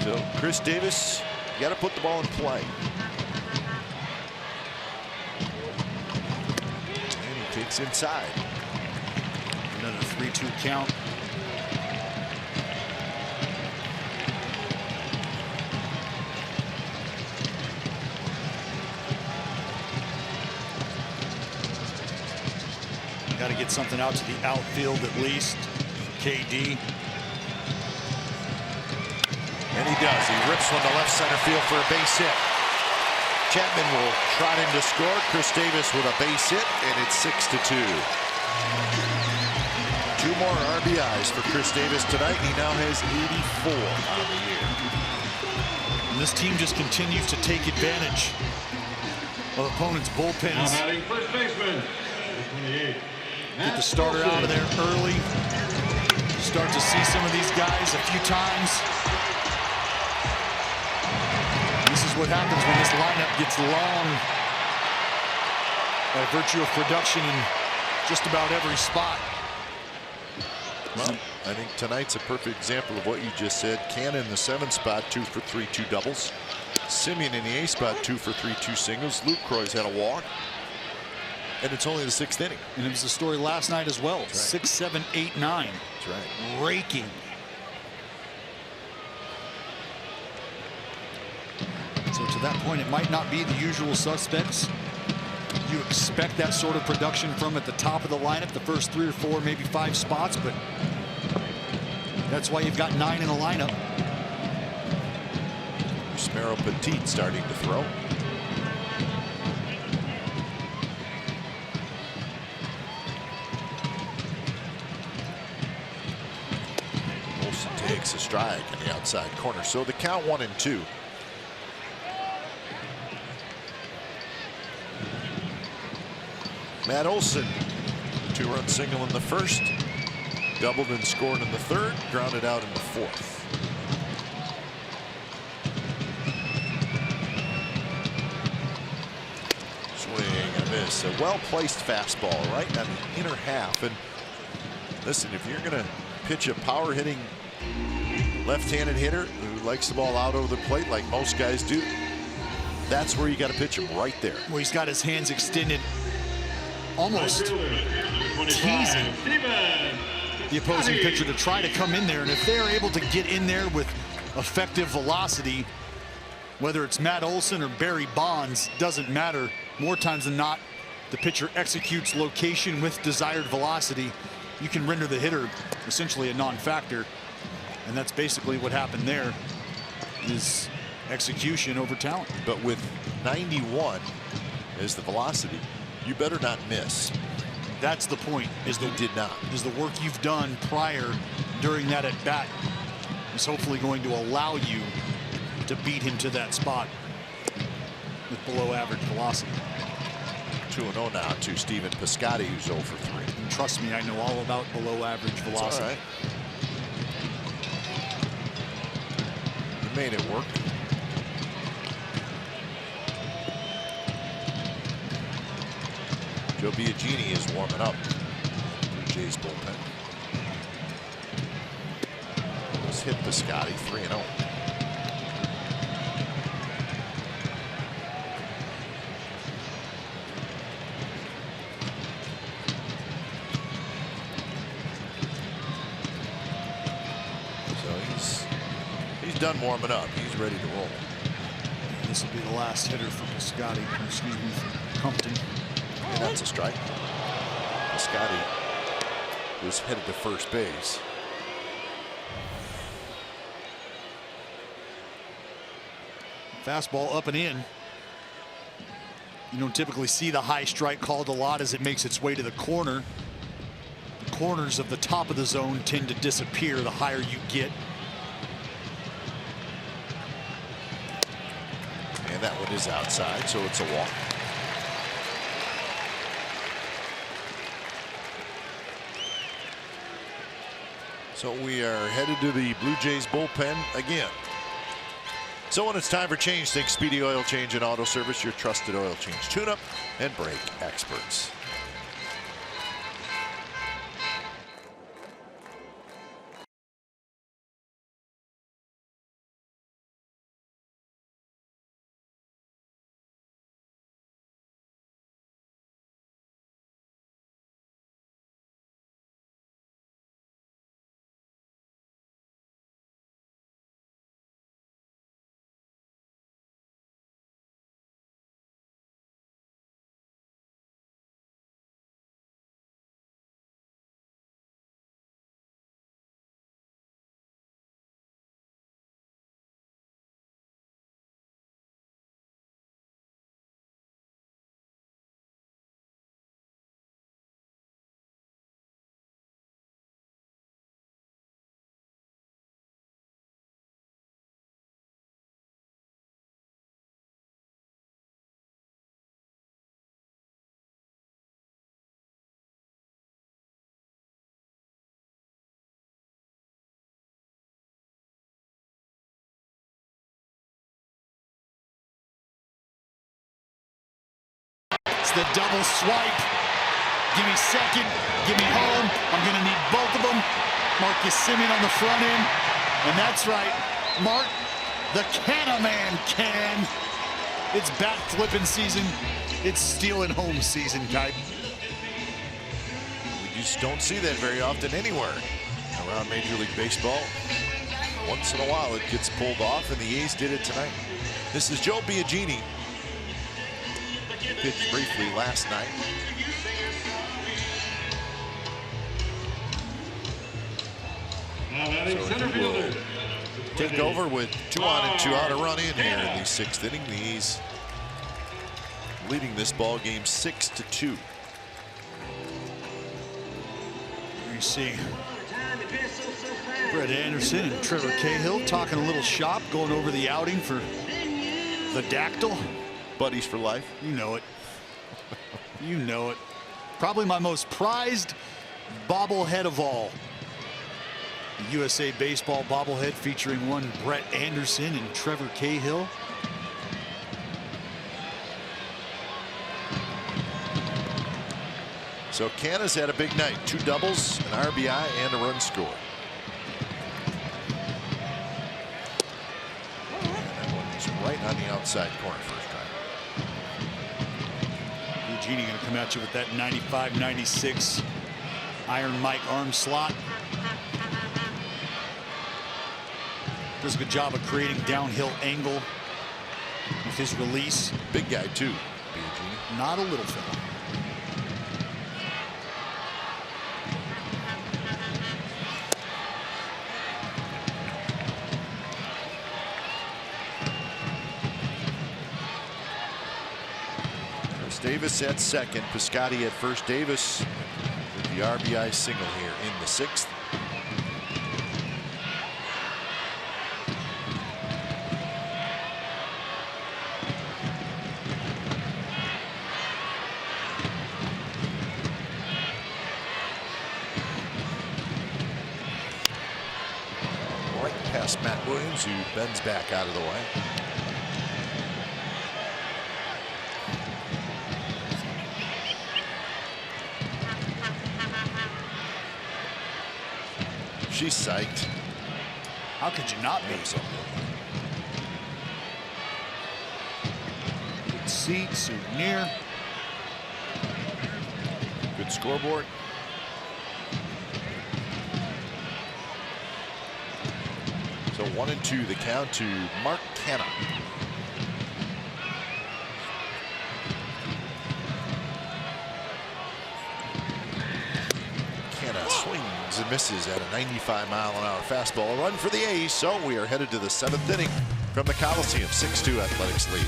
So Chris Davis, you got to put the ball in play. And he takes inside. Another 3-2 count. Got to get something out to the outfield at least. KD. And he does. He rips one to left center field for a base hit. Chapman will trot in to score. Chris Davis with a base hit, and it's 6-2. 2 more RBIs for Chris Davis tonight. He now has 84 on the year. And this team just continues to take advantage of opponents' bullpens. First baseman, 28. Get the starter out of there early. Start to see some of these guys a few times. This is what happens when this lineup gets long by virtue of production in just about every spot. Well, I think tonight's a perfect example of what you just said. Cannon in the 7th spot, 2 for 3, 2 doubles. Simeon in the 8th spot, 2 for 3, 2 singles. Luke Croy's had a walk. And it's only the 6th inning. And it was the story last night as well. Right. 6, 7, 8, 9. That's right. Raking. So to that point, it might not be the usual suspects you expect that sort of production from at the top of the lineup, the first 3 or 4, maybe 5 spots, but that's why you've got 9 in a lineup. Smero Petit starting to throw. Olsen takes a strike in the outside corner. So the count 1-2. Matt Olson, 2-run single in the first, doubled and scored in the third, grounded out in the fourth. Swing and a miss. A well-placed fastball right on the inner half. And listen, if you're going to pitch a power-hitting left-handed hitter who likes the ball out over the plate like most guys do, that's where you got to pitch him, right there. Well, he's got his hands extended, almost teasing the opposing pitcher to try to come in there. And if they're able to get in there with effective velocity, whether it's Matt Olson or Barry Bonds, doesn't matter. More times than not, the pitcher executes location with desired velocity. You can render the hitter essentially a non-factor. And that's basically what happened there, is execution over talent. But with 91 as the velocity, you better not miss. That's the point. Did not. Is the work you've done prior during that at bat is hopefully going to allow you to beat him to that spot with below average velocity. 2-0 now to Stephen Piscotty, who's 0 for 3. And trust me, I know all about below average velocity. All right. You made it work. Joe Biagini is warming up. Blue Jays bullpen. Let's hit Piscotty 3-0. He's done warming up. He's ready to roll. This will be the last hitter for Piscotty. Excuse me, for Compton. And that's a strike. Piscotty was headed to first base. Fastball up and in. You don't typically see the high strike called a lot as it makes its way to the corner. The corners of the top of the zone tend to disappear the higher you get. And that one is outside, so it's a walk. So we are headed to the Blue Jays bullpen again. So when it's time for change, think Speedy Oil Change and Auto Service, your trusted oil change tune-up and brake experts. The double swipe. Give me second. Give me home. I'm going to need both of them. Marcus Semien on the front end. And that's right. Mark, the Can-A-Man can. It's bat flipping season. It's stealing home season, Kite. We just don't see that very often anywhere around Major League Baseball. Once in a while it gets pulled off, and the A's did it tonight. This is Joe Biagini. Pitched briefly last night. So he will take over with 2 on and 2 out, a run in here in the 6th inning. The A's leading this ball game 6-2. You see Brett Anderson and Trevor Cahill talking a little shop, going over the outing for the Dactyl. Buddies for life. You know it. You know it. Probably my most prized bobblehead of all. The USA Baseball bobblehead featuring one Brett Anderson and Trevor Cahill. So Canna's had a big night. 2 doubles, an RBI, and a run score. And that one is right on the outside corner first time. Eugenie going to come at you with that 95-96 Iron Mike arm slot. Does a good job of creating downhill angle with his release. Big guy too, Eugenie. Not a little fella. Davis at second, Piscotty at first. Davis with the RBI single here in the 6th. Right past Matt Williams, who bends back out of the way. She's psyched. How could you not be? Good seat, souvenir. Good scoreboard. So 1-2 the count to Mark Canna. Swings and misses at a 95-mile-an-hour fastball. A run for the A's. So we are headed to the 7th inning from the Coliseum. 6-2 Athletics lead.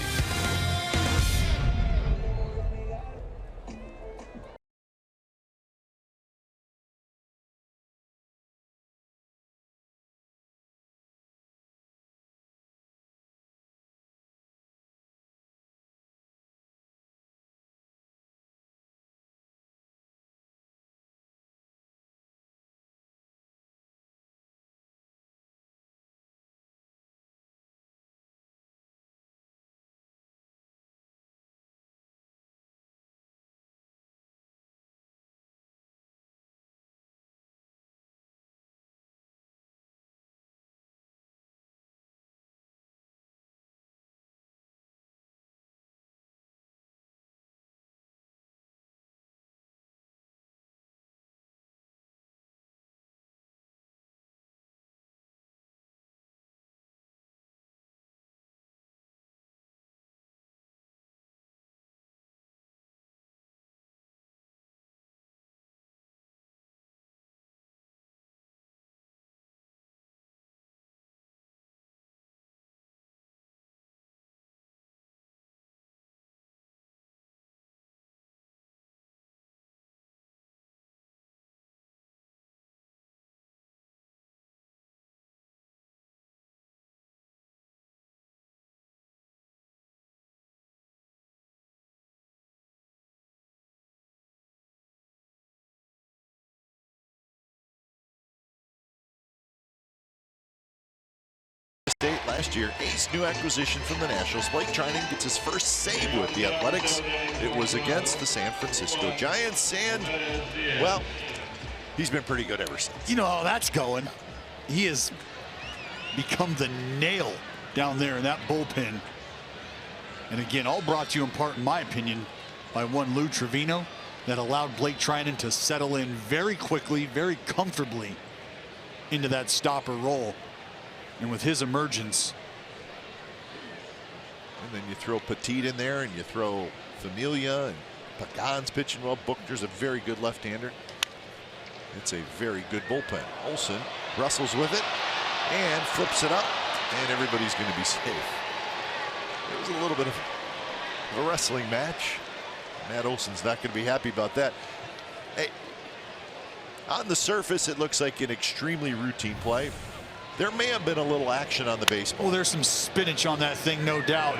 State last year, A's new acquisition from the Nationals. Blake Trinan gets his first save with the Athletics. It was against the San Francisco Giants, and, well, he's been pretty good ever since. You know how that's going. He has become the nail down there in that bullpen. And again, all brought to you in part, in my opinion, by one Lou Trevino that allowed Blake Trinan to settle in very quickly, very comfortably into that stopper role. And with his emergence. And then you throw Petit in there, and you throw Familia, and Pagan's pitching well. Booker's a very good left-hander. It's a very good bullpen. Olsen wrestles with it and flips it up, and everybody's going to be safe. It was a little bit of a wrestling match. Matt Olson's not going to be happy about that. Hey, on the surface, it looks like an extremely routine play. There may have been a little action on the baseball. Oh, there's some spinach on that thing, no doubt.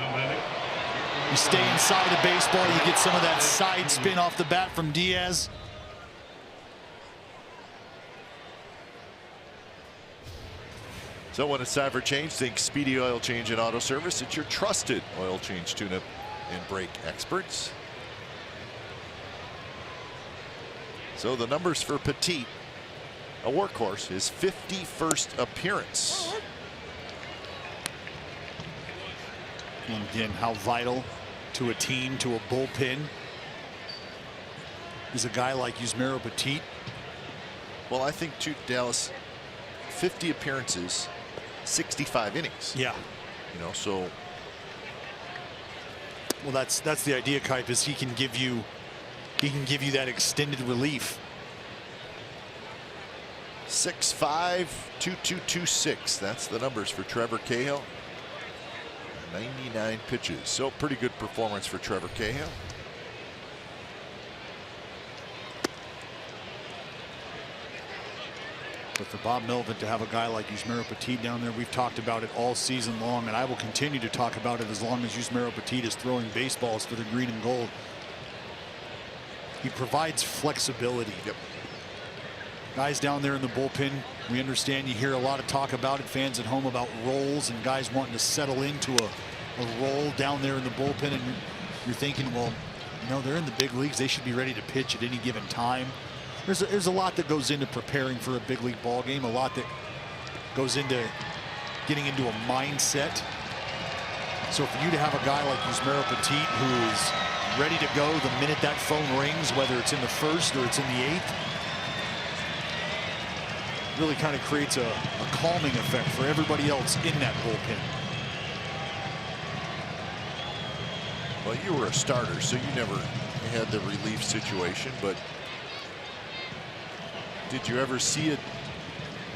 You stay inside of baseball, you get some of that side spin off the bat from Diaz. So when it's time for change, think Speedy Oil Change and Auto Service. It's your trusted oil change, tune-up, and brake experts. So the numbers for Petit, a workhorse, his 51st appearance. And again, how vital to a team, to a bullpen, is a guy like Yusmeiro Petit. Well, I think too, Dallas, 50 appearances, 65 innings. Yeah. You know, so. Well, that's the idea, Kipe, is he can give you that extended relief. 6'5", 2226. That's the numbers for Trevor Cahill. 99 pitches. So pretty good performance for Trevor Cahill. But for Bob Melvin to have a guy like Yusmeiro Petit down there, we've talked about it all season long, and I will continue to talk about it as long as Yusmeiro Petit is throwing baseballs for the green and gold. He provides flexibility. Yep. Guys down there in the bullpen, we understand, you hear a lot of talk about it, fans at home, about roles and guys wanting to settle into a role down there in the bullpen, and you're thinking, well, you know, they're in the big leagues, they should be ready to pitch at any given time. There's a lot that goes into preparing for a big league ball game, a lot that goes into getting into a mindset. So for you to have a guy like Yusmeiro Petit who is ready to go the minute that phone rings, whether it's in the first or it's in the eighth, really kind of creates a calming effect for everybody else in that bullpen. Well, you were a starter, so you never had the relief situation, but did you ever see a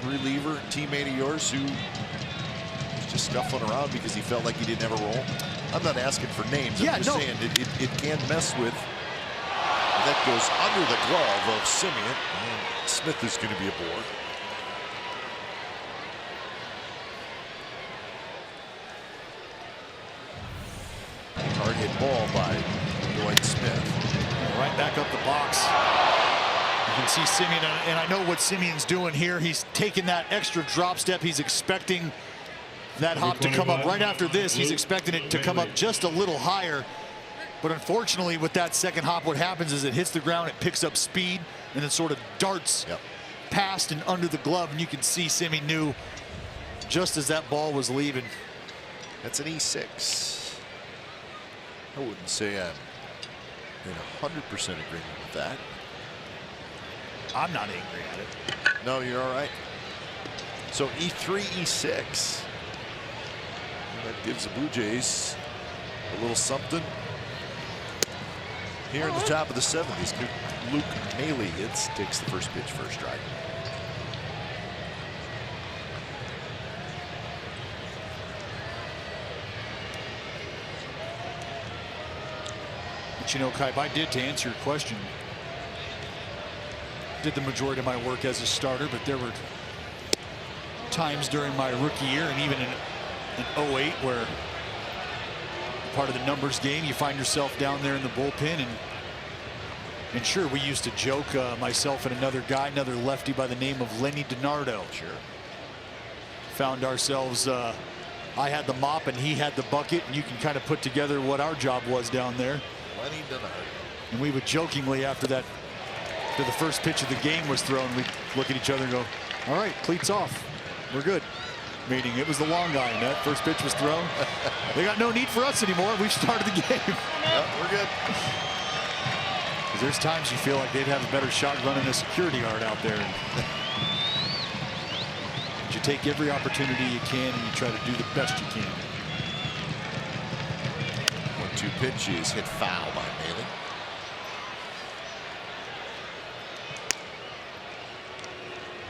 reliever, teammate of yours, who was just scuffling around because he felt like he didn't have a role? I'm not asking for names. I'm just saying it can mess with. That goes under the glove of Simeon, and Smith is going to be aboard. Hard hit ball by Dwight Smith. Right back up the box. You can see Simeon, and I know what Simeon's doing here. He's taking that extra drop step. He's expecting that hop to come up right after this. He's expecting it to come up just a little higher. But unfortunately, with that second hop, what happens is it hits the ground, it picks up speed, and it sort of darts past and under the glove. And you can see Simeon knew just as that ball was leaving. That's an E6. I wouldn't say I'm in 100% agreement with that. I'm not angry at it. No, you're all right. So E3, E6. And that gives the Blue Jays a little something. Here in the top of the 70s, Luke Maley takes the first pitch for a strike. But you know, Kipe, I did, to answer your question, did the majority of my work as a starter, but there were times during my rookie year and even in 08 where part of the numbers game, you find yourself down there in the bullpen, and sure, we used to joke, myself and another guy, another lefty by the name of Lenny DiNardo. Sure. Found ourselves, I had the mop and he had the bucket, and you can kind of put together what our job was down there. Lenny DiNardo. And we would jokingly, after the first pitch of the game was thrown, we'd look at each other and go, all right, cleats off, we're good. Meaning it was the long guy, and that first pitch was thrown. They got no need for us anymore. We've started the game. Yep, we're good. Because there's times you feel like they'd have a better shot running a security guard out there. But you take every opportunity you can, and you try to do the best you can. 1-2 pitch is hit foul by Maley.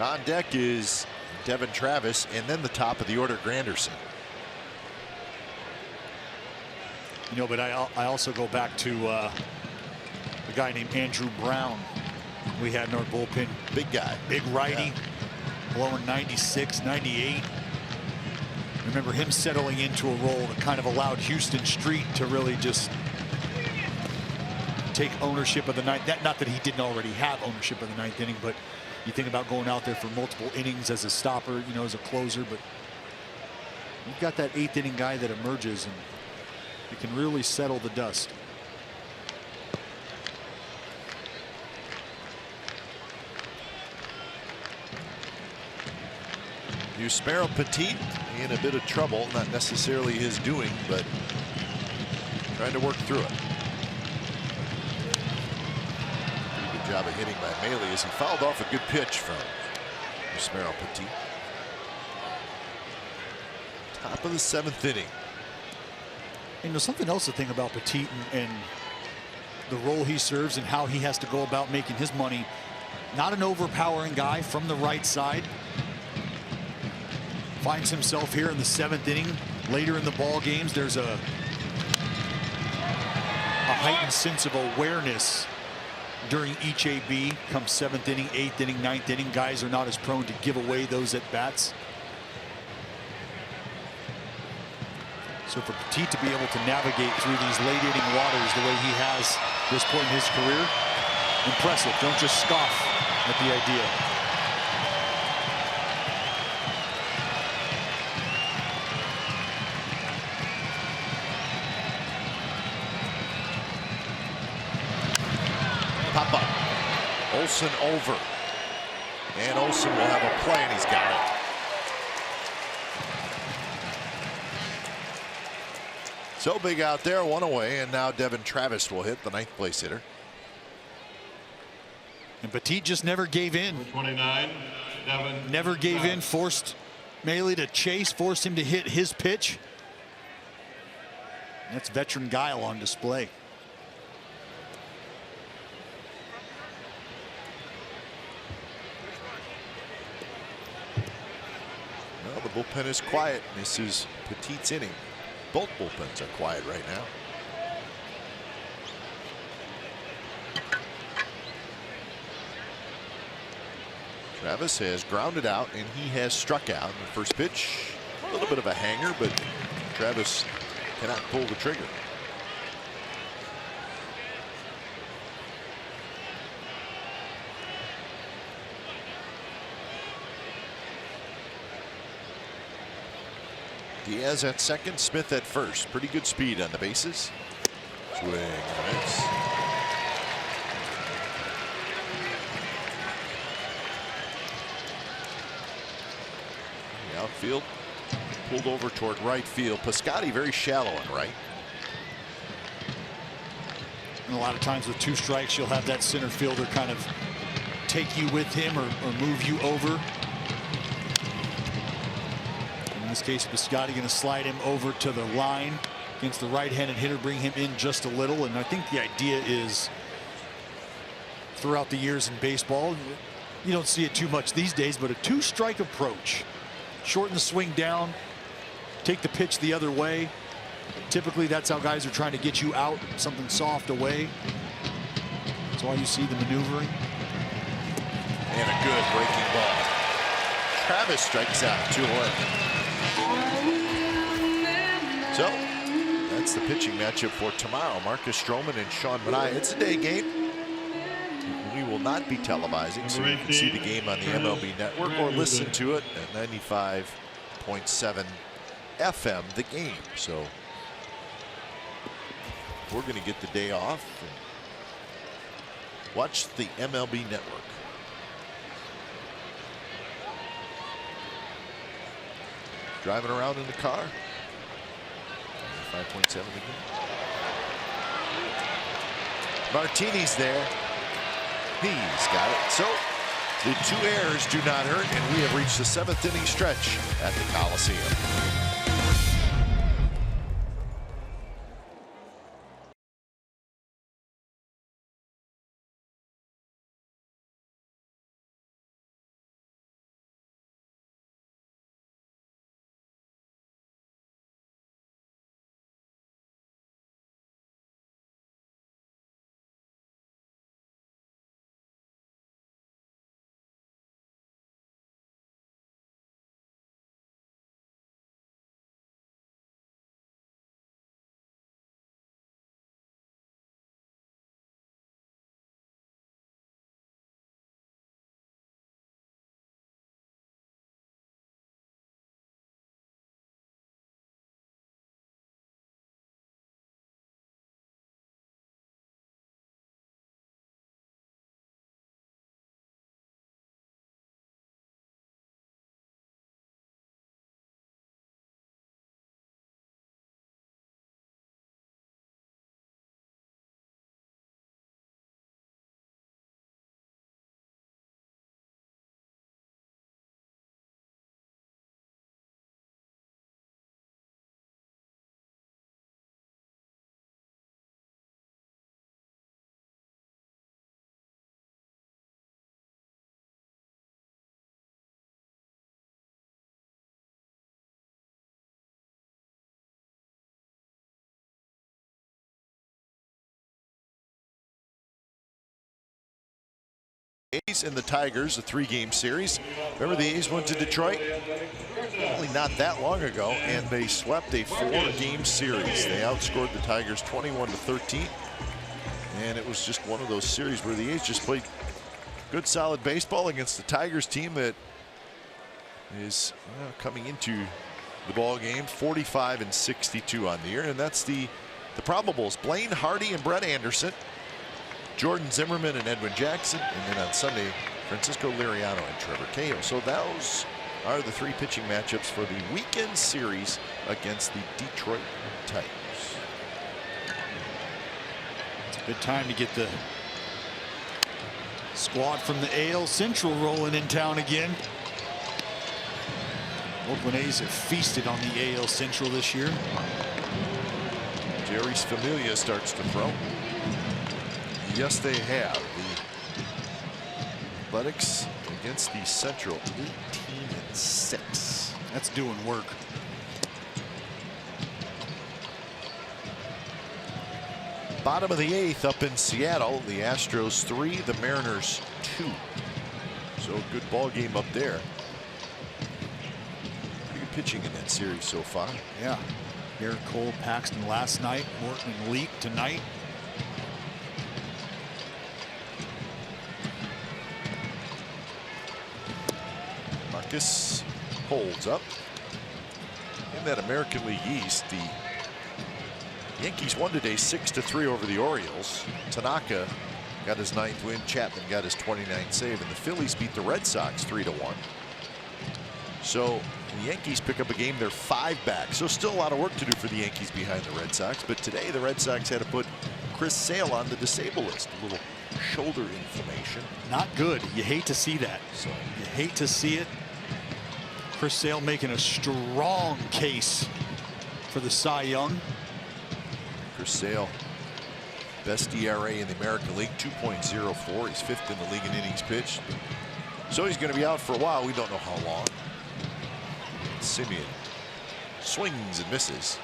On deck is Devin Travis, and then the top of the order, Granderson. You know, but I also go back to a guy named Andrew Brown. We had in our bullpen. Big guy. Big righty. Blowing 96, 98. Remember him settling into a role that kind of allowed Houston Street to really just take ownership of the ninth. Not that he didn't already have ownership of the ninth inning, but you think about going out there for multiple innings as a stopper, you know, as a closer. But you've got that eighth inning guy that emerges and it can really settle the dust. Yusmeiro Petit in a bit of trouble, not necessarily his doing, but trying to work through it. Pretty good job of hitting by Maley as he fouled off a good pitch from Yusmeiro Petit. Top of the 7th inning. And there's something else to think about Petit and the role he serves and how he has to go about making his money. Not an overpowering guy from the right side. Finds himself here in the 7th inning. Later in the ball games, there's a heightened sense of awareness during each AB. Come 7th inning, 8th inning, 9th inning, guys are not as prone to give away those at bats. So for Petit to be able to navigate through these late inning waters the way he has this point in his career, impressive. Don't just scoff at the idea. Pop up. Olsen over. And Olsen will have a play, and he's got it. So big out there, one away, and now Devin Travis will hit, the 9th place hitter. And Petit just never gave in. 29, Devin. Never gave in, forced Maley to chase, forced him to hit his pitch. That's veteran guile on display. Well, the bullpen is quiet. This is Petit's inning. Both bullpens are quiet right now. Travis has grounded out and he has struck out. The first pitch, a little bit of a hanger, but Travis cannot pull the trigger. Diaz at second, Smith at first. Pretty good speed on the bases. Swing and a miss. The outfield pulled over toward right field. Piscotty very shallow in right. And a lot of times with 2 strikes, you'll have that center fielder kind of take you with him or move you over. In this case, Piscotty going to slide him over to the line against the right-handed hitter, bring him in just a little. And I think the idea is throughout the years in baseball, you don't see it too much these days, but a 2-strike approach. Shorten the swing down, take the pitch the other way. Typically, that's how guys are trying to get you out, something soft away. That's why you see the maneuvering. And a good breaking ball. Travis strikes out, 2 away. So that's the pitching matchup for tomorrow. Marcus Stroman and Sean Manaea. It's a day game. We will not be televising, so you can see the game on the MLB Network or listen to it at 95.7 FM, the game. So we're going to get the day off and watch the MLB Network. Driving around in the car. 5.7 again. Martini's there. He's got it. So the 2 errors do not hurt, and we have reached the 7th inning stretch at the Coliseum. A's and the Tigers, a 3-game series. Remember, the A's went to Detroit only not that long ago, and they swept a 4-game series. They outscored the Tigers 21-13, and it was just one of those series where the A's just played good, solid baseball against the Tigers team that is coming into the ball game 45-62 on the year, and that's the probables: Blaine Hardy and Brett Anderson, Jordan Zimmerman and Edwin Jackson, and then on Sunday, Francisco Liriano and Trevor Cahill. So those are the 3 pitching matchups for the weekend series against the Detroit Tigers. It's a good time to get the squad from the AL Central rolling in town again. Oakland A's have feasted on the AL Central this year. Jerry's Familia starts to throw. Yes, they have. The Athletics against the Central, 18-6. That's doing work. Bottom of the 8th up in Seattle. The Astros 3, the Mariners 2. So good ball game up there. Pretty good pitching in that series so far. Yeah. Garrett Cole, Paxton last night. Morton and Leak tonight. Marcus holds up. In that American League East, the Yankees won today 6-3 over the Orioles. Tanaka got his 9th win. Chapman got his 29th save, and the Phillies beat the Red Sox 3-1. So the Yankees pick up a game. They're 5 back. So still a lot of work to do for the Yankees behind the Red Sox. But today the Red Sox had to put Chris Sale on the disabled list. A little shoulder inflammation. Not good. You hate to see that. So you hate to see it. Chris Sale making a strong case for the Cy Young. Chris Sale, best ERA in the American League, 2.04. He's 5th in the league in innings pitched. So he's going to be out for a while. We don't know how long. Simeon swings and misses.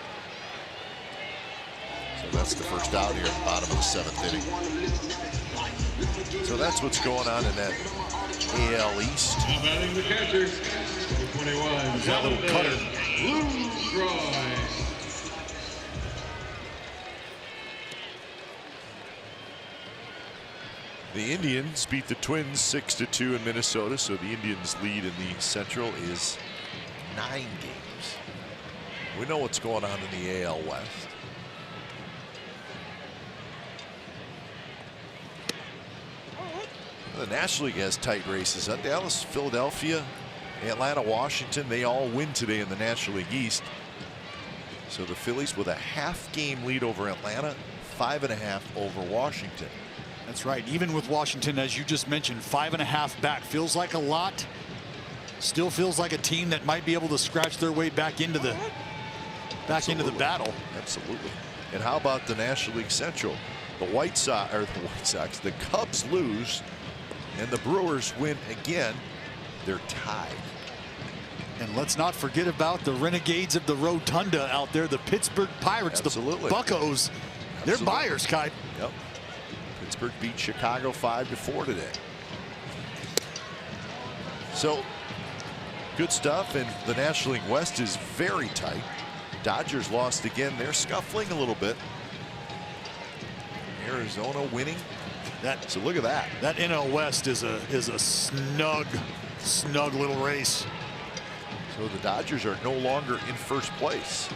So that's the first out here at the bottom of the 7th inning. So that's what's going on in that AL East. Now batting the catcher, 21. That little cutter. The Indians beat the Twins 6-2 in Minnesota, so the Indians lead in the Central is 9 games. We know what's going on in the AL West. The National League has tight races. Dallas, Philadelphia, Atlanta, Washington, they all win today in the National League East. So the Phillies with a half-game lead over Atlanta, 5.5 over Washington. That's right. Even with Washington, as you just mentioned, 5.5 back. Feels like a lot. Still feels like a team that might be able to scratch their way back into the battle. Absolutely. And how about the National League Central? The the Cubs lose, and the Brewers win again. They're tied. And let's not forget about the renegades of the Rotunda out there, the Pittsburgh Pirates, Absolutely. the Buccos. They're buyers, Kai. Yep. Pittsburgh beat Chicago 5-4 today. So good stuff, and the National League West is very tight. Dodgers lost again. They're scuffling a little bit. Arizona winning. So look at that. That NL West is a snug little race. So the Dodgers are no longer in first place.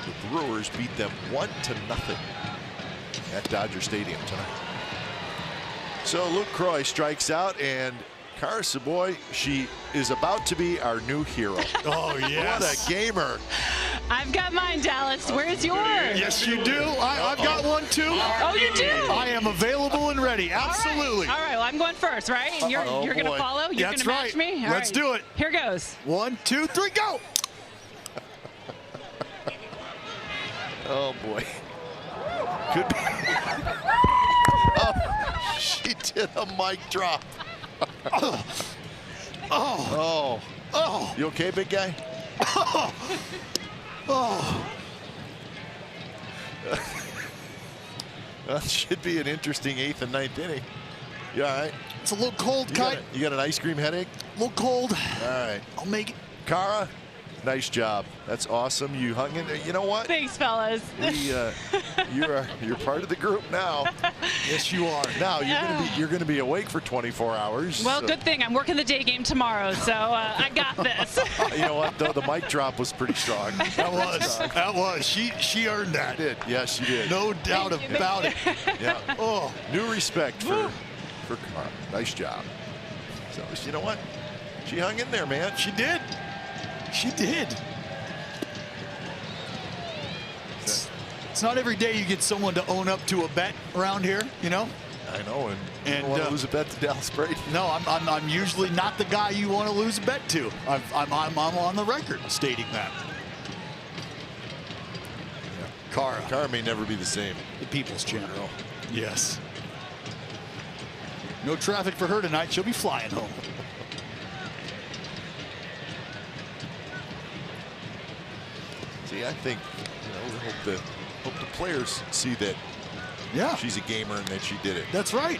The Brewers beat them 1-0 at Dodger Stadium tonight. So Luke Croy strikes out, and Cara Savoy, she is about to be our new hero. Oh, yes. What a gamer. I've got mine, Dallas. Where's yours? Yes, you do. I've got one, too. Oh, you do? I am available and ready. Absolutely. All right, well, I'm going first, right? And you're going to follow? You're going to match me? All Let's do it. Here goes. 1, 2, 3, go. Oh, boy. Could be. Oh, she did a mic drop. Oh. You okay, big guy? That should be an interesting 8th and 9th inning. You all right? It's a little cold, Kite. You got an ice cream headache? A little cold. All right. I'll make it. Cara, nice job. That's awesome. You hung in there. You know what? Thanks, fellas. You're part of the group now. Yes, you are. Now you're gonna be awake for 24 hours. Well, good thing I'm working the day game tomorrow, so I got this. You know what? Though the mic drop was pretty strong. That was. She earned that. She did. Yes, she did. No doubt about it. Yeah. Oh, new respect for Cara. Nice job. So you know what? She hung in there, man. She did. She did. It's not every day you get someone to own up to a bet around here, you know? I know, and you don't want to lose a bet to Dallas Brady. No, I'm usually not the guy you want to lose a bet to. I'm on the record stating that. Yeah. Cara may never be the same. The People's Channel. Yes. No traffic for her tonight. She'll be flying home. See, I think we hope the players see that. Yeah, she's a gamer and that she did it. That's right.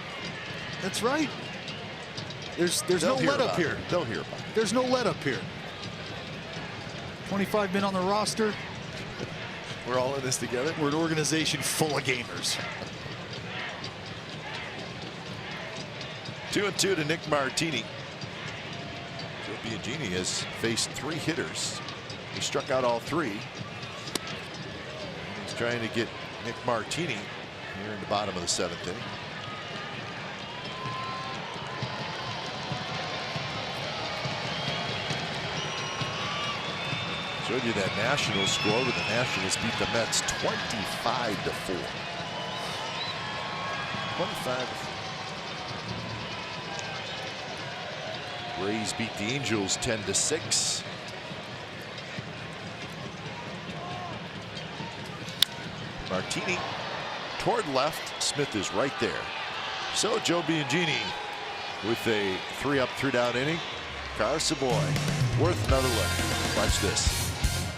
That's right. There's no let up here. They'll hear about it. There's no let up here. 25 men on the roster. We're all in this together. We're an organization full of gamers. 2-2 to Nick Martini. Joe Biagini has faced 3 hitters. He struck out all 3. He's trying to get Nick Martini here in the bottom of the 7th inning. Showed you that Nationals score where the Nationals beat the Mets 25-4. 25-4. Rays beat the Angels 10-6. Martini toward left. Smith is right there. So Joe Biagini with a 3-up, 3-down inning. Cara Savoy worth another look. Watch this.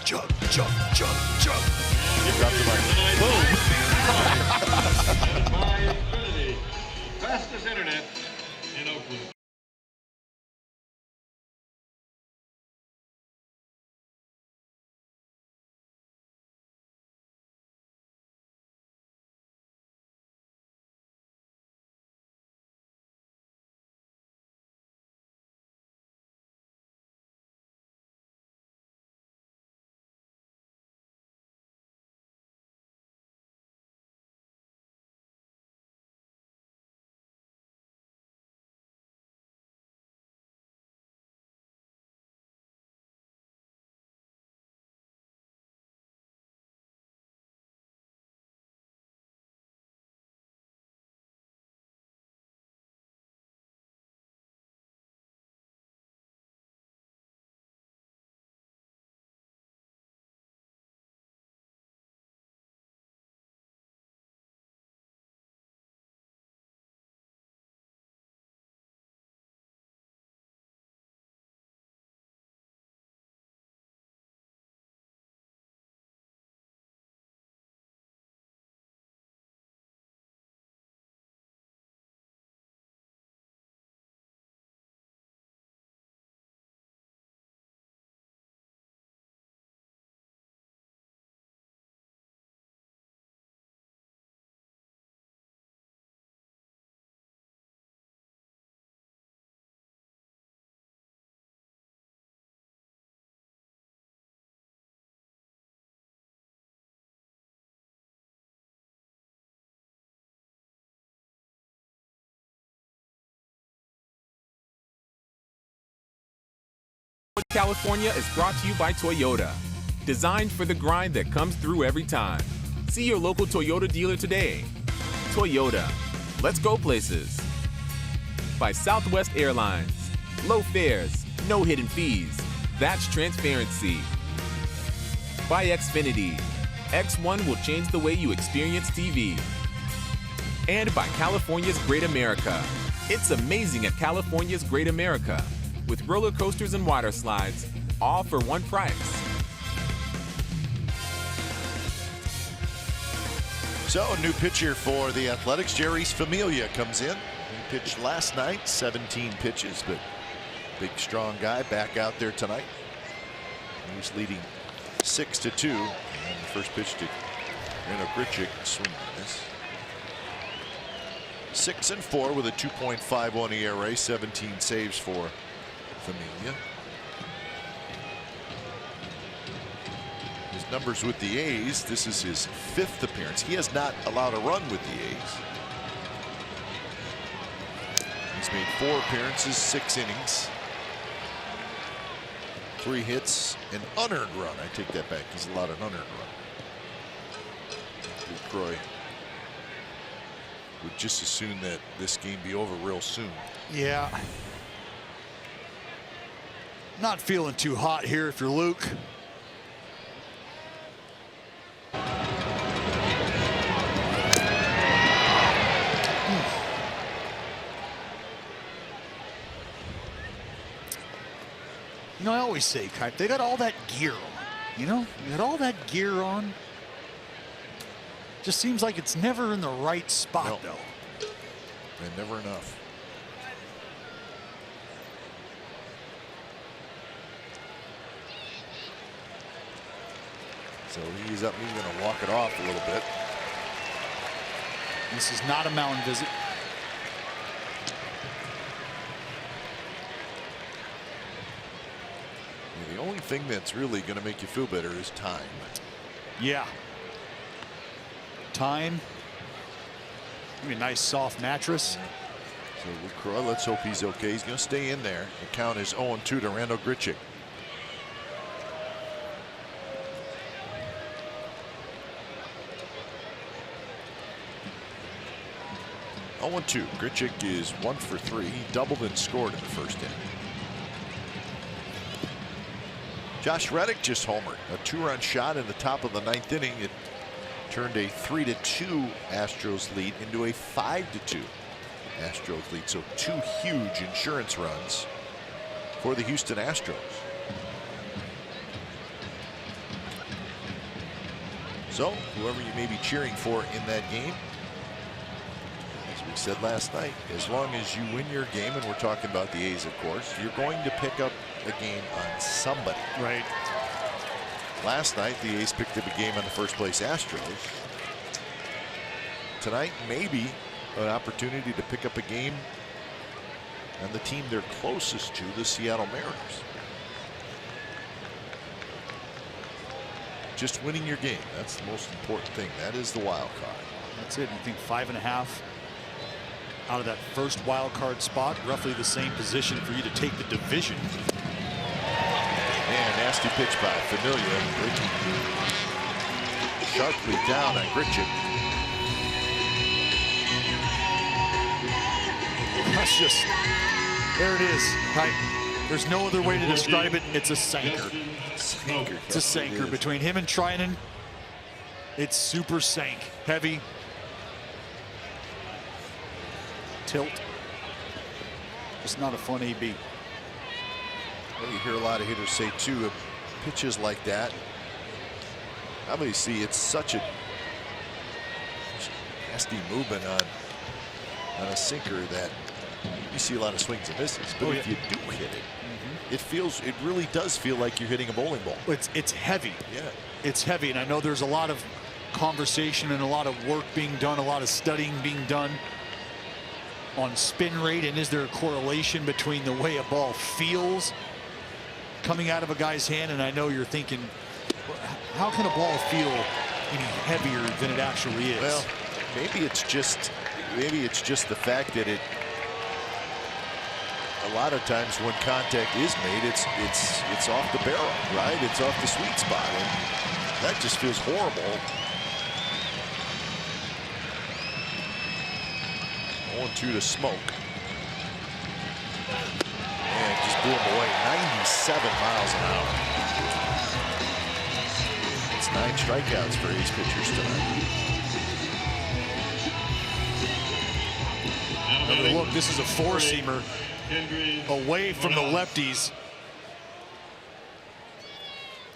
Jump, jump, jump, jump. Drop the mic. Boom. Fastest internet in Oakland. California is brought to you by Toyota. Designed for the grind that comes through every time. See your local Toyota dealer today. Toyota. Let's go places. By Southwest Airlines. Low fares, no hidden fees. That's transparency. By Xfinity. X1 will change the way you experience TV. And by California's Great America. It's amazing at California's Great America. With roller coasters and water slides, all for one price. So a new pitcher for the Athletics, Jerry's Familia, comes in. pitched last night, 17 pitches, but big strong guy back out there tonight. He's leading 6-2, and the first pitch to Grichuk, swing on this. 6-4 with a 2.51 ERA, 17 saves for Familia. His numbers with the A's, this is his 5th appearance. He has not allowed a run with the A's. He's made 4 appearances, 6 innings, 3 hits, an unearned run. I take that back. He's allowed an unearned run. Croy would just as soon that this game be over real soon. Yeah. Not feeling too hot here if you're Luke. You know, I always say, Kite, they got all that gear on. You know, you got all that gear on. Just seems like it's never in the right spot, though. And never enough. So he's up. He's going to walk it off a little bit. This is not a mound visit. The only thing that's really going to make you feel better is time. Yeah. Time. Maybe a nice soft mattress. So LaCroix, let's hope he's okay. He's going to stay in there. The count is 0-2 to Randall Grichuk. Grichuk is 1 for 3. He doubled and scored in the first inning. Josh Reddick just homered. A 2-run shot in the top of the 9th inning. It turned a 3-2 Astros lead into a 5-2 Astros lead. So 2 huge insurance runs for the Houston Astros. So whoever you may be cheering for in that game, as we said last night, as long as you win your game, and we're talking about the A's, of course, you're going to pick up a game on somebody. Right. Last night, the A's picked up a game on the first place Astros. Tonight, maybe an opportunity to pick up a game on the team they're closest to, the Seattle Mariners. Just winning your game. That's the most important thing. That is the wild card. That's it. You think 5.5 out of that first wild card spot, roughly the same position for you to take the division. And nasty pitch by Familia. Breaking sharply down on Grichuk. That's just, there it is. There's no other way to describe it. It's a sinker. It's a sinker between him and Trinan. It's super sank. Heavy. Tilt. Just not a fun AB. Well, you hear a lot of hitters say too, pitches like that, obviously it's such a nasty movement on a sinker that you see a lot of swings and misses. But if you do hit it, it really does feel like you're hitting a bowling ball. It's heavy. Yeah, it's heavy, and I know there's a lot of conversation and a lot of work being done, a lot of studying being done on spin rate, and is there a correlation between the way a ball feels coming out of a guy's hand? And I know you're thinking, how can a ball feel any heavier than it actually is? Well, maybe it's just the fact that it, a lot of times when contact is made, it's off the barrel, right? It's off the sweet spot, and that just feels horrible. 0-2 to Smoke. And just blew him away. 97 miles an hour. It's 9 strikeouts for A's pitchers tonight. Another look. This is a 4-seamer away from the lefties.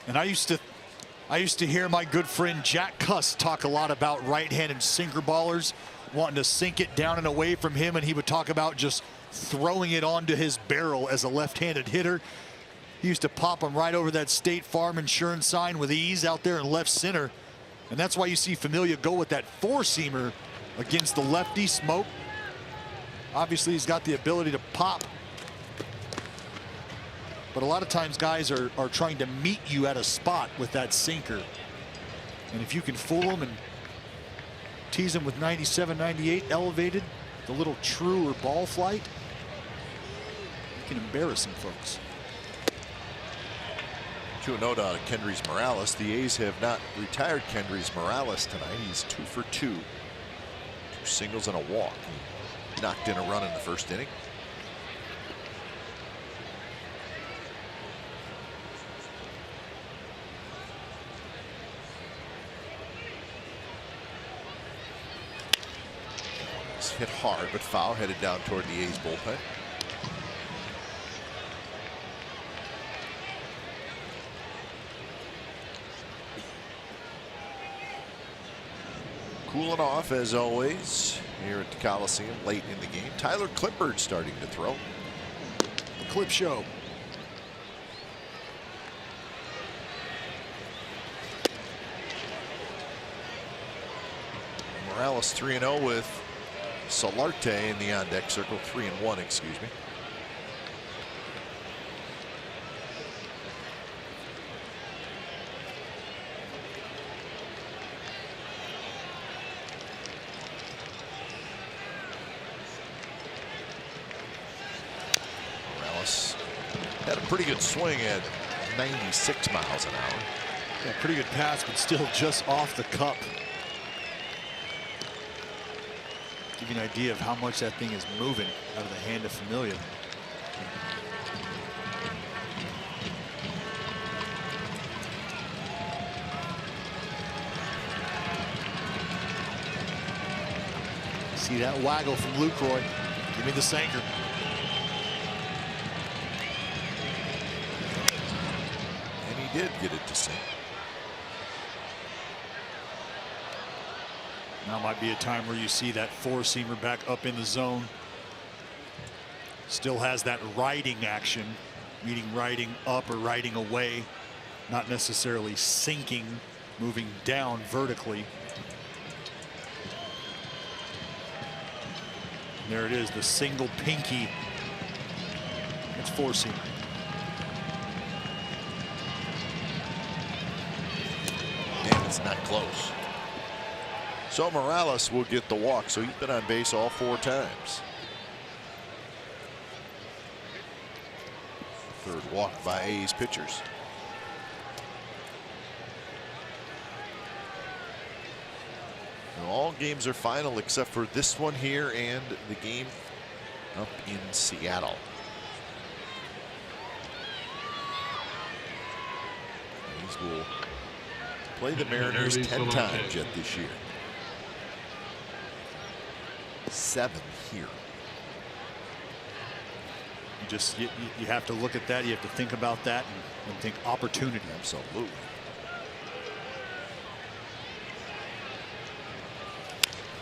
And I used to hear my good friend Jack Cuss talk a lot about right-handed sinker ballers. wanting to sink it down and away from him, and he would talk about just throwing it onto his barrel as a left-handed hitter. He used to pop him right over that State Farm insurance sign with ease out there in left center. And that's why you see Familia go with that four-seamer against the lefty Smoke. Obviously, he's got the ability to pop. But a lot of times guys are trying to meet you at a spot with that sinker. And if you can fool them and tease them with 97, 98 elevated, the little truer ball flight, you can embarrass some folks. 2-0 to Kendrys Morales. The A's have not retired Kendrys Morales tonight. He's 2 for 2. 2 singles and a walk. He knocked in a run in the first inning. It's hit hard, but foul, headed down toward the A's bullpen. Cooling off as always here at the Coliseum late in the game. Tyler Clippard starting to throw. The Clip Show. Morales 3-0 with Solarte in the on-deck circle. 3-1, excuse me. Had a pretty good swing at 96 miles an hour. Yeah, pretty good pass, but still just off the cup. Give you an idea of how much that thing is moving out of the hand of Familia. See that waggle from Lucroy. Give me the sinker. Did get it to sink. Now might be a time where you see that four-seamer back up in the zone. Still has that riding action, meaning riding up or riding away, not necessarily sinking, moving down vertically. There it is, the single pinky. It's four-seamer. It's not close. So Morales will get the walk, so he's been on base all 4 times. Third walk by A's pitchers. Now, all games are final except for this one here and the game up in Seattle. A's will play the Mariners 10 times yet this year. 7 here. You have to look at that. You have to think about that and think opportunity. Absolutely.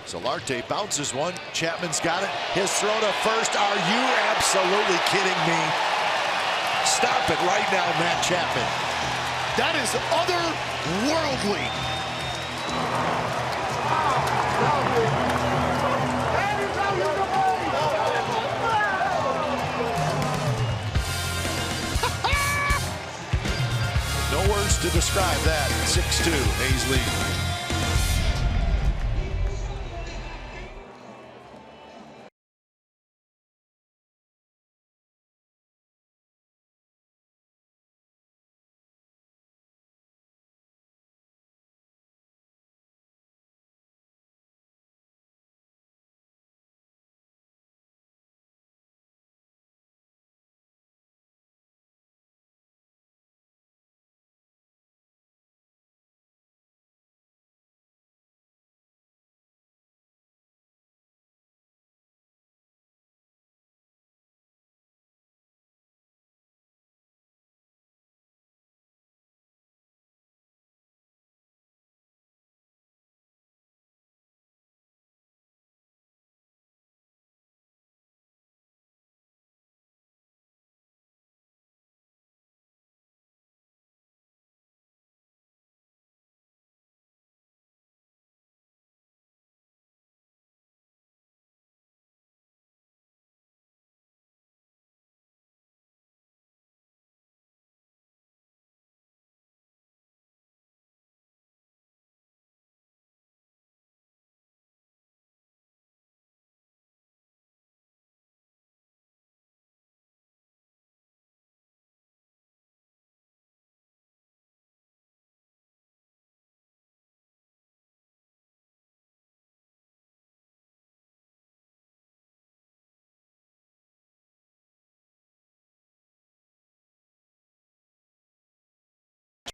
Solarte bounces one. Chapman's got it. His throw to first. Are you absolutely kidding me? Stop it right now, Matt Chapman. That is otherworldly. No words to describe that. 6-2, A's lead.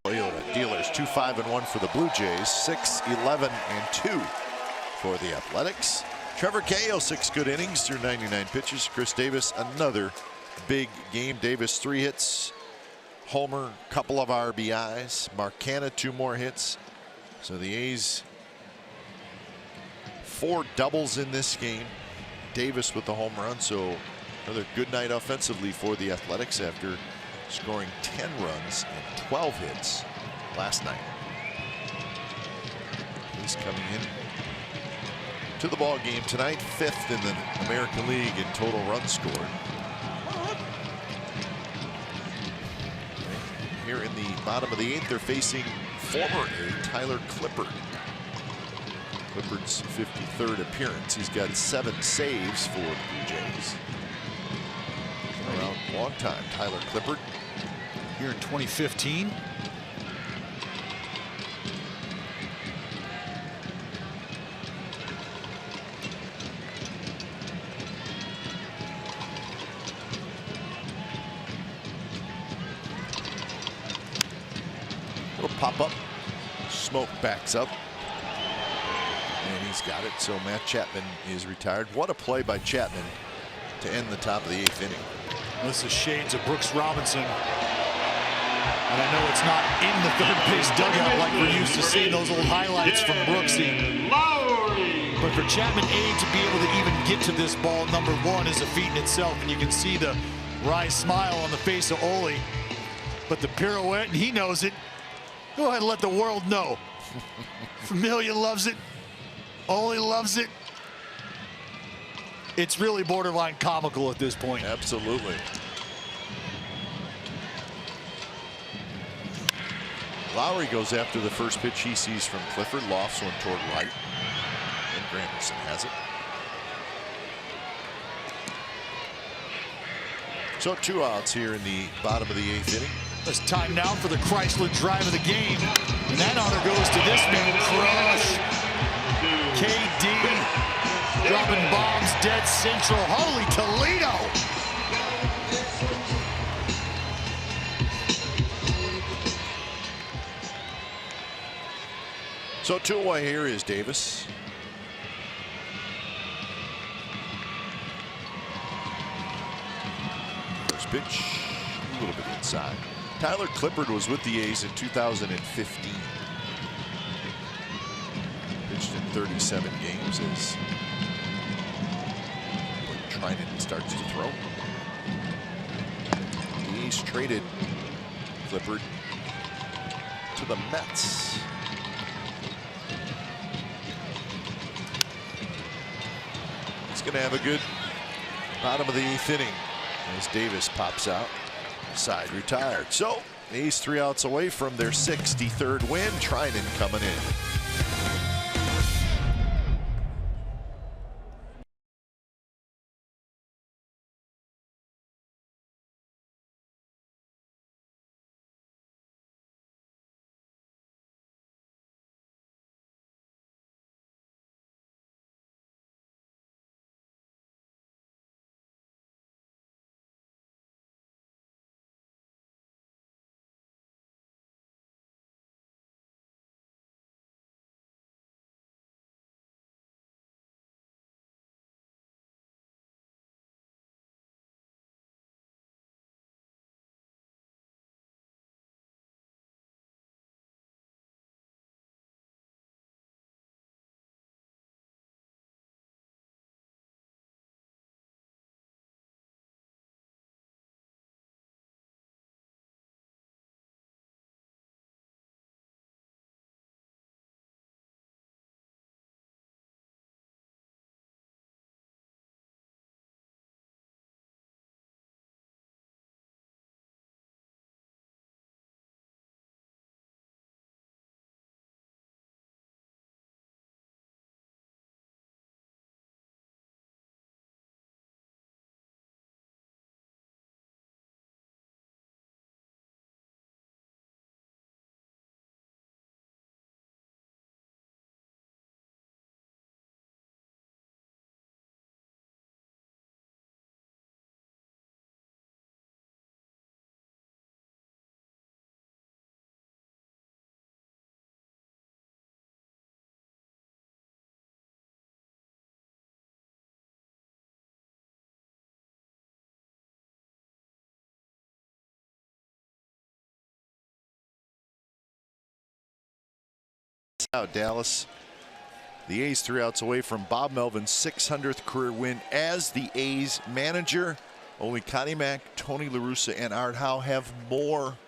Toyota dealers 2-5-1 for the Blue Jays, 6-11-2 for the Athletics. Trevor Cahill, 6 good innings through 99 pitches. Chris Davis, another big game. Davis, 3 hits, homer, couple of RBIs. Marcana, 2 more hits. So the A's 4 doubles in this game. Davis with the home run, so another good night offensively for the Athletics after scoring 10 runs and 12 hits last night. He's coming in to the ball game tonight, 5th in the American League in total runs scored. Here in the bottom of the 8th, they're facing former A Tyler Clippard. Clippard's 53rd appearance. He's got 7 saves for the Blue Jays. Around a long time, Tyler Clippard. Here in 2015. Little pop up. Smoke backs up. And he's got it. So Matt Chapman is retired. What a play by Chapman to end the top of the 8th inning. This is shades of Brooks Robinson. And I know it's not in the third base dugout like we're used to seeing those old highlights from Brooksy. But for Chapman A to be able to even get to this ball, number 1 is a feat in itself. And you can see the wry smile on the face of Ole. But the pirouette, and he knows it. Go ahead and let the world know. Vermillion loves it. Ole loves it. It's really borderline comical at this point. Absolutely. Lowry goes after the first pitch he sees from Clifford. Lofts one toward right. And Granderson has it. So 2 outs here in the bottom of the 8th inning. It's time now for the Chrysler drive of the game. And that honor goes to this man, Crush. KD dropping bombs dead central. Holy Toledo. So 2 away here is Davis. First pitch, a little bit inside. Tyler Clippard was with the A's in 2015. Pitched in 37 games as Trinan starts to throw. The A's traded Clippard to the Mets. He's going to have a good bottom of the 8th inning as Davis pops out. Side retired. So A's 3 outs away from their 63rd win. Trinan coming in. Dallas, the A's 3 outs away from Bob Melvin's 600th career win as the A's manager. Only Connie Mack, Tony La Russa, and Art Howe have more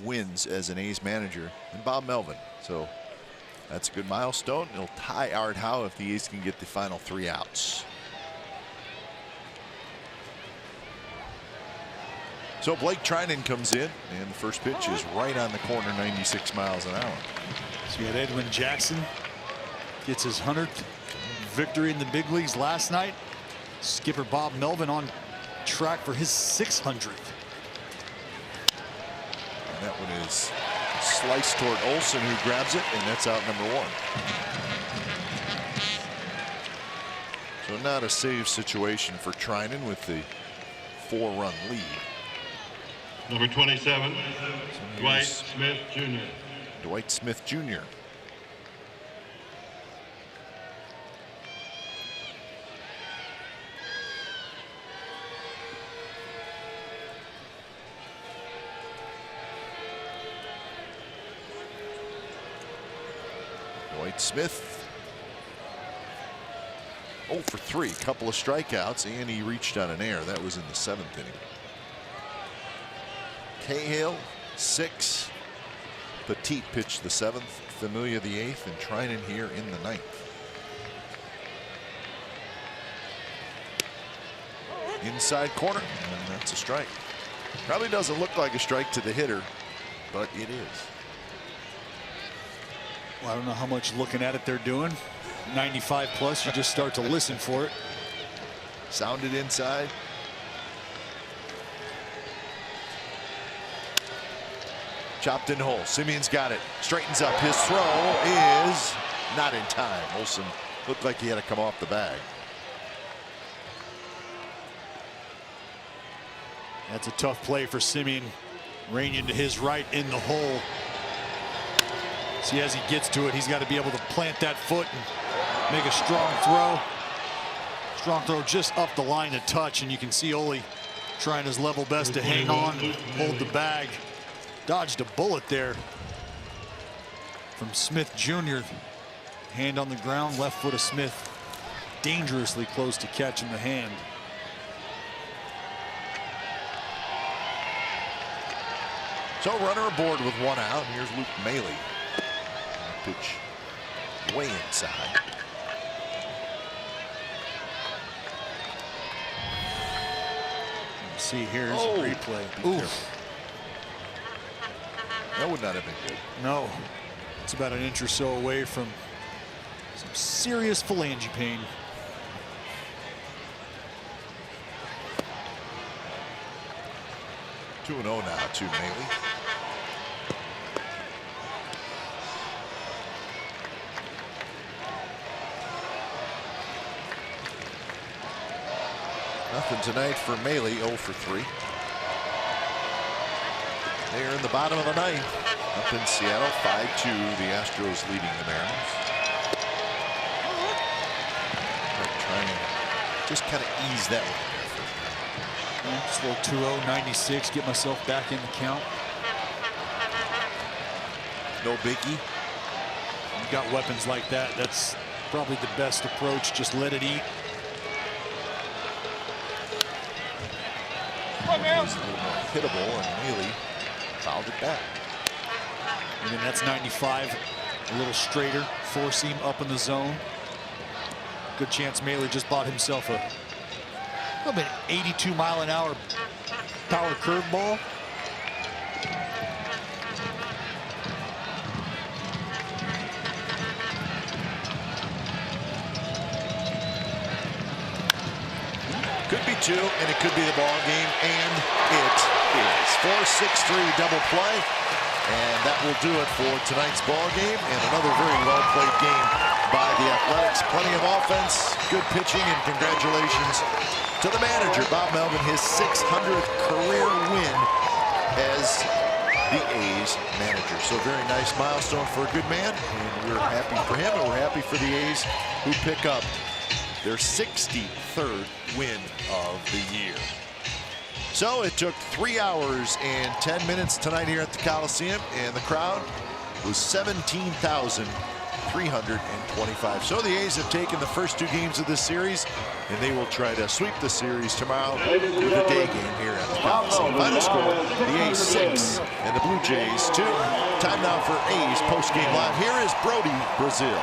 wins as an A's manager than Bob Melvin. So that's a good milestone. It'll tie Art Howe if the A's can get the final 3 outs. So Blake Trinan comes in, and the first pitch is right on the corner, 96 miles an hour. So you had Edwin Jackson gets his 100th victory in the big leagues last night. Skipper Bob Melvin on track for his 600th. And that one is sliced toward Olsen, who grabs it, and that's out number 1. So not a save situation for Trinan with the 4-run lead. Number 27, Dwight Smith Jr. Dwight Smith Jr. Dwight Smith 0 for 3, couple of strikeouts, and he reached on an error. That was in the 7th inning. Cahill 6, Petit pitched the 7th, Familia the 8th, and Trinan here in the 9th. Inside corner, and that's a strike. Probably doesn't look like a strike to the hitter, but it is. Well, I don't know how much looking at it they're doing. 95 plus, you just start to listen for it. Sounded inside. Chopped in hole. Simeon's got it. Straightens up. His throw is not in time. Olsen looked like he had to come off the bag. That's a tough play for Simeon. Ranging to his right in the hole. See, as he gets to it, he's got to be able to plant that foot and make a strong throw. Strong throw just up the line a touch, and you can see Ole trying his level best to hang on, hold the bag. Dodged a bullet there from Smith Jr. Hand on the ground, left foot of Smith dangerously close to catching the hand. So runner aboard with 1 out. Here's Luke Maley. Pitch way inside. See, here's a replay. Oof. That would not have been good. No, it's about an inch or so away from some serious phalange pain. Two 2-0 now to Maley. Nothing tonight for Maley, 0 for 3. They're in the bottom of the 9th. Up in Seattle, 5-2. The Astros leading the Mariners. Trying to just kind of ease that one. Just a little 2-0, 96. Get myself back in the count. No biggie. You got weapons like that. That's probably the best approach. Just let it eat. He's a little more hittable, and Maley fouled it back. And then that's 95, a little straighter, 4-seam up in the zone. Good chance Maley just bought himself a little bit 82-mile-an-hour power curveball. Could be 2, and it could be the ball game, and it is. 4-6-3 double play, and that will do it for tonight's ball game, and another very well-played game by the Athletics. Plenty of offense, good pitching, and congratulations to the manager, Bob Melvin, his 600th career win as the A's manager. So very nice milestone for a good man, and we're happy for him, and we're happy for the A's who pick up their 63rd win of the year. So it took 3 hours and 10 minutes tonight here at the Coliseum, and the crowd was 17,325. So the A's have taken the first 2 games of this series, and they will try to sweep the series tomorrow with a day game here at the Coliseum. Final score, the A's 6 and the Blue Jays 2. Time now for A's post-game live. Here is Brody Brazil.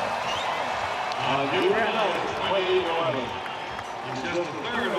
You ran out 28-11. In just the third